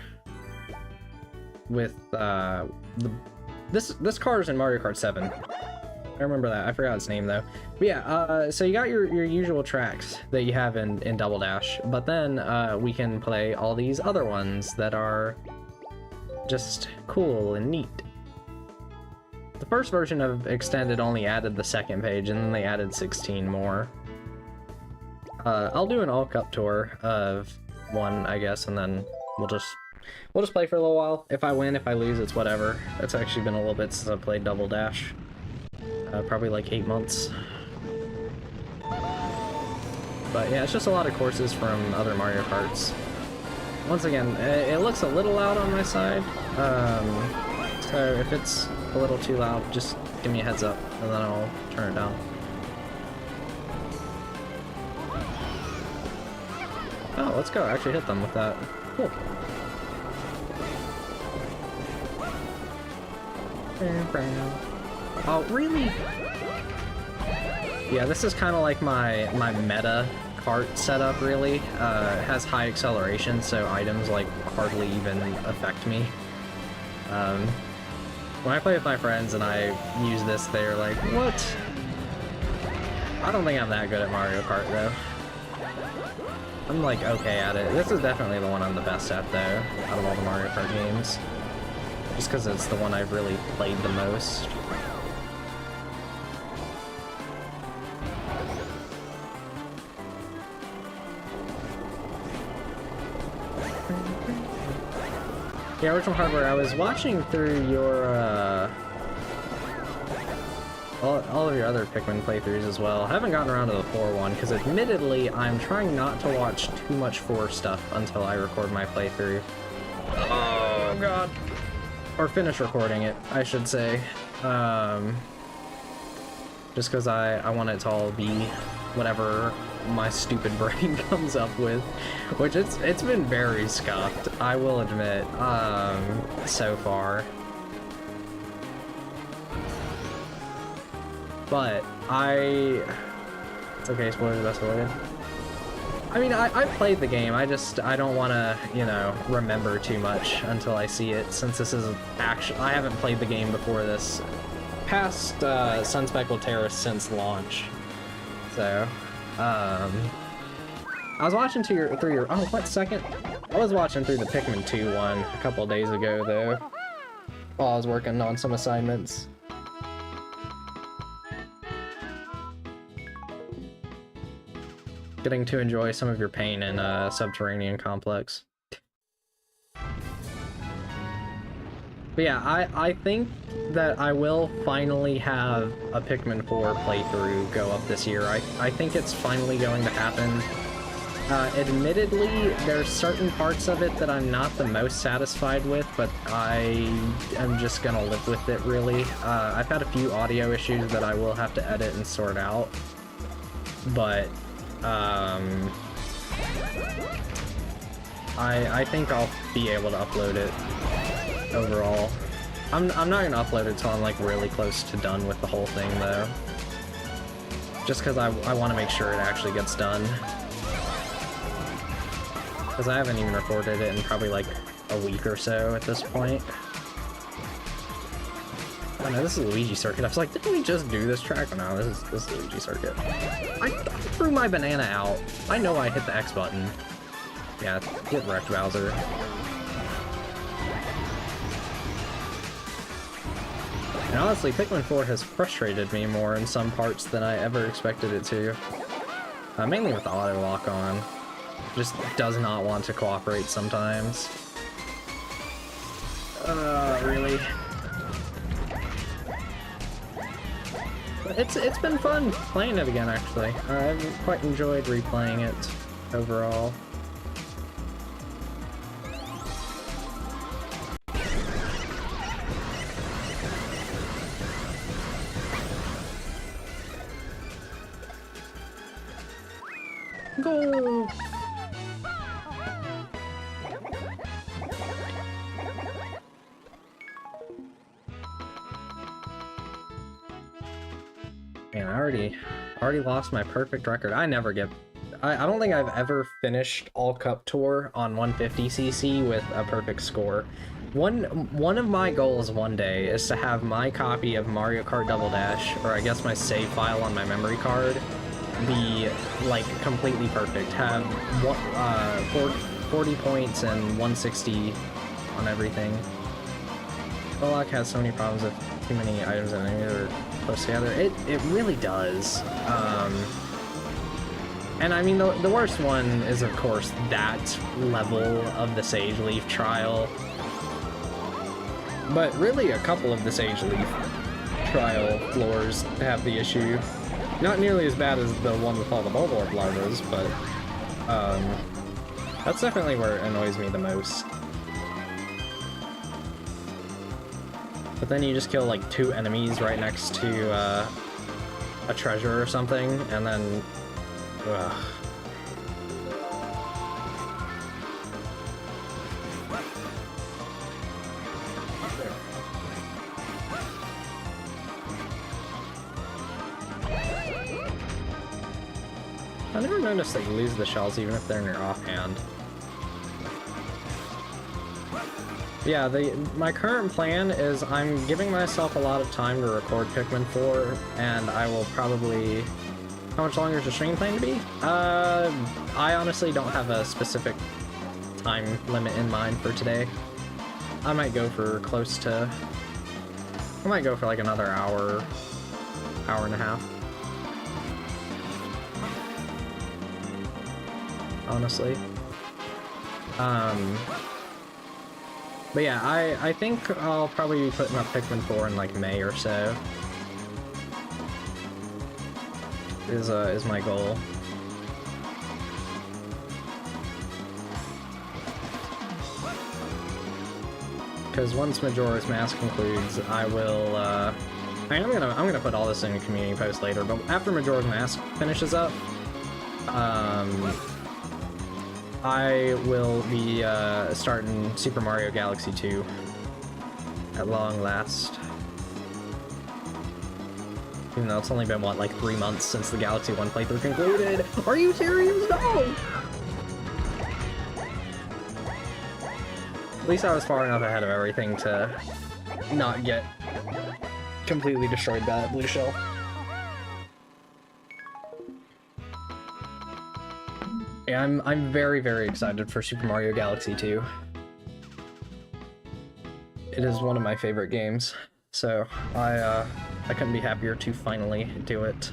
with this car is in Mario Kart 7. I remember that. I forgot its name though. But yeah, so you got your usual tracks that you have in Double Dash, but then we can play all these other ones that are just cool and neat. The first version of Extended only added the second page, and then they added 16 more. I'll do an all cup tour of one, I guess, and then we'll just play for a little while. If I win, if I lose, it's whatever. It's actually been a little bit since I played Double Dash. Probably like 8 months. But yeah, it's just a lot of courses from other Mario Karts. Once again, it looks a little loud on my side. So if it's a little too loud, just give me a heads up, and then I'll turn it down. Oh, let's go. Actually hit them with that. Cool. Oh, really? Yeah, this is kind of like my meta kart setup, really. It has high acceleration, so items, like, hardly even affect me. When I play with my friends and I use this, they're like, what? I don't think I'm that good at Mario Kart, though. I'm, like, okay at it. This is definitely the one I'm the best at, though, out of all the Mario Kart games. Just because it's the one I've really played the most. Yeah, Original Hardware, I was watching through your, all of your other Pikmin playthroughs as well. I haven't gotten around to the 4 one, because admittedly, I'm trying not to watch too much 4 stuff until I record my playthrough. Oh, God. Or finish recording it, I should say. Just because I want it to all be whatever my stupid brain comes up with, which it's been very scuffed, I will admit, so far. But it's okay, spoilers best avoided. I mean, I played the game, I don't want to, you know, remember too much until I see it, since this is actually, I haven't played the game before this, past Sunspeckled Terrace since launch. So, I was watching through your, oh, what second? I was watching through the Pikmin 2 one a couple days ago, though, while I was working on some assignments. Getting to enjoy some of your pain in Subterranean Complex. But yeah, I think that I will finally have a Pikmin 4 playthrough go up this year. I think it's finally going to happen. Admittedly, there's certain parts of it that I'm not the most satisfied with, but I am just gonna live with it, really. I've had a few audio issues that I will have to edit and sort out, but I think I'll be able to upload it overall. I'm not gonna upload it till I'm like really close to done with the whole thing, though. just because I want to make sure it actually gets done. Because I haven't even recorded it in probably like a week or so at this point. Oh no, this is Luigi Circuit. I was like, didn't we just do this track? Oh, no, this is Luigi Circuit. I threw my banana out. I know I hit the X button. Yeah, get wrecked, Bowser. And honestly, Pikmin 4 has frustrated me more in some parts than I ever expected it to. Mainly with the auto lock on. Just does not want to cooperate sometimes. Really? It's been fun playing it again, actually. I've quite enjoyed replaying it overall. Go! Man, I already lost my perfect record. I never get... I don't think I've ever finished all Cup Tour on 150cc with a perfect score. One of my goals one day is to have my copy of Mario Kart Double Dash, or I guess my save file on my memory card, be like completely perfect. Have 40 points and 160 on everything. Spelllock has so many problems with too many items and they're close together. It really does. And I mean, the worst one is, of course, that level of the Sage Leaf trial. But really, a couple of the Sage Leaf trial floors have the issue. Not nearly as bad as the one with all the Bulborb larvas, but that's definitely where it annoys me the most. But then you just kill like 2 enemies right next to a treasure or something, and then ugh. I never noticed that you lose the shells even if they're in your offhand. Yeah, my current plan is I'm giving myself a lot of time to record Pikmin 4, and I will probably... How much longer is the stream plan to be? I honestly don't have a specific time limit in mind for today. I might go for close to... I might go for like another hour, hour and a half. Honestly. But yeah, I think I'll probably be putting up Pikmin 4 in like May or so. Is my goal. Because once Majora's Mask concludes, I will I'm gonna put all this in a community post later, but after Majora's Mask finishes up, I will be starting Super Mario Galaxy 2 at long last. Even though it's only been, what, like 3 months since the Galaxy 1 playthrough concluded. Are you serious? No! At least I was far enough ahead of everything to not get completely destroyed by that blue shell. Yeah, I'm very, very excited for Super Mario Galaxy 2. It is one of my favorite games, so I couldn't be happier to finally do it.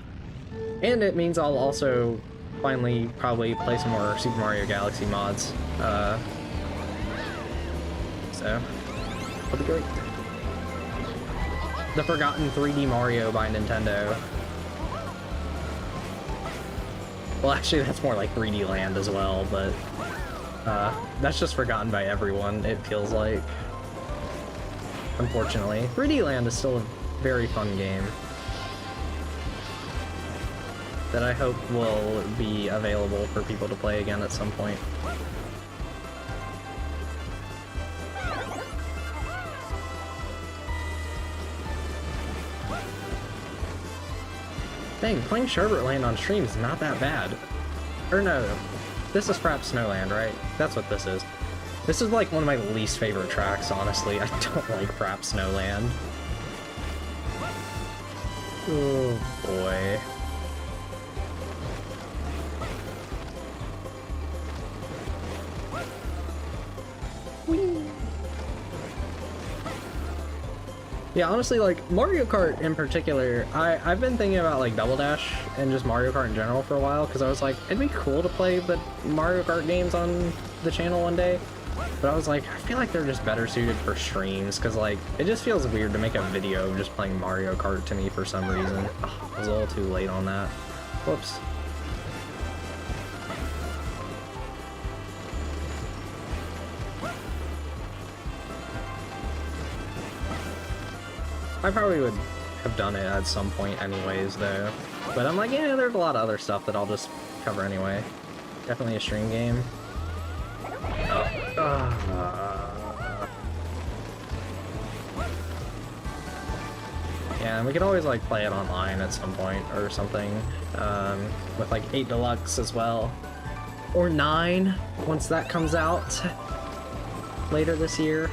And it means I'll also finally probably play some more Super Mario Galaxy mods. So, it'll be great. The Forgotten 3D Mario by Nintendo. Well, actually, that's more like 3D Land as well, but that's just forgotten by everyone, it feels like. Unfortunately. 3D Land is still a very fun game that I hope will be available for people to play again at some point. Dang, playing Sherbert Land on stream is not that bad. Or no, this is Fraps Snowland, right? That's what this is. This is like one of my least favorite tracks, honestly. I don't like Fraps Snowland. Oh boy. Whee! Yeah, honestly, like, Mario Kart in particular, I've been thinking about, like, Double Dash and just Mario Kart in general for a while, because I was like, it'd be cool to play the Mario Kart games on the channel one day, but I was like, I feel like they're just better suited for streams, because, like, it just feels weird to make a video of just playing Mario Kart to me for some reason. Oh, I was a little too late on that. Whoops. I probably would have done it at some point anyways, though. But I'm like, yeah, there's a lot of other stuff that I'll just cover anyway. Definitely a stream game. Yeah, and we could always, like, play it online at some point or something. With, like, 8 Deluxe as well. Or 9, once that comes out later this year.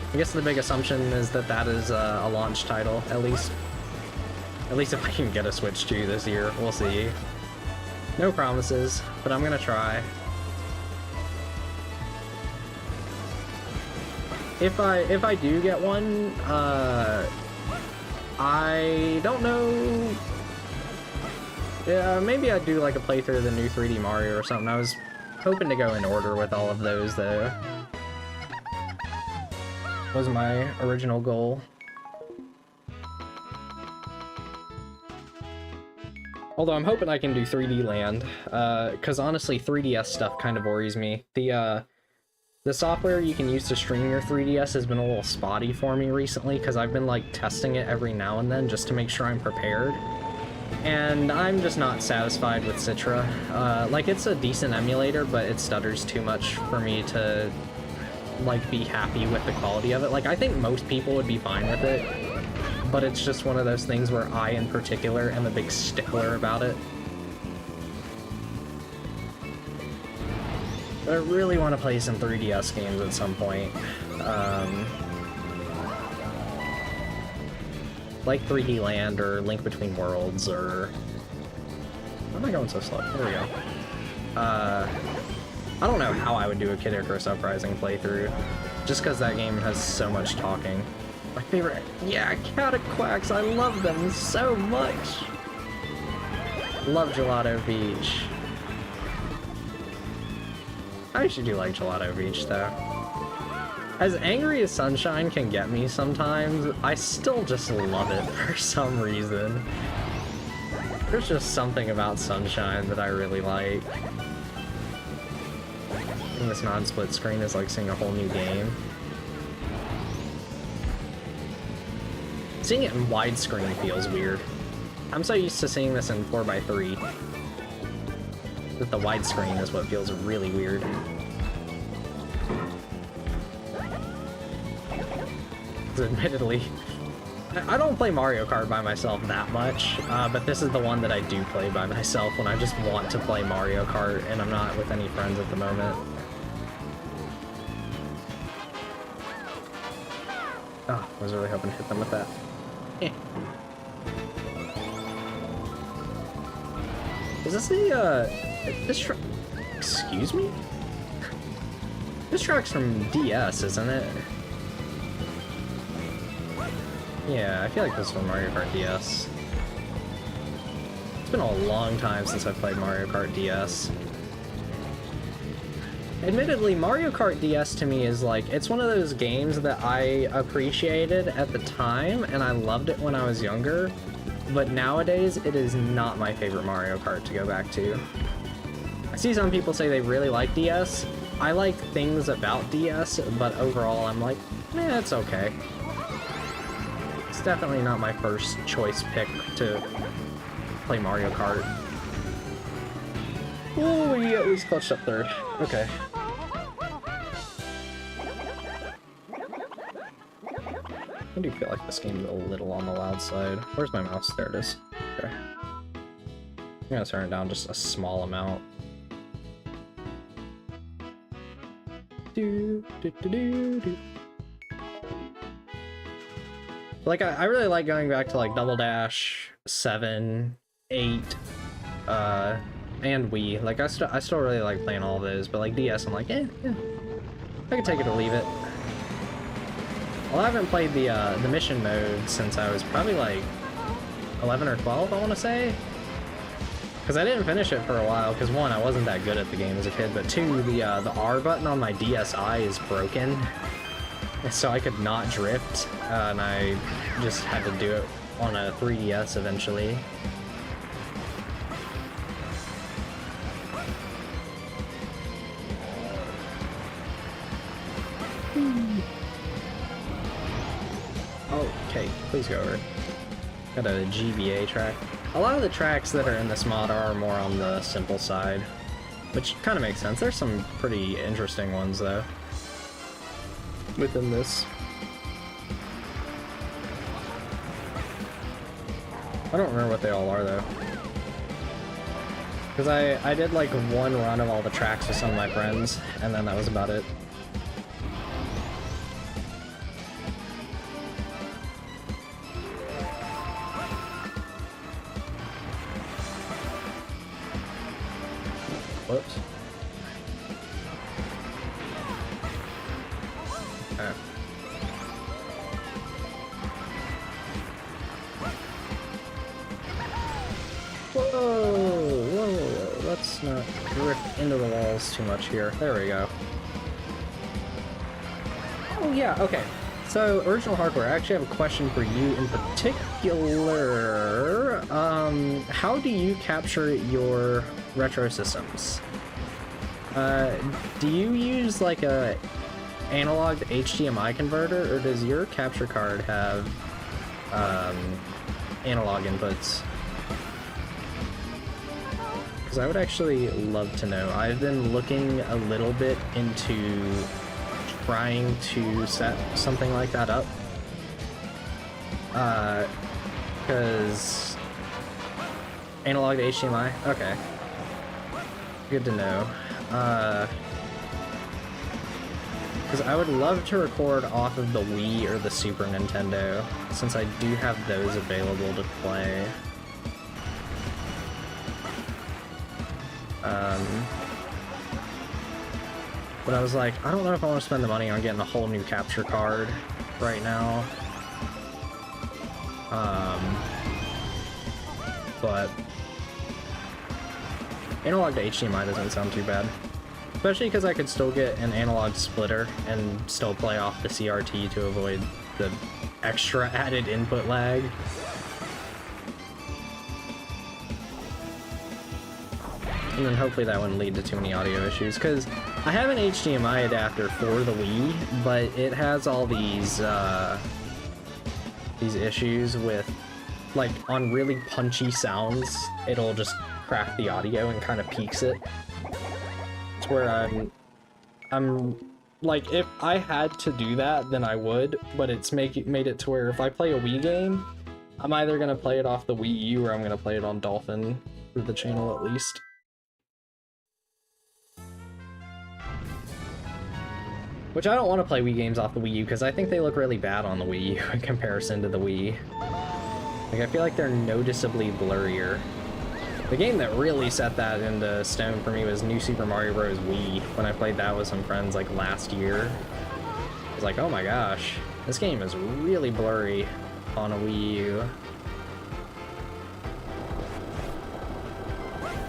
I guess the big assumption is that that is a launch title, at least if I can get a Switch 2 this year. We'll see. No promises, but I'm gonna try. If I do get one, I don't know. Yeah, maybe I'd do like a playthrough of the new 3D Mario or something. I was hoping to go in order with all of those, though. Was my original goal. Although I'm hoping I can do 3D Land, because honestly 3DS stuff kind of worries me. The software you can use to stream your 3DS has been a little spotty for me recently, because I've been like testing it every now and then just to make sure I'm prepared. And I'm just not satisfied with Citra. Like, it's a decent emulator, but it stutters too much for me to like be happy with the quality of it. Like, I think most people would be fine with it, but it's just one of those things where I in particular am a big stickler about it. But I really want to play some 3DS games at some point. Like 3D Land or Link Between Worlds, or... Why am I going so slow? There we go. I don't know how I would do a Kid Icarus Uprising playthrough, just because that game has so much talking. My favorite... Yeah, Cataquacks! I love them so much! Love Gelato Beach. I should do like Gelato Beach, though. As angry as Sunshine can get me sometimes, I still just love it for some reason. There's just something about Sunshine that I really like. And this non-split screen is like seeing a whole new game. Seeing it in widescreen feels weird. I'm so used to seeing this in 4x3 that the widescreen is what feels really weird. Admittedly, I don't play Mario Kart by myself that much, but this is the one that I do play by myself when I just want to play Mario Kart and I'm not with any friends at the moment. Oh, I was really hoping to hit them with that. Is this the, excuse me? This track's from DS, isn't it? Yeah, I feel like this is from Mario Kart DS. It's been a long time since I've played Mario Kart DS. Admittedly, Mario Kart DS to me is like, it's one of those games that I appreciated at the time, and I loved it when I was younger, but nowadays it is not my favorite Mario Kart to go back to. I see some people say they really like DS. I like things about DS, but overall I'm like, eh, it's okay. It's definitely not my first choice pick to play Mario Kart. Oh, we at least clutched up third. Okay. I do feel like this game's a little on the loud side. Where's my mouse? There it is. Okay. I'm gonna turn it down just a small amount. Like, I really like going back to like Double Dash, 7, 8, and Wii. Like, I still really like playing all those, but like DS, I'm like, yeah, I can take it or leave it. Well, I haven't played the mission mode since I was probably like 11 or 12, I want to say. Because I didn't finish it for a while, because one, I wasn't that good at the game as a kid, but two, the R button on my DSi is broken, so I could not drift, and I just had to do it on a 3DS eventually. Okay, please go over. Got a GBA track. A lot of the tracks that are in this mod are more on the simple side, which kind of makes sense. There's some pretty interesting ones, though, within this. I don't remember what they all are, though. Because I did, like, one run of all the tracks with some of my friends, and then that was about it. Whoops. Okay. Whoa! Let's not drift into the walls too much here. There we go. Oh yeah, okay. So, Original Hardware, I actually have a question for you in particular. How do you capture your retro systems? Do you use like a analog to HDMI converter, or does your capture card have analog inputs? Because I would actually love to know. I've been looking a little bit into trying to set something like that up. Because analog to HDMI? Okay. Good to know. Because I would love to record off of the Wii or the Super Nintendo, since I do have those available to play. But I was like, I don't know if I want to spend the money on getting a whole new capture card right now. But analog to HDMI doesn't sound too bad. Especially because I could still get an analog splitter and still play off the CRT to avoid the extra added input lag. And then hopefully that wouldn't lead to too many audio issues, because I have an HDMI adapter for the Wii, but it has all these issues with, like, on really punchy sounds, it'll just crack the audio and kind of peaks it. It's where I'm like, if I had to do that, then I would, but it's made it to where if I play a Wii game, I'm either gonna play it off the Wii U or I'm gonna play it on Dolphin for the channel at least. Which I don't want to play Wii games off the Wii U because I think they look really bad on the Wii U in comparison to the Wii. Like, I feel like they're noticeably blurrier. The game that really set that into stone for me was New Super Mario Bros. Wii, when I played that with some friends like last year. I was like, oh my gosh, this game is really blurry on a Wii U.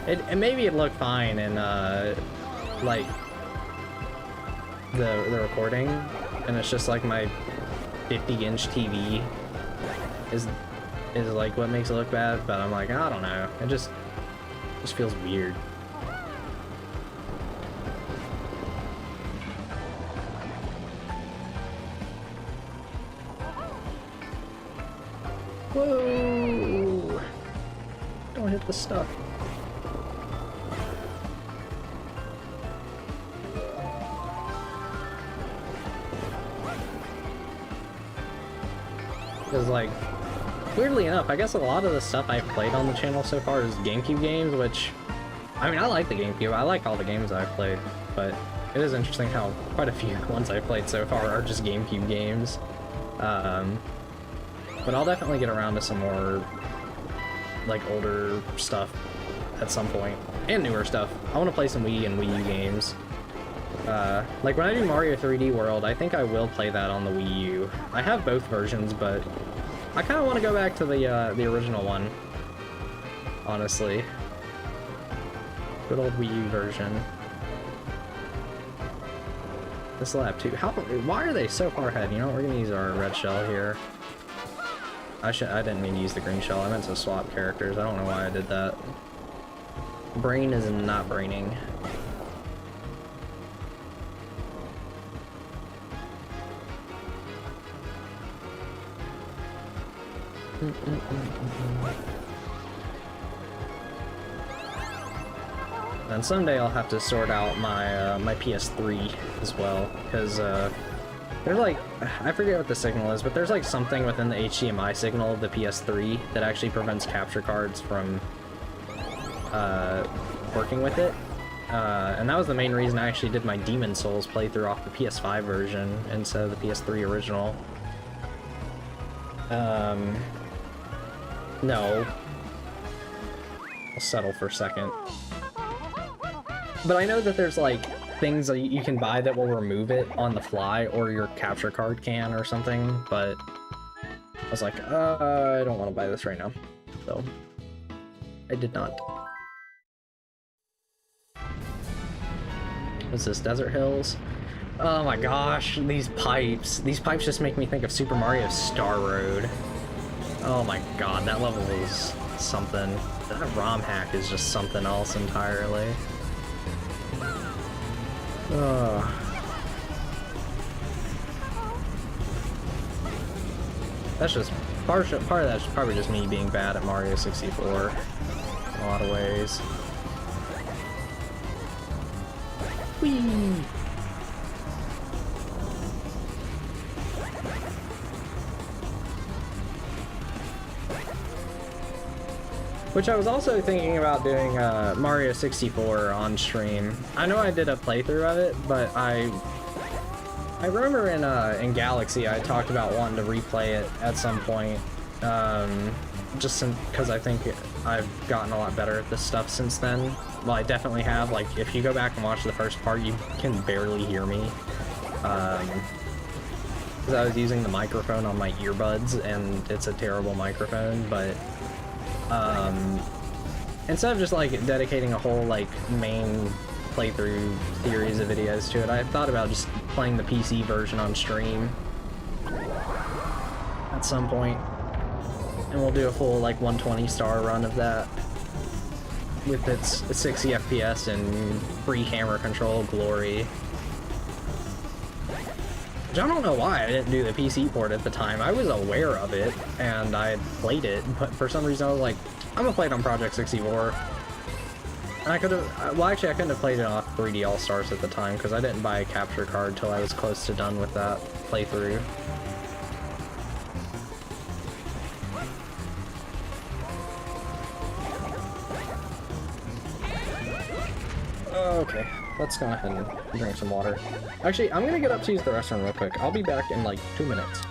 And maybe it looked fine in like the recording, and it's just like my 50-inch TV is like what makes it look bad, but I'm like, I don't know, it just feels weird. Whoa! Don't hit the stuff. Because, like, weirdly enough, I guess a lot of the stuff I've played on the channel so far is GameCube games, which, I mean, I like the GameCube. I like all the games I've played, but it is interesting how quite a few ones I've played so far are just GameCube games. But I'll definitely get around to some more, like, older stuff at some point, and newer stuff. I want to play some Wii and Wii U games. Like, when I do Mario 3D World, I think I will play that on the Wii U. I have both versions, but I kind of want to go back to the original one, honestly. Good old Wii U version. This lab, too. Why are they so far ahead? You know what, we're gonna use our red shell here. I didn't mean to use the green shell. I meant to swap characters. I don't know why I did that. Brain is not braining. And someday I'll have to sort out my my PS3 as well, because there's like, I forget what the signal is, but there's like something within the HDMI signal of the PS3 that actually prevents capture cards from working with it. And that was the main reason I actually did my Demon Souls playthrough off the PS5 version instead of the PS3 original. No. I'll settle for second. But I know that there's like things that you can buy that will remove it on the fly, or your capture card can or something, but I was like, I don't want to buy this right now. So I did not. What's this, Desert Hills? Oh my gosh, these pipes. These pipes just make me think of Super Mario Star Road. Oh my god, that level is something. That ROM hack is just something else entirely. That's just part of that's probably just me being bad at Mario 64 in a lot of ways. Whee! Which I was also thinking about doing Mario 64 on stream. I know I did a playthrough of it, but I remember in Galaxy I talked about wanting to replay it at some point, just because I think I've gotten a lot better at this stuff since then. Well, I definitely have. Like, if you go back and watch the first part, you can barely hear me. Because I was using the microphone on my earbuds, and it's a terrible microphone, but instead of just like dedicating a whole like main playthrough series of videos to it, I thought about just playing the PC version on stream at some point, and we'll do a full like 120 star run of that with its 60 FPS and free camera control glory. Which I don't know why I didn't do the PC port at the time. I was aware of it, and I had played it, but for some reason I was like, I'm gonna play it on Project 64. And I could have, well actually I couldn't have played it off 3D All-Stars at the time, because I didn't buy a capture card till I was close to done with that playthrough. Okay, let's go ahead and drink some water. Actually, I'm gonna get up to use the restroom real quick. I'll be back in like 2 minutes.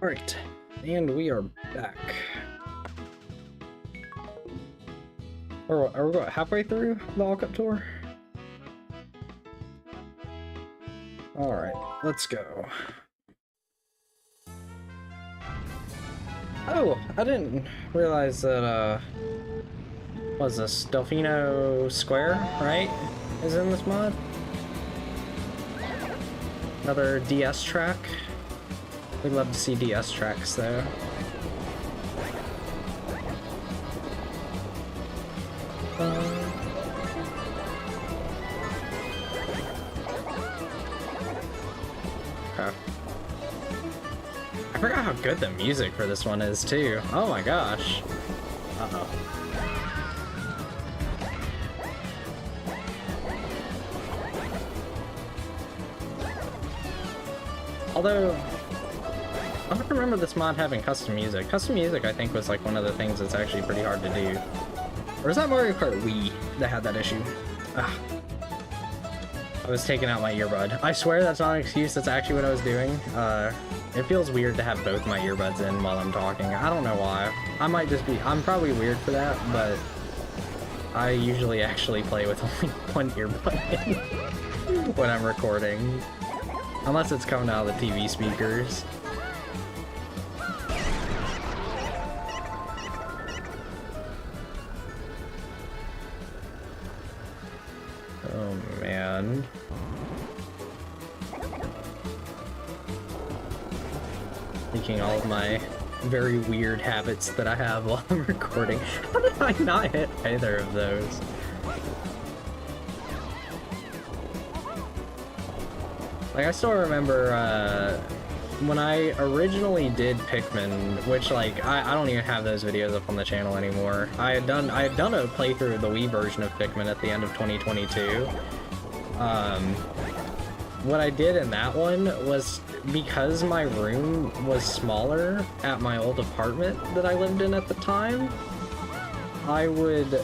Alright, and we are back. Are we halfway through the walk-up tour? Alright, let's go. Oh, I didn't realize that, what is this? Delfino Square, right? Is in this mod? Another DS track. We'd love to see DS tracks, though. Okay. I forgot how good the music for this one is, too. Oh my gosh. Uh-oh. Although, I don't remember this mod having custom music. Custom music, I think, was like one of the things that's actually pretty hard to do. Or is that Mario Kart Wii that had that issue? Ugh. I was taking out my earbud. I swear that's not an excuse, that's actually what I was doing. It feels weird to have both my earbuds in while I'm talking. I don't know why. I might just be, I'm probably weird for that, but I usually actually play with only one earbud in when I'm recording. Unless it's coming out of the TV speakers. Oh man. Thinking all of my very weird habits that I have while I'm recording. How did I not hit either of those? Like, I still remember, when I originally did Pikmin, which, like, I don't even have those videos up on the channel anymore. I had done a playthrough of the Wii version of Pikmin at the end of 2022. What I did in that one was, because my room was smaller at my old apartment that I lived in at the time, I would,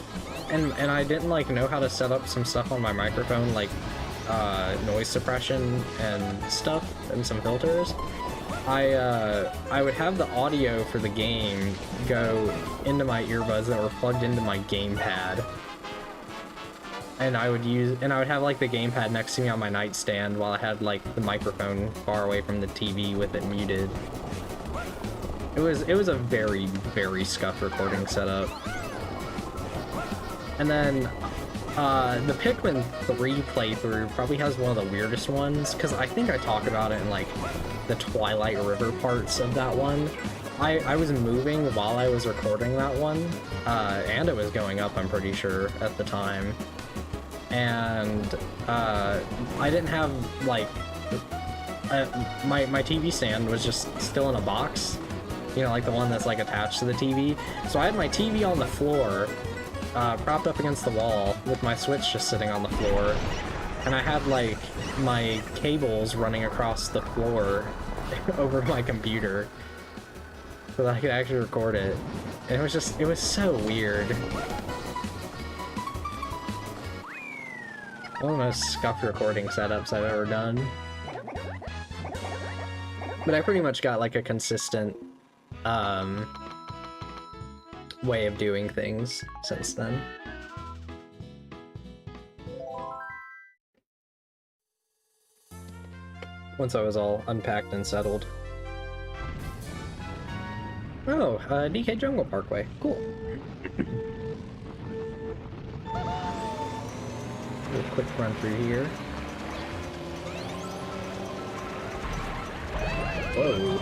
and I didn't, like, know how to set up some stuff on my microphone, like, noise suppression and stuff, and some filters. I would have the audio for the game go into my earbuds that were plugged into my gamepad, and I would have like the gamepad next to me on my nightstand while I had like the microphone far away from the TV with it muted. It was a very, very scuffed recording setup. And then the Pikmin 3 playthrough probably has one of the weirdest ones, because I think I talk about it in, like, the Twilight River parts of that one. I was moving while I was recording that one, and it was going up, I'm pretty sure, at the time. And, I didn't have, like, my TV stand was just still in a box, you know, like the one that's, like, attached to the TV. So I had my TV on the floor, propped up against the wall with my Switch just sitting on the floor, and I had like my cables running across the floor over my computer so that I could actually record it. And it was so weird. One of the most scuffed recording setups I've ever done. But I pretty much got like a consistent way of doing things since then. Once I was all unpacked and settled. Oh, DK Jungle Parkway. Cool. Do a quick run through here. Whoa.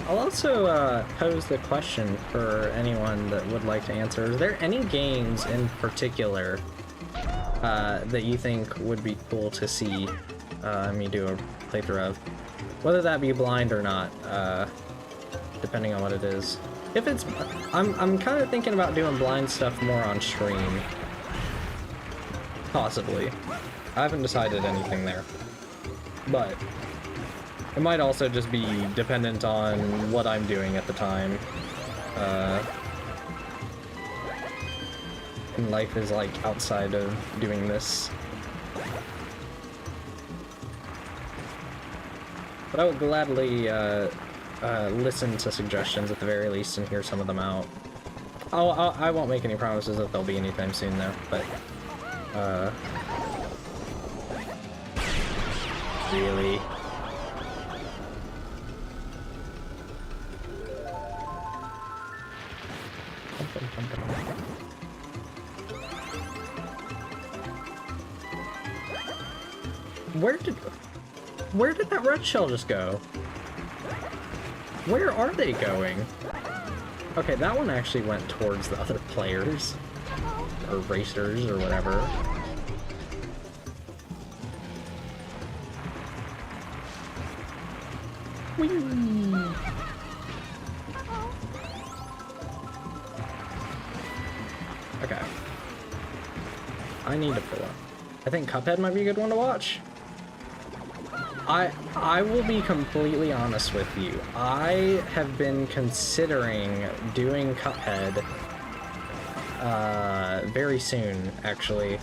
I'll also pose the question for anyone that would like to answer. Is there any games in particular that you think would be cool to see me do a playthrough of? Whether that be blind or not, depending on what it is. If it's... I'm kind of thinking about doing blind stuff more on stream. Possibly. I haven't decided anything there. But it might also just be dependent on what I'm doing at the time. And life is like outside of doing this But I would gladly listen to suggestions at the very least and hear some of them out. I won't make any promises that there'll be anytime soon though, but really. Where did that red shell just go? Where are they going? Okay, that one actually went towards the other players. Or racers, or whatever. Whee! Okay. I need to pull up. I think Cuphead might be a good one to watch. I will be completely honest with you. I have been considering doing Cuphead very soon, actually.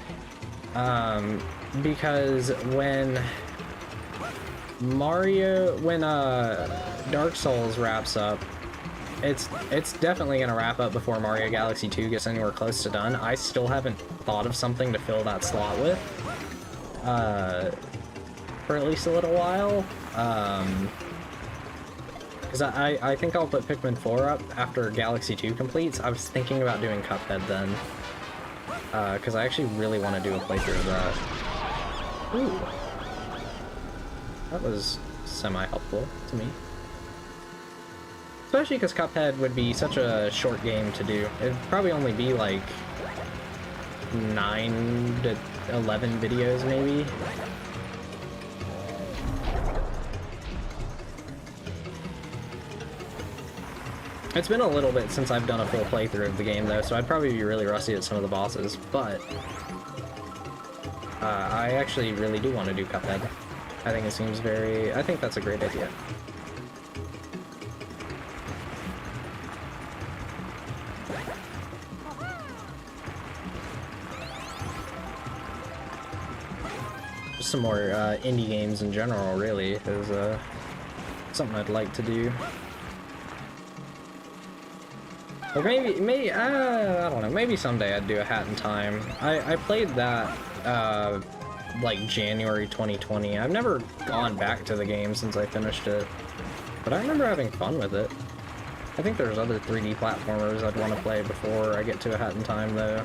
Because when Dark Souls wraps up, it's definitely gonna wrap up before Mario Galaxy 2 gets anywhere close to done. I still haven't thought of something to fill that slot with. For at least a little while, because I think I'll put Pikmin 4 up after Galaxy 2 completes. I was thinking about doing Cuphead then, because I actually really want to do a playthrough of that. Ooh, that was semi-helpful to me. Especially because Cuphead would be such a short game to do. It'd probably only be like 9 to 11 videos maybe. It's been a little bit since I've done a full playthrough of the game though, so I'd probably be really rusty at some of the bosses, but I actually really do want to do Cuphead. I think I think that's a great idea. Just some more indie games in general, really, is something I'd like to do. Or maybe, I don't know, maybe someday I'd do a Hat in Time. I played that, like, January 2020. I've never gone back to the game since I finished it, but I remember having fun with it. I think there's other 3D platformers I'd want to play before I get to a Hat in Time, though.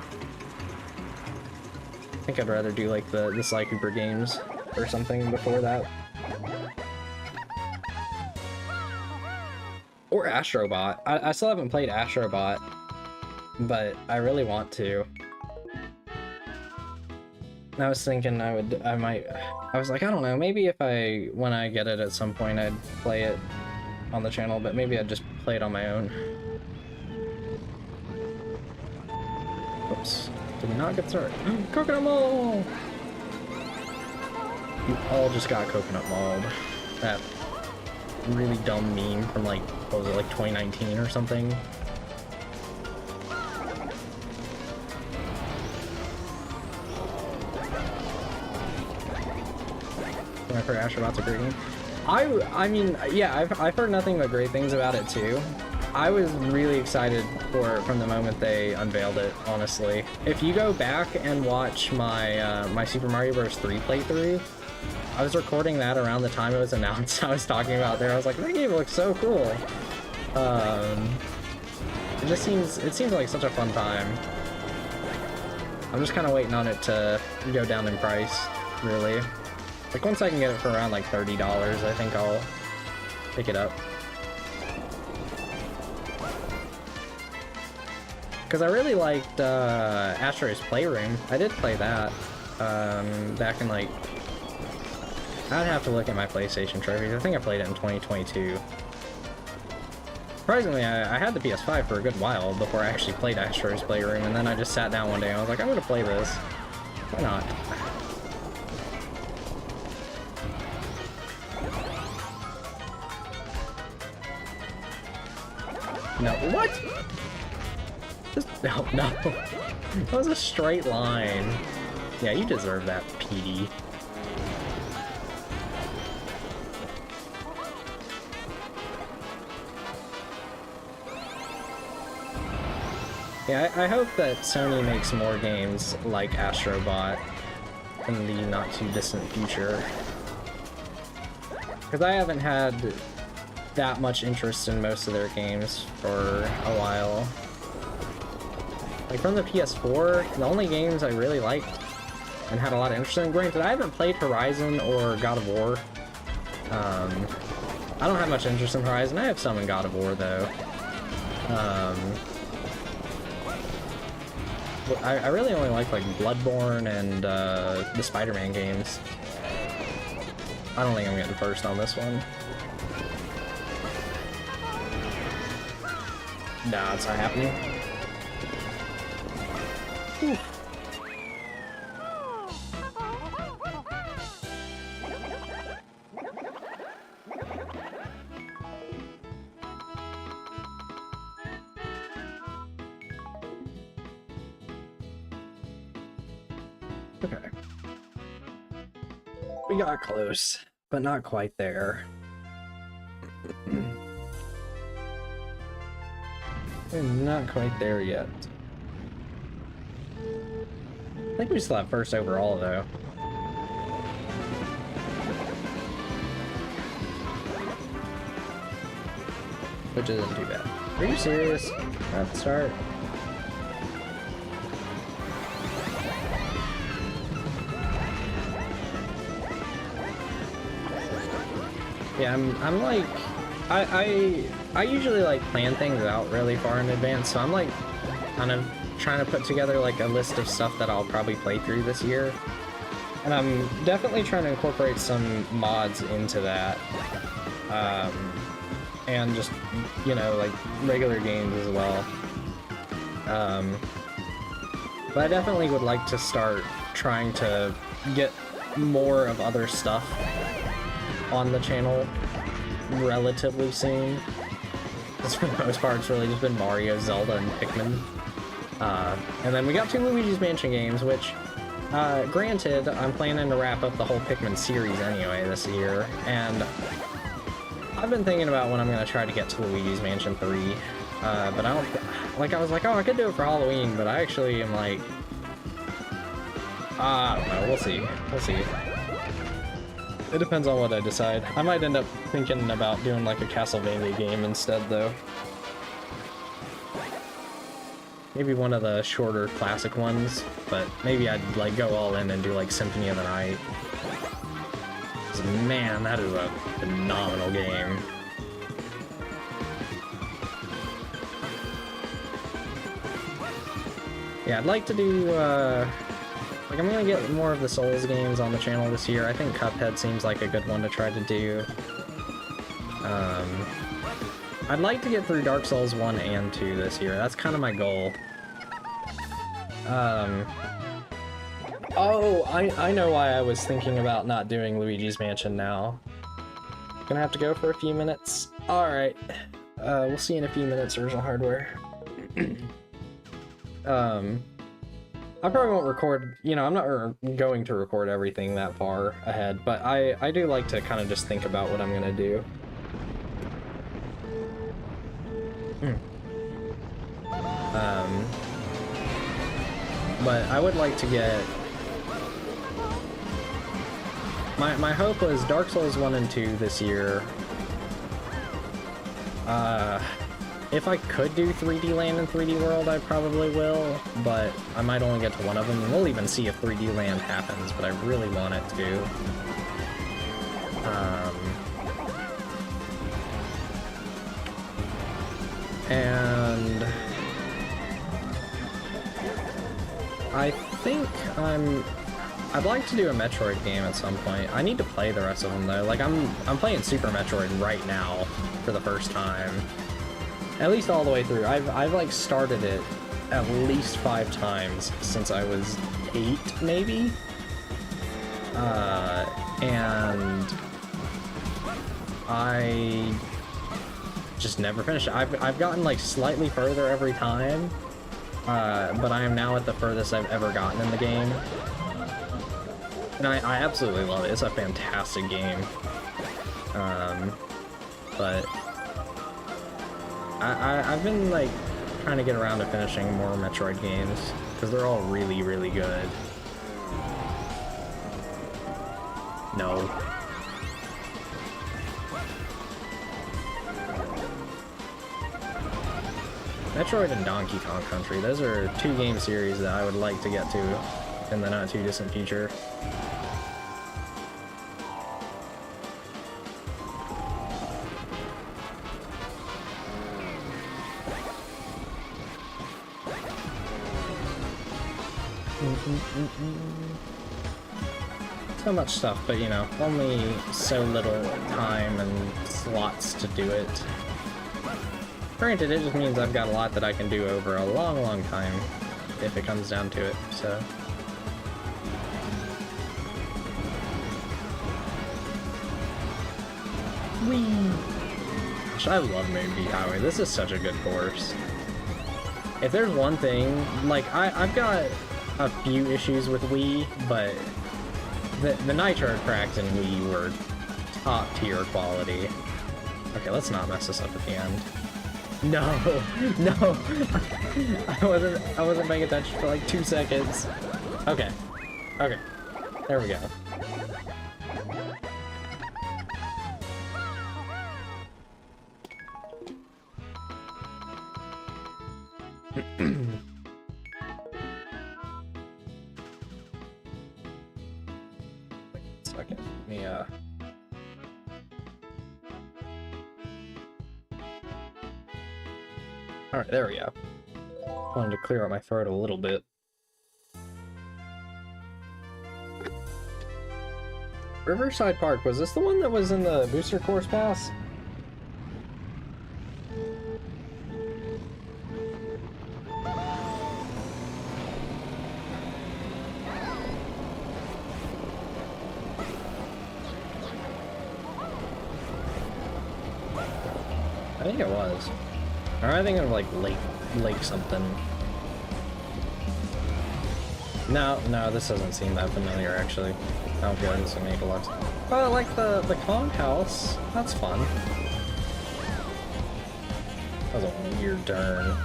I think I'd rather do, like, the Sly Cooper games or something before that. Or Astrobot. I still haven't played Astrobot, but I really want to. I was thinking I was like, I don't know, maybe when I get it at some point, I'd play it on the channel, but maybe I'd just play it on my own. Oops. Did not get started. Coconut Mall! You all just got coconut mauled. That really dumb meme from, like, what was it, like 2019 or something? I've heard Astrobot's a great game. I mean, yeah, I've heard nothing but great things about it too. I was really excited for it from the moment they unveiled it, honestly. If you go back and watch my my Super Mario Bros. 3 playthrough, I was recording that around the time it was announced. I was talking about there. I was like, that game looks so cool. It seems like such a fun time. I'm just kind of waiting on it to go down in price, really. Like, once I can get it for around like $30, I think I'll pick it up. Because I really liked Astro's Playroom. I did play that back in, like, I'd have to look at my PlayStation trophies. I think I played it in 2022. Surprisingly, I had the PS5 for a good while before I actually played Astro's Playroom, and then I just sat down one day and I was like, I'm gonna play this. Why not? No, what? No. That was a straight line. Yeah, you deserve that, PD. Yeah, I hope that Sony makes more games like Astrobot in the not-too-distant future. Because I haven't had that much interest in most of their games for a while. Like, from the PS4, the only games I really liked and had a lot of interest in, granted, I haven't played Horizon or God of War. I don't have much interest in Horizon. I have some in God of War, though. I really only like Bloodborne and the Spider-Man games. I don't think I'm getting first on this one. Nah, it's not happening. Whew. Okay. We got close, but not quite there. We're not quite there yet. I think we still have first overall, though. Which isn't too bad. Are you serious? At the start? Yeah, I'm like, I usually like plan things out really far in advance, so I'm like kind of trying to put together like a list of stuff that I'll probably play through this year. And I'm definitely trying to incorporate some mods into that. And just, you know, like regular games as well. But I definitely would like to start trying to get more of other stuff on the channel relatively soon. Because for the most part, it's really just been Mario, Zelda, and Pikmin. And then we got 2 Luigi's Mansion games, which, granted, I'm planning to wrap up the whole Pikmin series anyway this year, and I've been thinking about when I'm going to try to get to Luigi's Mansion 3, but I don't, like, I was like, oh, I could do it for Halloween, but I actually am like, I don't know, we'll see, we'll see. It depends on what I decide. I might end up thinking about doing like a Castlevania game instead, though. Maybe one of the shorter classic ones, but maybe I'd like go all in and do like Symphony of the Night. 'Cause, man, that is a phenomenal game. Yeah, I'd like to do, like, I'm gonna get more of the Souls games on the channel this year. I think Cuphead seems like a good one to try to do. I'd like to get through Dark Souls 1 and 2 this year. That's kind of my goal. Oh, I know why I was thinking about not doing Luigi's Mansion now. Gonna have to go for a few minutes. Alright. We'll see in a few minutes, Original Hardware. I probably won't record, you know, I'm not going to record everything that far ahead, but I do like to kind of just think about what I'm gonna do. But I would like to get... My hope was Dark Souls 1 and 2 this year. If I could do 3D Land and 3D World, I probably will, but I might only get to one of them, and we'll even see if 3D Land happens, but I really want it to. And I think I'd like to do a Metroid game at some point. I need to play the rest of them though. Like I'm playing Super Metroid right now for the first time. At least all the way through. I've like started it at least 5 times since I was 8, maybe? And I just never finished it. I've gotten like slightly further every time, but I am now at the furthest I've ever gotten in the game. And I absolutely love it. It's a fantastic game. But I've been like trying to get around to finishing more Metroid games, because they're all really, really good. No. Metroid and Donkey Kong Country, those are two game series that I would like to get to in the not too distant future. So much stuff, but you know, only so little time and slots to do it. Granted, it just means I've got a lot that I can do over a long, long time, if it comes down to it, so. Whee! Gosh, I love Moonbeat Highway. This is such a good course. If there's one thing, like, I've got a few issues with Wii, but the nitro cracks in Wii were top tier quality. Okay, let's not mess this up at the end. No, no, I wasn't paying attention for like 2 seconds. Okay, okay, there we go. Second, let me Alright, there we go. Wanted to clear out my throat a little bit. Riverside Park, was this the one that was in the booster course pass? I think it was. Or I think of like Lake something. No, this doesn't seem that familiar actually. I don't feel like this would make a lot. Oh, I like the Kong house. That's fun. That was a weird turn.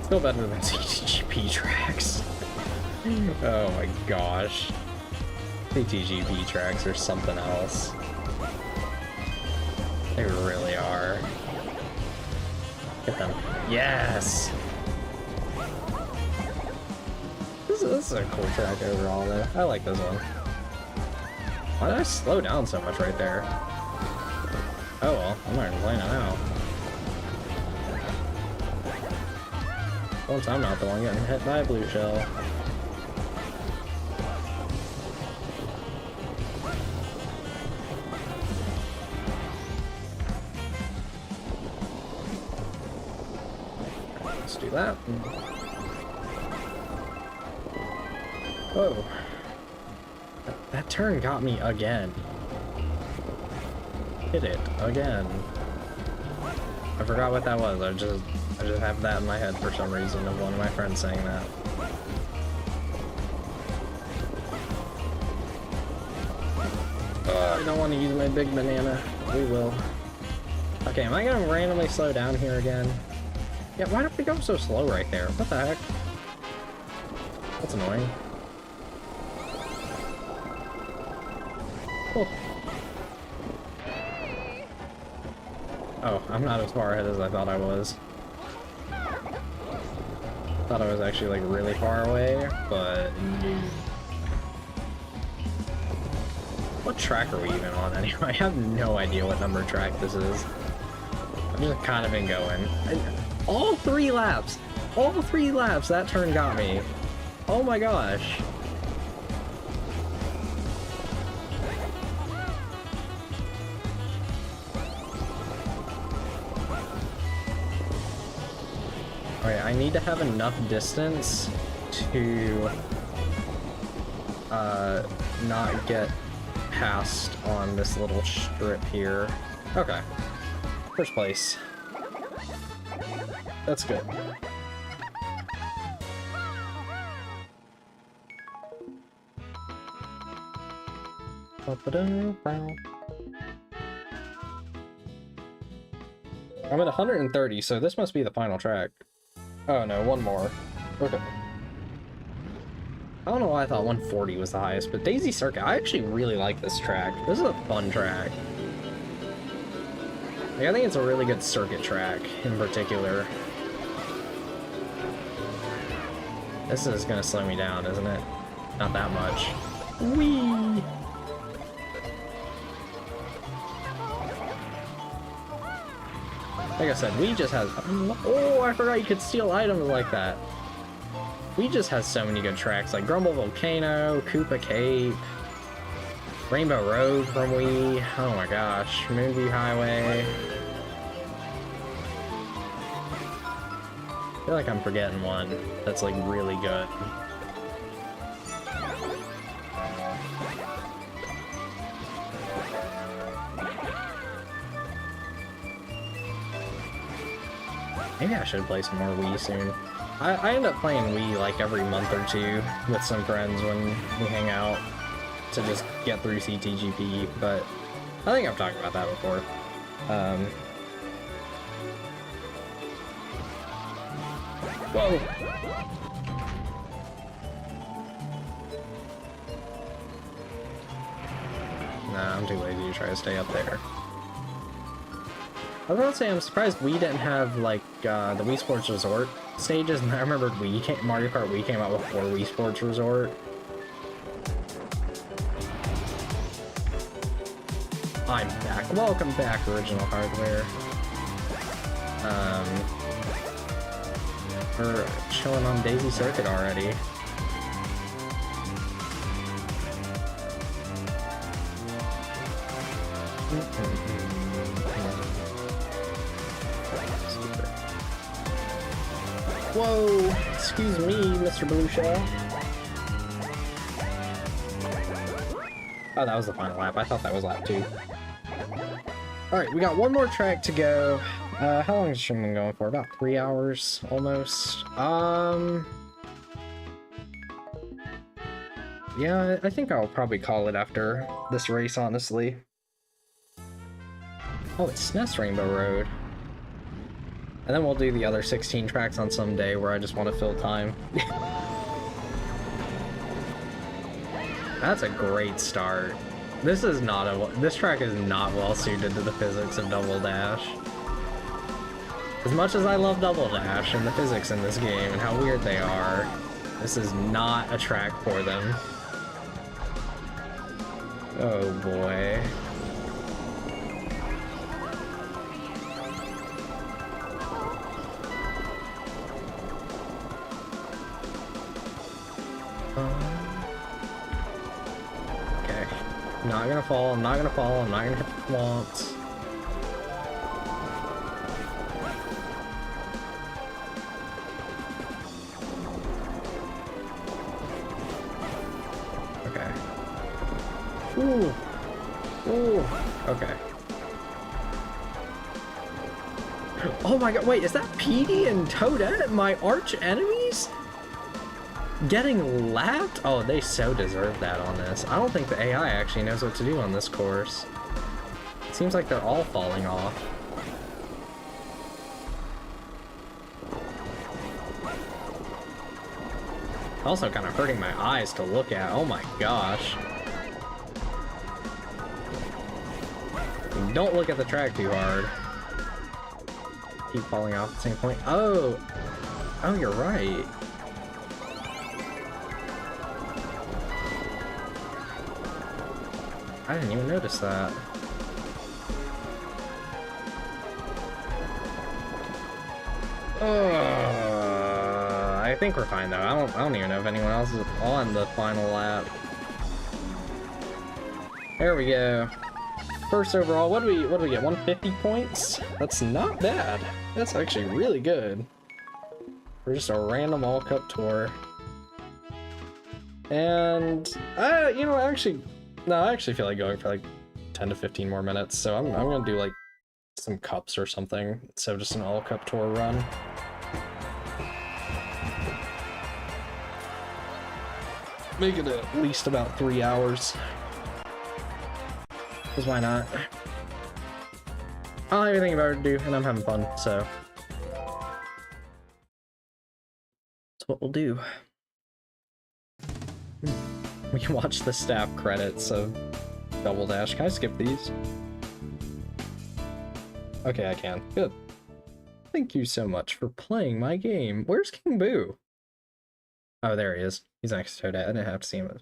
Still better than CTGP tracks. Oh my gosh. CTGP tracks are something else. They really are. Get them. Yes! This is a cool track overall, though. I like this one. Why did I slow down so much right there? Oh well, I'm not complaining now. Once I'm not the one getting hit by a blue shell. Let's do that. Whoa. That turn got me again. Hit it again. I forgot what that was. I just have that in my head for some reason of one of my friends saying that. I don't want to use my big banana. We will. Okay, am I gonna randomly slow down here again? Yeah, why don't we go so slow right there? What the heck? That's annoying. Oh. Oh, I'm not as far ahead as I thought I was. Thought I was actually like really far away, but no. What track are we even on anyway? I have no idea what number track this is. I've just kind of been going. All 3 laps! All 3 laps that turn got me. Oh my gosh. Alright, I need to have enough distance to not get passed on this little strip here. Okay. First place. That's good. I'm at 130, so this must be the final track. Oh no, one more. Okay. I don't know why I thought 140 was the highest, but Daisy Circuit, I actually really like this track. This is a fun track. Like, I think it's a really good circuit track, in particular. This is gonna slow me down, isn't it? Not that much. Whee! Like I said, Wii just has... Oh, I forgot you could steal items like that. Wii just has so many good tracks, like Grumble Volcano, Koopa Cape, Rainbow Road from Wii. Oh my gosh, Moonview Highway. I feel like I'm forgetting one that's like really good. Maybe I should play some more Wii soon. I end up playing Wii like every month or two with some friends when we hang out to just get through CTGP, but I think I've talked about that before. Whoa! Nah, I'm too lazy to try to stay up there. I was gonna say, I'm surprised Wii didn't have, like, the Wii Sports Resort stages, and I remember Mario Kart Wii came out before Wii Sports Resort. I'm back. Welcome back, Original Hardware. We're chilling on Daisy Circuit already. Whoa! Excuse me, Mr. Blue Shell. Oh, that was the final lap. I thought that was lap 2. Alright, we got one more track to go. How long has the stream been going for? About 3 hours, almost. Yeah, I think I'll probably call it after this race, honestly. Oh, it's SNES Rainbow Road. And then we'll do the other 16 tracks on some day where I just want to fill time. That's a great start. This track is not well suited to the physics of Double Dash. As much as I love Double Dash and the physics in this game and how weird they are, this is not a track for them. Oh boy. Okay. Not gonna fall, I'm not gonna fall, I'm not gonna hit the swamps. Okay. Ooh! Ooh! Okay. Oh my god, wait, is that Petey and Toadette, my arch enemies? Getting lapped? Oh, they so deserve that on this. I don't think the AI actually knows what to do on this course. It seems like they're all falling off. Also kind of hurting my eyes to look at. Oh my gosh. Don't look at the track too hard. Keep falling off at the same point. Oh! Oh, you're right. I didn't even notice that. I think we're fine though. I don't even know if anyone else is on the final lap. There we go. First overall, what do we get? 150 points? That's not bad. That's actually really good. For just a random all cup tour. And you know, I actually feel like going for like 10 to 15 more minutes, so I'm gonna do like some cups or something, so just an all cup tour run. Make it at least about 3 hours. Because why not? I don't have anything better to do, and I'm having fun, so that's what we'll do. We can watch the staff credits of Double Dash. Can I skip these? Okay, I can. Good. Thank you so much for playing my game. Where's King Boo? Oh, there he is. He's next to Toadette. I didn't have to see him.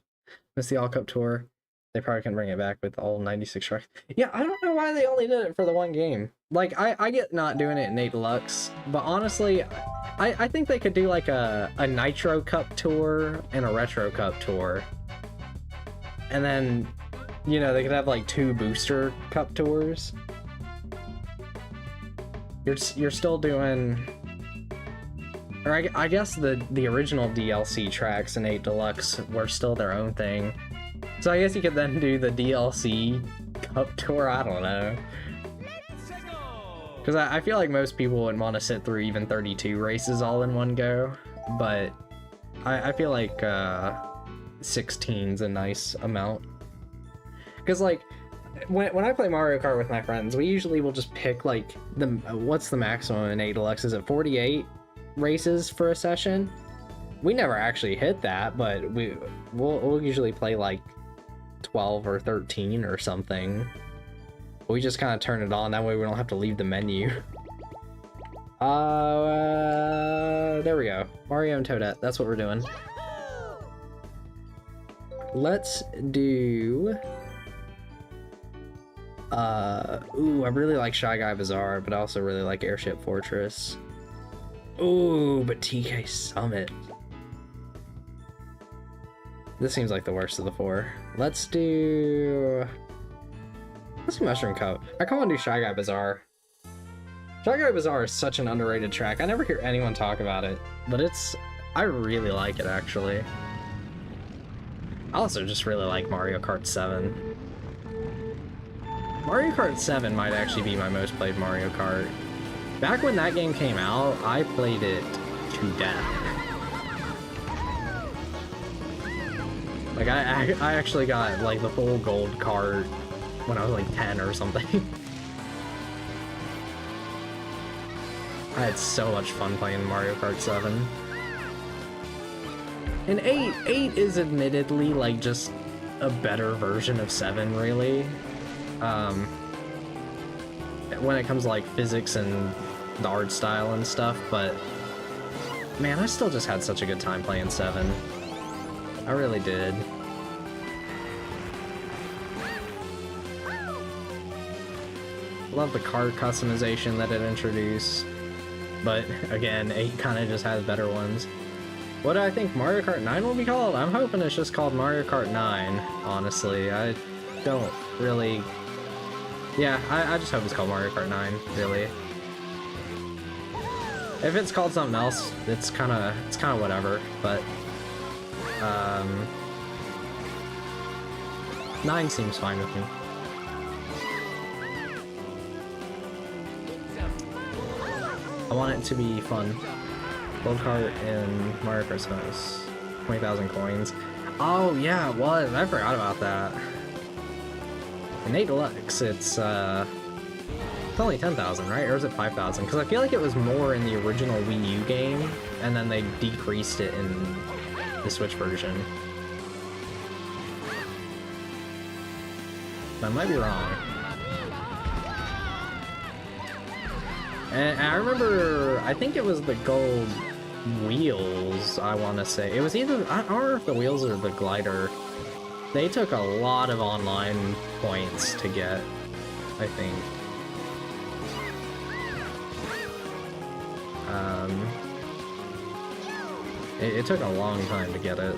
Missed the All Cup Tour. They probably can bring it back with all 96 tracks. Yeah, I don't know why they only did it for the one game. Like, I get not doing it in 8 Deluxe, but honestly, I think they could do like a Nitro Cup Tour and a Retro Cup Tour. And then, you know, they could have like 2 Booster Cup Tours. You're still doing... Or I guess the original DLC tracks in 8 Deluxe were still their own thing. So I guess you could then do the DLC Cup Tour, I don't know. Because I feel like most people wouldn't want to sit through even 32 races all in one go. But I feel like 16's a nice amount. Because like, when I play Mario Kart with my friends, we usually will just pick like, what's the maximum in 8 Deluxe? Is it 48 races for a session? We never actually hit that, but we'll usually play like 12 or 13 or something. We just kind of turn it on, that way we don't have to leave the menu. There we go. Mario and Toadette, that's what we're doing. Let's do... ooh, I really like Shy Guy Bazaar, but I also really like Airship Fortress. Ooh, but TK Summit. This seems like the worst of the 4. Let's do Mushroom Cup. I kind of want to do Shy Guy Bazaar. Shy Guy Bazaar is such an underrated track. I never hear anyone talk about it, but I really like it, actually. I also just really like Mario Kart 7. Mario Kart 7 might actually be my most played Mario Kart. Back when that game came out, I played it to death. Like, I actually got, like, the full gold cart when I was, like, 10 or something. I had so much fun playing Mario Kart 7. And 8 is admittedly, like, just a better version of 7, really. When it comes to, like, physics and the art style and stuff, but man, I still just had such a good time playing 7. I really did. Love the card customization that it introduced, but again, 8 kind of just has better ones. What do I think Mario Kart 9 will be called? I'm hoping it's just called Mario Kart 9, honestly. I don't really... Yeah, I just hope it's called Mario Kart 9, really. If it's called something else, it's kind of whatever, but 9 seems fine with me. I want it to be fun. Gold cart in Mario Kart 7 is 20,000 coins. Oh yeah, it was. I forgot about that. In 8 Deluxe, it's only 10,000, right? Or is it 5,000? Because I feel like it was more in the original Wii U game, and then they decreased it in the Switch version. I might be wrong. And I remember, I think it was the gold wheels, I want to say. It was either, I don't remember if the wheels or the glider. They took a lot of online points to get, I think. It took a long time to get it.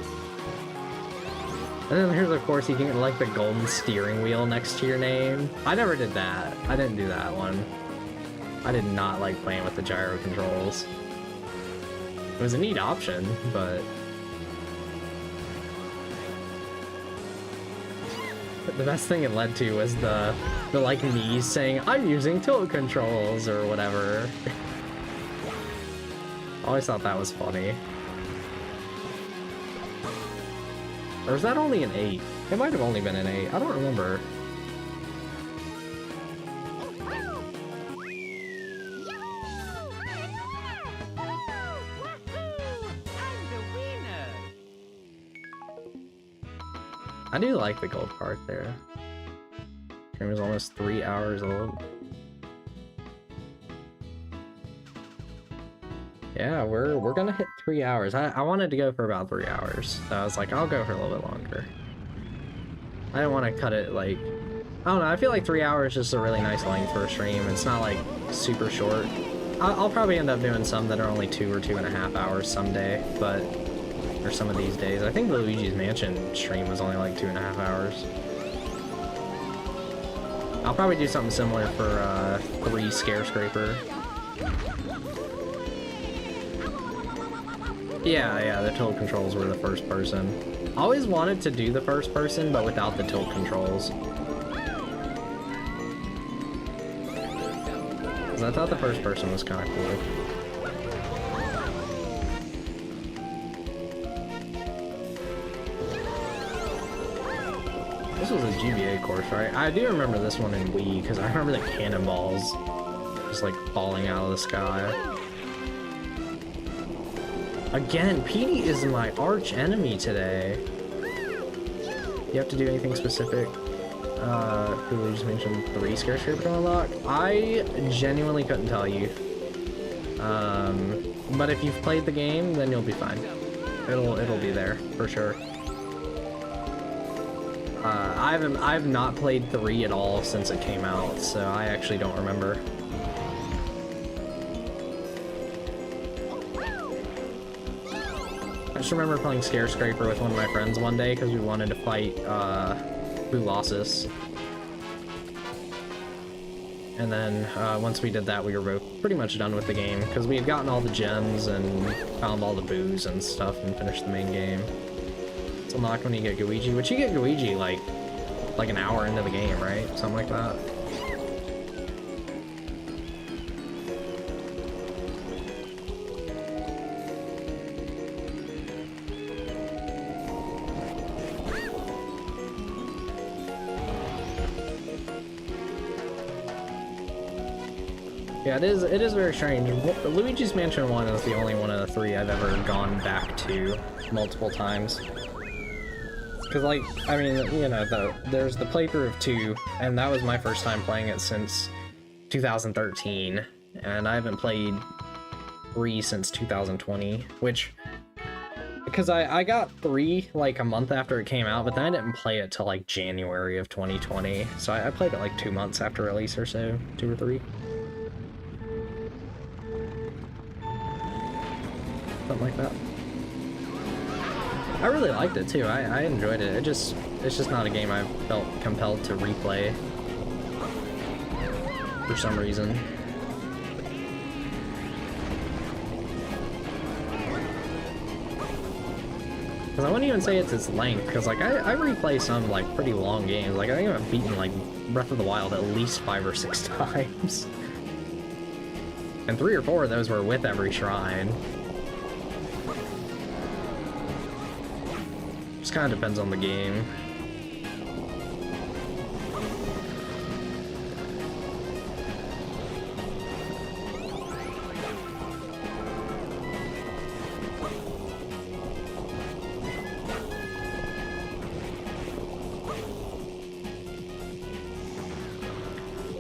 And then here's, of course, you can get, like, the golden steering wheel next to your name. I never did that. I didn't do that one. I did not like playing with the gyro controls. It was a neat option, but... the best thing it led to was the like, me saying, I'm using tilt controls, or whatever. Always thought that was funny. Or was that only an 8? It might have only been an 8. I don't remember. I do like the gold card there. Stream is almost 3 hours old. Yeah, we're gonna hit 3 hours. I wanted to go for about 3 hours. So I was like, I'll go for a little bit longer. I didn't want to cut it like... I don't know, I feel like 3 hours is just a really nice length for a stream. It's not like super short. I'll probably end up doing some that are only 2 or 2.5 hours someday, but... or some of these days. I think the Luigi's Mansion stream was only like 2.5 hours. I'll probably do something similar for 3 Scarescraper. Yeah, the tilt controls were the first person. Always wanted to do the first person, but without the tilt controls. Because I thought the first person was kind of cool. This was a GBA course, right? I do remember this one in Wii, because I remember the cannonballs just like falling out of the sky. Again, Petey is my arch enemy today. You have to do anything specific? Who just mentioned 3 Scarescraper to unlock? I genuinely couldn't tell you. But if you've played the game, then you'll be fine. It'll be there for sure. I've not played 3 at all since it came out, so I actually don't remember. I just remember playing Scarescraper with one of my friends one day because we wanted to fight Boolossus. And then once we did that, we were both pretty much done with the game because we had gotten all the gems and found all the boos and stuff and finished the main game. It's unlocked when you get Luigi, which you get Luigi like an hour into the game, right? Something like that. Yeah, it is very strange. Luigi's Mansion 1 is the only one of the 3 I've ever gone back to multiple times. Because, like, I mean, you know, there's the playthrough of 2, and that was my first time playing it since 2013, and I haven't played 3 since 2020, which... Because I got 3, like, a month after it came out, but then I didn't play it till, like, January of 2020, so I played it, like, 2 months after release or so, 2 or 3. Something like that. I really liked it too. I enjoyed it. It's just not a game I felt compelled to replay for some reason. Because I wouldn't even say it's its length, because like I replay some like pretty long games. Like I think I've beaten like Breath of the Wild at least 5 or 6 times. And 3 or 4 of those were with every shrine. Just kind of depends on the game.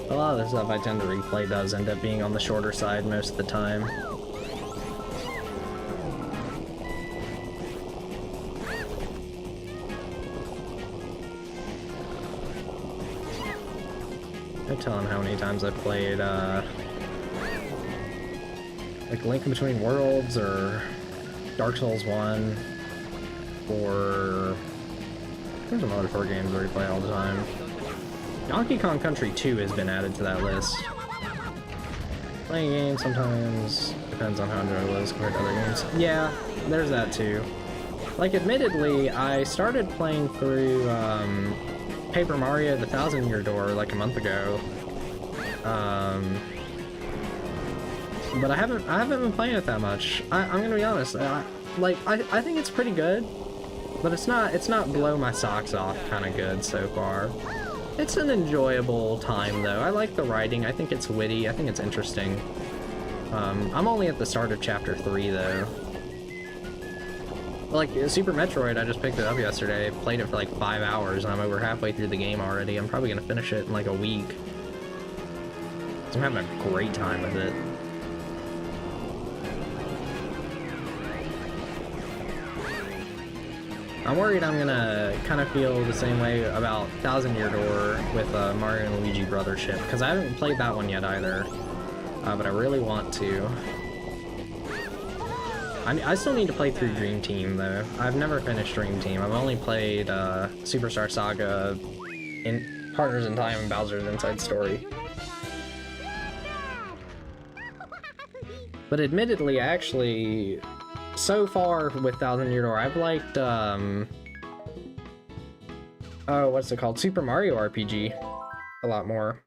A lot of the stuff I tend to replay does end up being on the shorter side most of the time. I'm telling how many times I've played, like Link Between Worlds, or Dark Souls 1, or... There's some other 4 games where we play all the time. Donkey Kong Country 2 has been added to that list. Playing games sometimes depends on how enjoyable it is compared to other games. Yeah, there's that too. Like, admittedly, I started playing through, Paper Mario: The Thousand Year Door like a month ago, but I haven't been playing it that much. I'm gonna be honest. I think it's pretty good, but it's not blow my socks off kind of good so far. It's an enjoyable time though. I like the writing. I think it's witty. I think it's interesting. I'm only at the start of chapter 3 though. Like, Super Metroid, I just picked it up yesterday, played it for like 5 hours, and I'm over halfway through the game already. I'm probably gonna finish it in like a week. So I'm having a great time with it. I'm worried I'm gonna kind of feel the same way about Thousand Year Door with Mario and Luigi Brothership, because I haven't played that one yet either, but I really want to. I still need to play through Dream Team, though. I've never finished Dream Team. I've only played Superstar Saga, in Partners in Time, and Bowser's Inside Story. But admittedly, actually, so far with Thousand Year Door, I've liked, oh, what's it called? Super Mario RPG a lot more.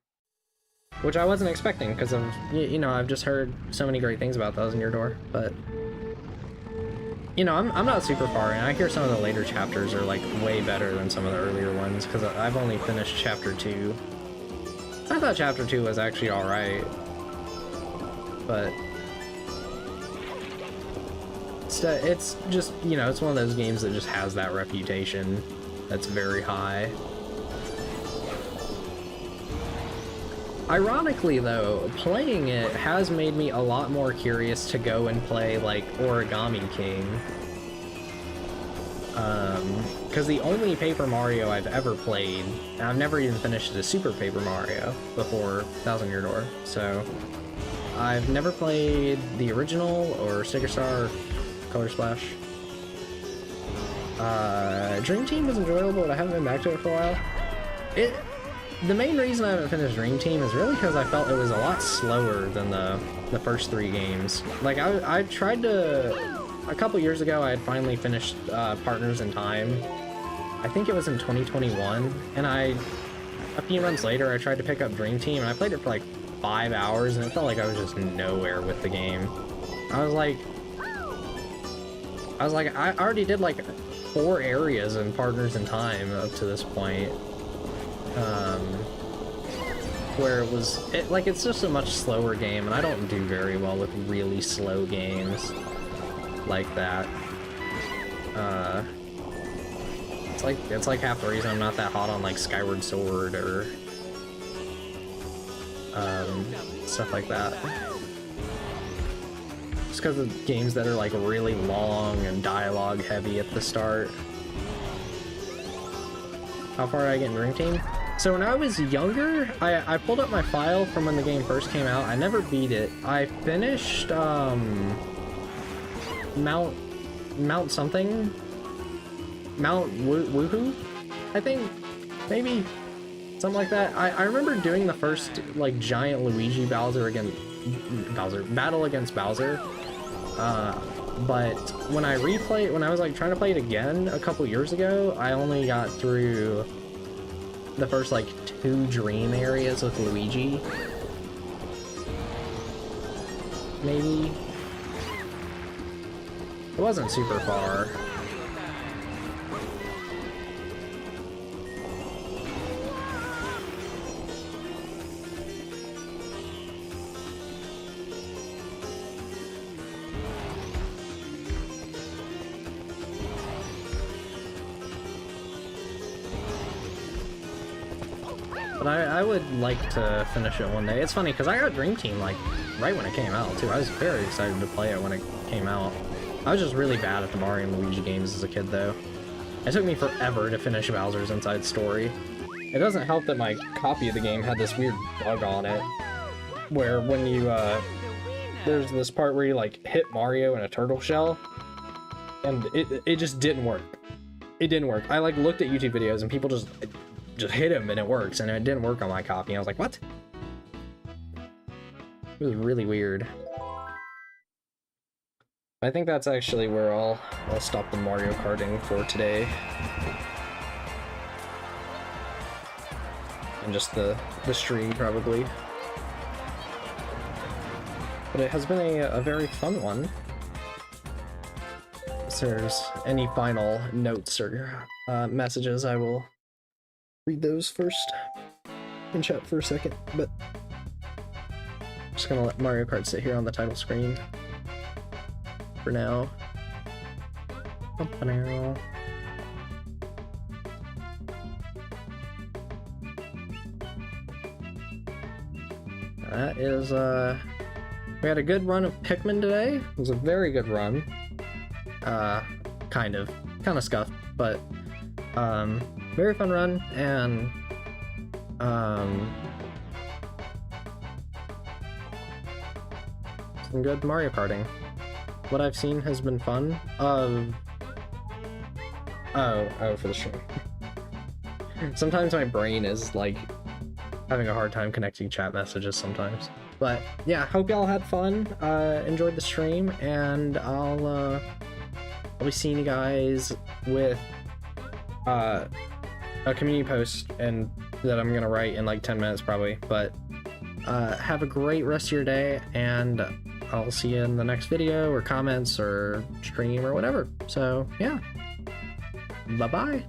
Which I wasn't expecting, because of, you know, I've just heard so many great things about Thousand Year Door, but... You know, I'm not super far in. I hear some of the later chapters are, like, way better than some of the earlier ones, because I've only finished Chapter 2. I thought Chapter 2 was actually alright. But... It's just, you know, it's one of those games that just has that reputation that's very high. Ironically, though, playing it has made me a lot more curious to go and play, like, Origami King. Because the only Paper Mario I've ever played, and I've never even finished a Super Paper Mario before Thousand Year Door, so I've never played the original, or Sticker Star, or Color Splash. Dream Team was enjoyable, but I haven't been back to it for a while. The main reason I haven't finished Dream Team is really because I felt it was a lot slower than the first 3 games. Like, I tried to... A couple years ago, I had finally finished Partners in Time. I think it was in 2021, and a few months later, I tried to pick up Dream Team, and I played it for like 5 hours, and it felt like I was just nowhere with the game. I was like, I already did like 4 areas in Partners in Time up to this point. Where it was, it's just a much slower game, and I don't do very well with really slow games like that. It's like half the reason I'm not that hot on like Skyward Sword or stuff like that. Just because of games that are like really long and dialogue heavy at the start. How far did I get in Dream Team? So when I was younger, I pulled up my file from when the game first came out. I never beat it. I finished Mount something? Mount Woohoo? I think, maybe, something like that. I remember doing the first like giant Luigi battle against Bowser. But when I was like trying to play it again a couple years ago, I only got through the first like 2 dream areas with Luigi. Maybe. It wasn't super far. But I would like to finish it one day. It's funny, because I got Dream Team, like, right when it came out, too. I was very excited to play it when it came out. I was just really bad at the Mario and Luigi games as a kid, though. It took me forever to finish Bowser's Inside Story. It doesn't help that my copy of the game had this weird bug on it, where when you, there's this part where you, like, hit Mario in a turtle shell, and it just didn't work. It didn't work. I, like, looked at YouTube videos, and people just hit him and it works, and it didn't work on my copy. I was like, what? It was really weird. I think that's actually where I'll stop the Mario Karting for today. And just the stream, probably. But it has been a very fun one. If there's any final notes or messages, I will read those first in chat for a second, but I'm just gonna let Mario Kart sit here on the title screen for now. Bumpanero. That is, we had a good run of Pikmin today. It was a very good run. Kind of scuffed, but, very fun run, and, some good Mario Karting. What I've seen has been fun. Oh, for the stream. Sometimes my brain is, like, having a hard time connecting chat messages sometimes. But, yeah, hope y'all had fun, enjoyed the stream, and I'll be seeing you guys with, a community post and that I'm gonna write in, like, 10 minutes, probably. But, have a great rest of your day, and I'll see you in the next video, or comments, or stream, or whatever. So, yeah. Bye-bye.